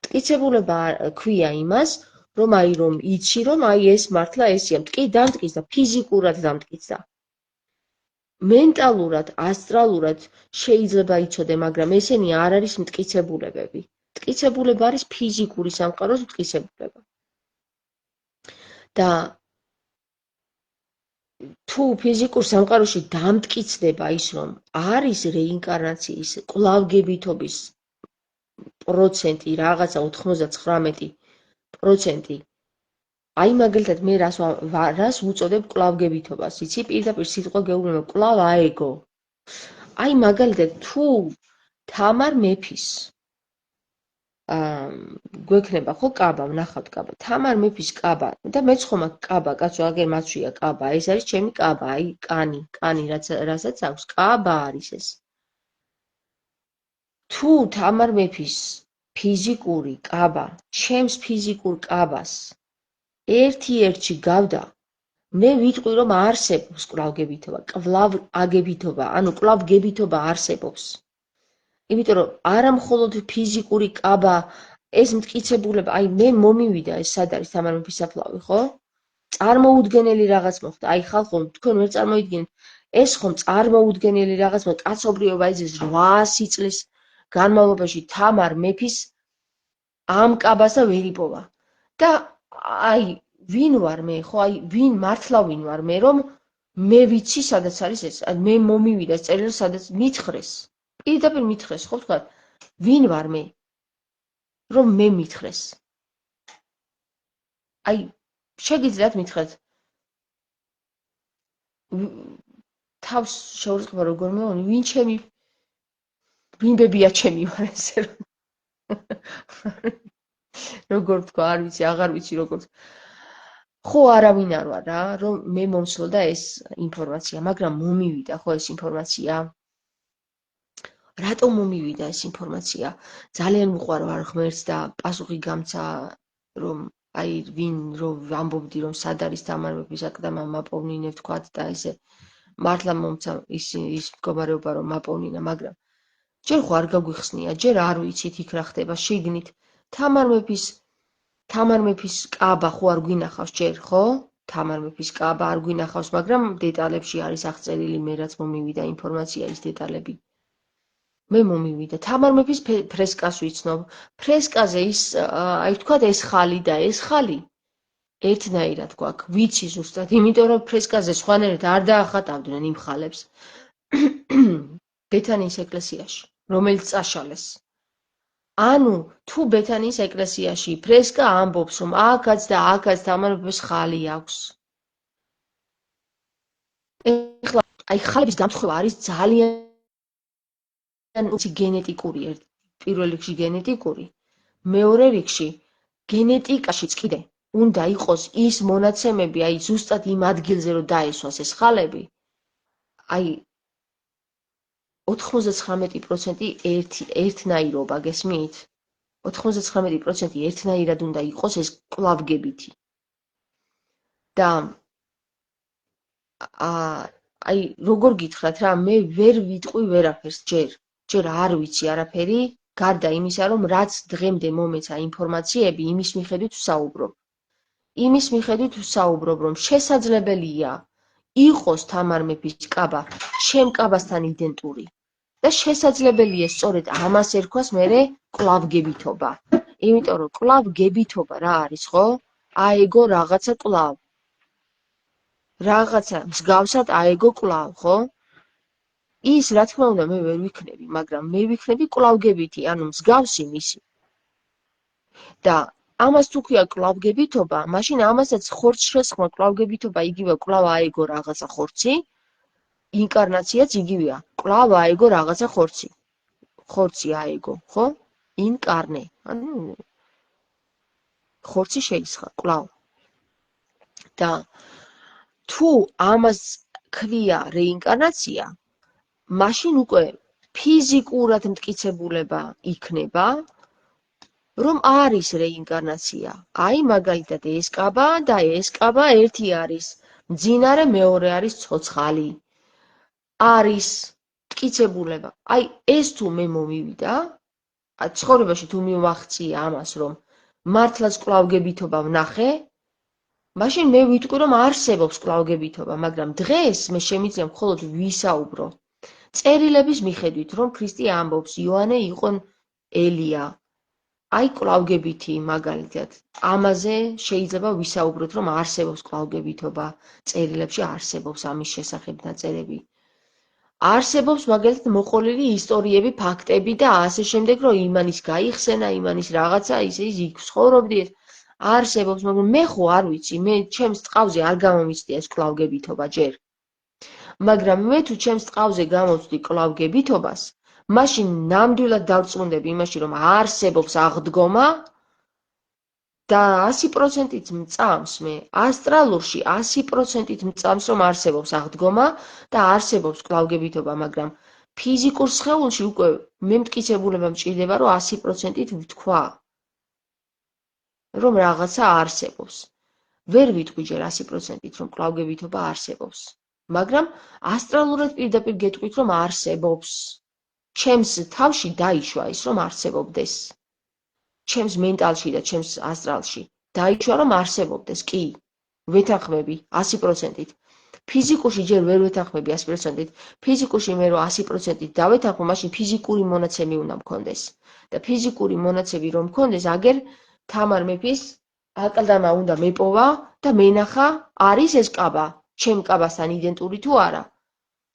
მტკიცებულება ქვია იმას, რომ იცი, რომ ეს მართლა ესია, დამტკიცდა, ფიზიკურად დამტკიცდა. მენტალურად, ასტრალურად შეიძლება იცოდე, მაგრამ ესენი არ არის მტკიცებულებები. მტკიცებულება არის ფიზიკური სამყაროს მტკიცებულება. და თუ ფიზიკურ სამყაროში დამტკიცდება ის, რომ არის რეინკარნაციის კვლავგებითობის პროცენტი, რაღაცა 99%, აი მაგალითად მე რას უწოდებ კვლავგებითობას, იცი, პირდაპირ სიტყვა გეუბნება, კვლავ აეგო. აი მაგალითად თუ თამარ მეფის გვექნება ხო კაბა, ვნახავთ კაბა, თამარ მეფის კაბა და მეც ხომ აქ კაბა, კაცო, აგერ მაცვია კაბა, ეს არის ჩემი კაბა, აი კანი რასაც აქვს, კაბა არის ეს. თუ თამარ მეფის ფიზიკური კაბა, ჩემს ფიზიკურ კაბას ერთ-ერთში გავდა, მე ვიტყვი, რომ არსებობს კვლავგებითობა, კვლავაგებითობა, ანუ კვლავგებითობა არსებობს. იმიტომ რომ არა მხოლოდ ფიზიკური კაბა, ეს მტკიცებულება, აი მე მომივიდა, ეს სად არის თამარ მეფის საფლავი, ხო? წარმოუდგენელი რაღაც მოხდა, აი ხალხო, თქვენ ვერ წარმოიდგენთ, ეს ხომ წარმოუდგენელი რაღაც მოხდა, კაცობრიობა ეძებს 800 წლის განმავლობაში თამარ მეფის ამ კაბას და ვერ იპოვა. და აი ვინ ვარ მე, ხო, აი ვინ მართლა ვინ ვარ მე, რომ მე ვიცი სადაც არის ეს, მე მომივიდა ეს წერილი სადაც მითხრეს. პირდაპირ მითხრეს, ხო ვთქვათ, ვინ ვარ მე, რომ მე მითხრეს. აი შეგიძლიათ მითხრათ, თავს შეურწყება როგორ მეუბნები, ვინ ბებია ჩემი ვარ ესე რომ როგორ ვთქვა, არ ვიცი, აღარ ვიცი როგორ. ხო, არავინ არ ვარ რა, რომ მე მომსვლოდა ეს ინფორმაცია, მაგრამ მომივიდა ხო ეს ინფორმაცია. რატომ მომივიდა ეს ინფორმაცია? ძალიან მიყვარვარ ღმერთს და პასუხი გამცა, რომ აი ვინ რომ ვამბობდი, რომ სად არის თამარ მეფის აკდამა მაპოვნინე ვთქვათ და ესე მართლა მომცა ის მდგომარეობა რომ მაპოვნინა, მაგრამ ჯერ ხო არ გაგვიხსნია, ჯერ არ ვიცით იქ რა ხდება შიგნით. თამარ მეფის კაბა ხო არ გვინახავს ჯერ, ხო? თამარ მეფის კაბა არ გვინახავს, მაგრამ დეტალებში არის აღწერილი, მე რაც მომივიდა ინფორმაცია, ის დეტალები. მე მომივიდა. თამარ მეფის ფრესკას ვიცნობ. ფრესკაზე ის, აი ვთქვათ, ეს ხალი და ეს ხალი ერთნაირად გვაქვს. ვიცი ზუსტად, იმიტომ რომ ფრესკაზე სხვანაირად არ დაახატავდნენ იმ ხალებს. ბეთანიის ეკლესიაში, რომელიც წაშალეს. ანუ თუ ბეთანიის ეკლესიაში ფრესკა ამბობს, რომ აქაც და აქაც თამარ მეფეს ხალი აქვს. ეხლა აი ხალების დამსხვევა არის ძალიან გენეტიკური, პირველ რიგში გენეტიკური, მეორე რიგში გენეტიკაშიც კიდე უნდა იყოს ის მონაცემები, აი ზუსტად იმ ადგილზე რომ დაესვას ეს ხალები, აი 99% ერთნაირობა, გესმით? 99% ერთნაირად უნდა იყოს ეს კვლავგებითი. და აი როგორ გითხრათ რა, მე ვერ ვიტყვი ვერაფერს ჯერ არ ვიცი არაფერი, გარდა იმისა, რომ რაც დღემდე მომეცა ინფორმაციები, იმის მიხედვით ვსაუბრობ. იმის მიხედვით ვსაუბრობ, რომ შესაძლებელია იყოს თამარ მეფის კაბა ჩემ კაბასთან იდენტური. და შესაძლებელია სწორედ ამას ერქვას მერე კვლავგებითობა. იმიტომ რომ კვლავგებითობა რა არის, ხო? აეგო რაღაცა კვლავ. რაღაცა მსგავსად აეგო კვლავ, ხო? ის რა თქმა უნდა მე ვერ ვიქნები, მაგრამ მე ვიქნები კვლავგებითი, ანუ მსგავსი მისი. და ამას თუ ქვია კვლავგებითობა, მაშინ ამასაც ხორცს შესხმა კვლავგებითობა იგივე კვლავ აეგო რაღაცა ხორცი, ინკარნაციაც იგივეა. კვლავ აეგო რაღაცა ხორცი. ხორცი აეგო, ხო? ინკარნე. ანუ ხორცი შეისხა კვლავ. და თუ ამას ქვია რეინკარნაცია, მაშინ უკვე ფიზიკურად მტკიცებულება იქნება, რომ არის რეინკარნაცია. აი მაგალითად ეს კაბა და ეს კაბა ერთი არის. მძინარე მეორე არის ცოცხალი. არის მტკიცებულება. აი ეს თუ მე მომივიდა, ცხოვრებაში თუ მივახციე ამას, რომ მართლაც კვლავგებითობა ვნახე, მაშინ მე ვიტყვი, რომ არსებობს კვლავგებითობა, მაგრამ დღეს მე შემიძლია მხოლოდ ვისაუბრო წერილების მიხედვით, რომ ქრისტე ამბობს, იოანე იყო ელია. აი კვლავგებითი მაგალითად. ამაზე შეიძლება ვისაუბროთ, რომ არსებობს კვლავგებითობა, წერილებში არსებობს ამის შესახებ დაწერები. არსებობს მაგალითად მოყოლილი ისტორიები, ფაქტები და ასე შემდეგ, რომ იმანის გაიხსენა, იმანის რაღაცა, ისე იქ ცხოვრობდი. არსებობს, მაგრამ მე ხო არ ვიცი, მე ჩემს ტყავზე არ გამომიცდია ეს კვლავგებითობა ჯერ. მაგრამ მე თუ ჩემს ტყავზე გამოვცდი კვლავგებითობას, მაშინ ნამდვილად დავწმუნდები იმაში, რომ არსებობს აღდგომა და 100%-ით მწამს მე ასტრალურში 100%-ით მწამს, რომ არსებობს აღდგომა და არსებობს კვლავგებითობა, მაგრამ ფიზიკურ სხეულში უკვე მე მტკიცებულება მჭირდება, რომ 100%-ით ვთქვა, რომ რაღაცა არსებობს. ვერ ვიტყვი ჯერ 100%-ით, რომ კვლავგებითობა არსებობს, მაგრამ ასტრალურად პირდაპირ გეტყვით, რომ არსებობს. ჩემს თავში დაიშვა ის, რომ არსებობდეს. ჩემს მენტალში და ჩემს ასტრალში დაიშვა, რომ არსებობდეს, კი. ვეთანხმები 100%-ით. ფიზიკურში ჯერ ვერ ვეთანხმები 100%-ით. ფიზიკურში მე რო 100%-ით დავეთანხმო, მაშინ ფიზიკური მონაცემი უნდა მქონდეს. და ფიზიკური მონაცემი რომ მქონდეს, აგერ თამარ მეფის აკლდამა უნდა მეპოვა და მენახა, არის ეს კაბა, ჩემ კაბასთან იდენტური თუ არა.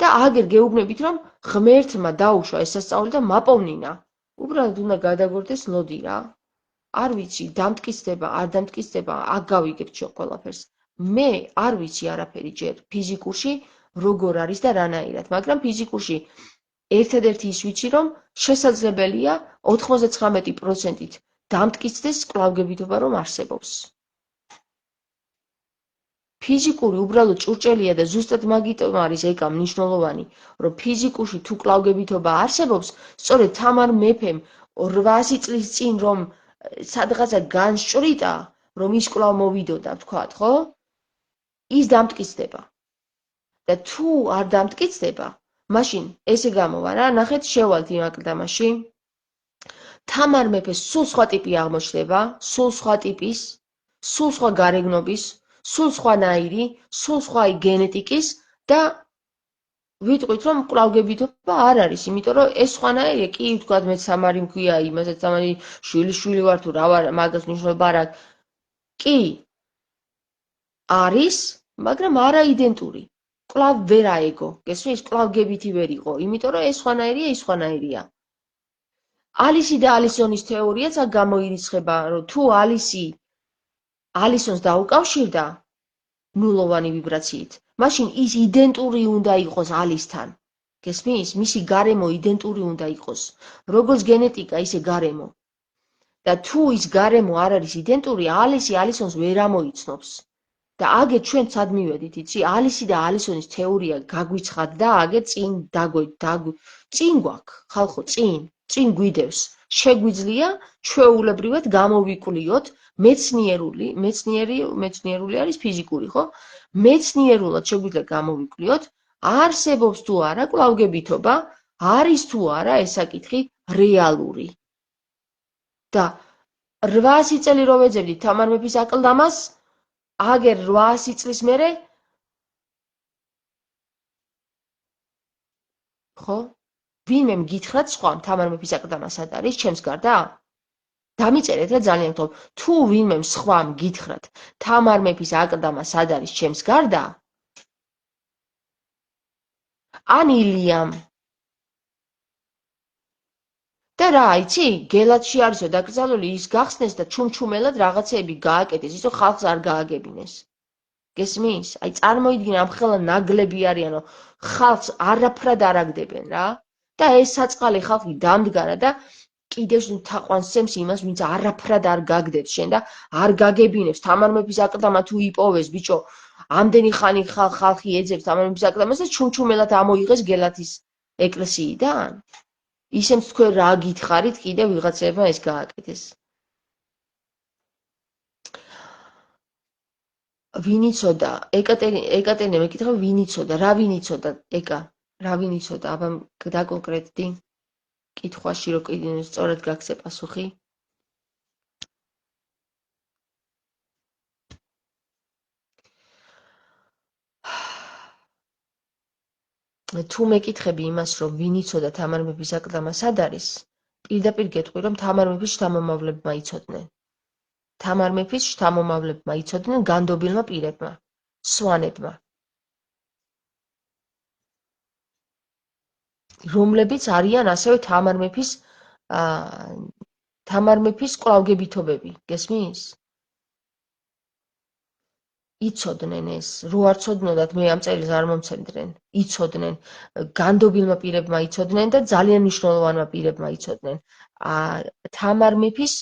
და აგერ გეუბნებით, რომ ღმერთმა დაუშვა ეს სასწაული და მაპოვნინა. უბრალოდ უნდა გადაგორდეს ლოდი რა. არ ვიცი, დამტკიცდება, არ დამტკიცდება, აქ გავიგებთ ყველაფერს. მე არ ვიცი არაფერი ჯერ ფიზიკურში როგორ არის და რანაირად, მაგრამ ფიზიკურში ერთადერთი ის ვიცი, რომ შესაძლებელია 99%-ით დამტკიცდეს კვლავგებითობა, რომ არსებობს. ფიზიკური უბრალოდ ჭურჭელია და ზუსტად მაგიტომ არის ეკა მნიშვნელოვანი, რომ ფიზიკურში თუ კვლავგებითობა არსებობს, სწორედ თამარ მეფემ 800 წლის წინ რომ სადღაცა განსჭრიტა, რომ ის კვლავ მოვიდოდა, ვთქვათ, ხო? ის დამტკიცდება. და თუ არ დამტკიცდება, მაშინ ესე გამოვა რა, ნახეთ, შევალთ იმ აკლდამაში. თამარ მეფეს სულ სხვა ტიპი აღმოჩნდება, სულ სხვა ტიპის, სულ სხვა გარეგნობის, სულ სხვანაირი, სულ სხვა გენეტიკის და ვიტყვით, რომ კვლავგებითობა არ არის, იმიტომ რომ ეს სხვანაირია, კი, ვთქვათ, მე სამარი მქვია, იმასაც სამარი შვილი ვარ თუ რა ვარ, მაგას მნიშვნელობა არ აქვს. კი, არის, მაგრამ არა იდენტური. კვლავ ვერ აეგო, გესმის, კვლავგებითი ვერ იყო, იმიტომ რომ ეს სხვანაირია, ის სხვანაირია. ალისი და ალისონის თეორიაც აქ გამოირიცხება, რომ თუ ალისი ალისონს დაუკავშირდა ნულოვანი ვიბრაციით, მაშინ ის იდენტური უნდა იყოს ალისთან. გესმის? მისი გარემო იდენტური უნდა იყოს. როგორც გენეტიკა, ისე გარემო. და თუ ის გარემო არ არის იდენტური, ალისი ალისონს ვერ ამოიცნობს. და აგერ ჩვენ სად მივედით, იცი? ალისი და ალისონის თეორია გაგვიცხად და აგერ წინ წინ გვაქვს, ხალხო, წინ გვიდევს. შეგვიძლია ჩვეულებრივად გამოვიკვლიოთ მეცნიერული არის ფიზიკური, ხო? მეცნიერულად შეგვიძლია გამოვიკვლიოთ, არსებობს თუ არა კვლავგებითობა, არის თუ არა ეს საკითხი რეალური. და 800 წელი რო ვეძებდით თამარ მეფის აკლდამას, აგერ 800 წლის მერე ხო? ვინმე მგითხრათ სხვა თამარ მეფის აკლდამა სად არის, ჩემს გარდა? დამიწერეთ რა ძალიან გთხოვ. თუ ვინმე სხვა მგითხრათ თამარ მეფის აკლდამა სად არის, ჩემს გარდა? ან ილიამ. და რა, იცი, გელათში არისო დაკრძალული, ის გახსნეს და ჩუმჩუმელად რაღაცეები გააკეთეს, ისო ხალხს არ გააგებინეს. გესმის? აი წარმოიდგინე, ამ ხელა ნაგლები არიანო, ხალხს არაფრად არ აგდებენ რა. და ეს საწყალი ხალხი დამდგარა და კიდევ თაყვანს სცემს იმას, ვინც არაფრად არ გაგდებს შენ და არ გაგებინებს. თამარ მეფის აკლდამა თუ იპოვეს, ბიჭო, ამდენი ხანი ხალხი ეძებს თამარ მეფის აკლდამას და ჩუმჩუმელად ამოიღეს გელათის ეკლესიიდან? ისემ თქვენ რა გითხარით კიდე ვიღაცებმა ეს გააკეთეს. ვინ იცოდა? ეკატერინე მეკითხა ვინ იცოდა? რა ვინ იცოდა? ეკა, რა ვინ იცოდა? აბა დაკონკრეტდი კითხვაში რომ სწორად გაქცე პასუხი. თუ მეკითხები იმას, რომ ვინ იცოდა თამარ მეფის აკლდამა სად არის, პირდაპირ გეტყვი, რომ თამარ მეფის შთამომავლებმა იცოდნენ. თამარ მეფის შთამომავლებმა იცოდნენ განდობილმა პირებმა, სვანებმა, რომლებიც არიან ასევე თამარ მეფის კვლავგებითობები, გესმის? იცოდნენ ეს, რო არ ცოდნოდათ მე ამ წერილს არ მომცემდნენ, იცოდნენ, განდობილმა პირებმა იცოდნენ და ძალიან მნიშვნელოვანმა პირებმა იცოდნენ. თამარ მეფის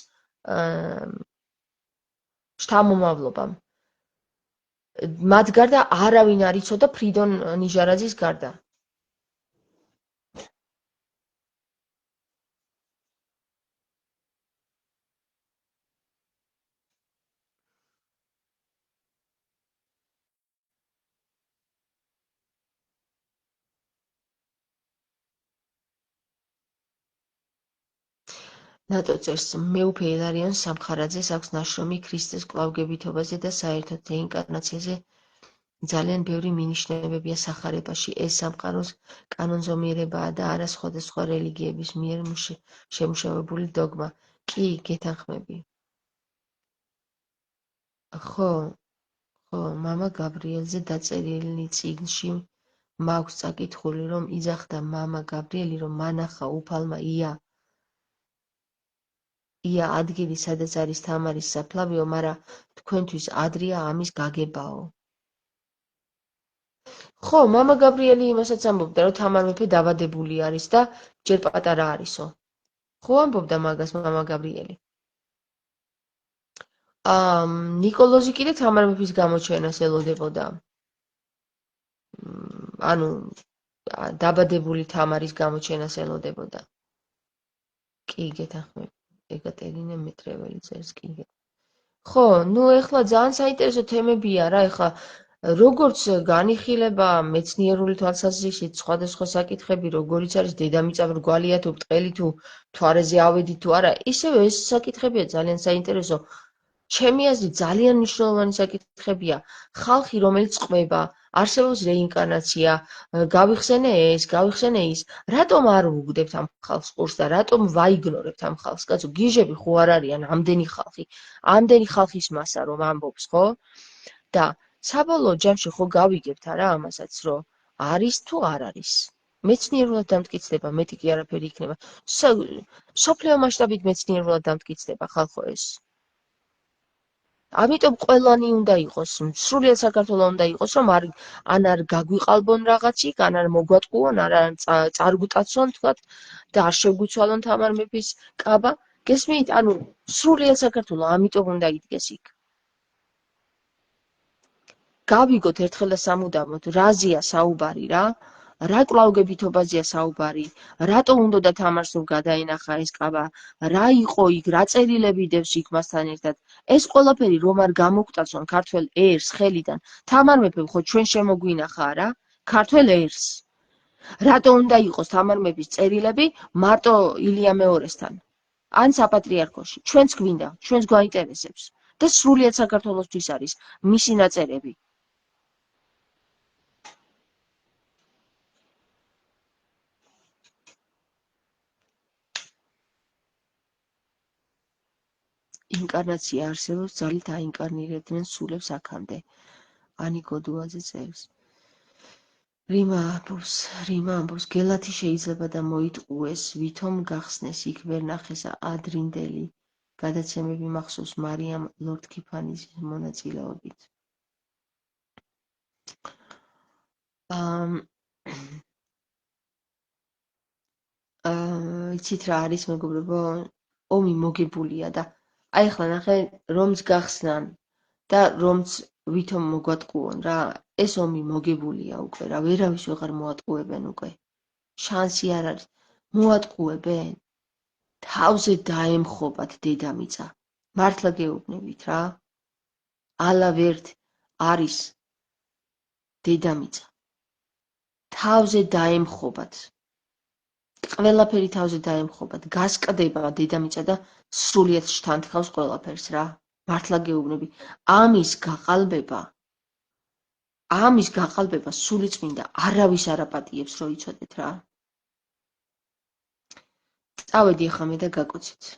შთამომავლობამ. მათ გარდა არავინ არ იცოდა ფრიდონ ნიჟარაძის გარდა. ნატო წერს მეუფე ილარიონ სამხარაძეს აქვს ნაშრომი ქრისტეს კვლავგებითობაზე და საერთოდ რეინკარნაციაზე ძალიან ბევრი მინიშნებებია სახარებაში. ეს სამყაროს კანონზომიერებაა და არა სხვადასხვა რელიგიების მიერ შემუშავებული დოგმა. კი, გეთანხმები. ხო, მამა გაბრიელზე დაწერილი წიგნში მაქვს წაკითხული, რომ იძახდა მამა გაბრიელი, რომ მანახა უფალმა ია ადგილი, სადაც არის თამარის საფლავიო, მაგრამ თქვენთვის ადრია ამის გაგებაო. ხო, მამა გაბრიელი იმასაც ამბობდა, რომ თამარ მეფე დაბადებული არის და ჯერ პატარა არისო. ხო ამბობდა მაგას მამა გაბრიელი. ნიკოლოზი კიდე თამარ მეფის გამოჩენას ელოდებოდა. ანუ დაბადებული თამარის გამოჩენას ელოდებოდა. კი, გეთანხმები. ეკატერინე მეტრეველი წერს კი. ხო, ეხლა ძალიან საინტერესო თემებია რა, ეხლა როგორც განიხილება მეცნიერული თვალსაზრისით სხვადასხვა საკითხები, როგორიც არის დედამიწა მრგვალია თუ ბრტყელი თუ მთვარეზე ავედი თუ არა, ისევე ეს საკითხებია ძალიან საინტერესო. ჩემი აზრით ძალიან მნიშვნელოვანი საკითხებია. ხალხი, რომელიც ყვება, არსებობს რეინკარნაცია, გავიხსენე ეს, გავიხსენე ის. რატომ არ ვუგდებთ ამ ხალხს ყურს და რატომ ვაიგნორებთ ამ ხალხს? კაცო, გიჟები ხო არ არიან ამდენი ხალხი. ამდენი ხალხის მასა რომ ამბობს, ხო? და საბოლოო ჯამში ხო გავიგებთ არა ამასაც, რომ არის თუ არ არის. მეცნიერულად დამტკიცდება, მეტი კი არაფერი იქნება. სოფლიო მასშტაბით მეცნიერულად დამტკიცდება ხალხო ეს. ამიტომ ყველანი უნდა იყოს, სრულიად საქართველოს უნდა იყოს, რომ არ გაგვიყალბონ რაღაცი, ან არ მოგვატყუონ, არ წარგვტაცონ თქვათ და არ შეგვიცვალონ თამარ მეფის კაბა. გესმით? ანუ სრულიად საქართველოს ამიტომ უნდა იდგეს იქ. გავიგოთ ერთხელ და სამუდამოდ, რაზეა საუბარი რა? რა კვლავგებითობაზეა საუბარი, რატო უნდა თამარს რომ გადაენახა ეს კაბა, რა იყო იქ, რა წერილები დევს იქ მასთან ერთად. ეს ყველაფერი რომ არ გამოგვტაცონ ქართველ ერს ხელიდან, თამარ მეფემ ხო ჩვენ შემოგვინახა არა? ქართველ ერს. რატო უნდა იყოს თამარ მეფის წერილები მარტო ილია მეორესთან? ან საპატრიარქოში. ჩვენც გვინდა, ჩვენს გვაინტერესებს და სრულიად საქართველოსთვის არის მისი ნაწერები. ინკარნაცია არსებობს, ძალით აინკარნირებდნენ სულებს აქამდე. ანი გოდუაძე წერს. რიმა ამბობს, გელათი შეიძლება და მოიტყუეს, ვითომ გახსნეს, იქ ვერ ნახეს ადრინდელი გადაცემები მახსოვს მარიამ ლორდ-ქიფანიძის მონაწილეობით. იცით რა არის, მეგობრებო, ომი მოგებულია და აი ახლა ნახე, რომც გახსნან და რომც ვითომ მოგვატყუონ რა, ეს ომი მოგებულია უკვე რა, ვერავის ვეღარ მოატყუებენ უკვე. შანსი არ არის. მოატყუებენ. თავზე დაემხობათ დედამიწა. მართლა გეუბნებით რა. ალავერთ არის დედამიწა. თავზე დაემხობათ. ყველაფერი თავზე დაემხობათ. გასკდება დედამიწა და სრულიად შთანთქავს ყველაფერს რა. მართლა გეუბნები. ამის გაყალბება სულიწმინდა არავის არ აპატიებს, რო იცოდეთ რა. წავედი ახლა მე და გაკოცეთ.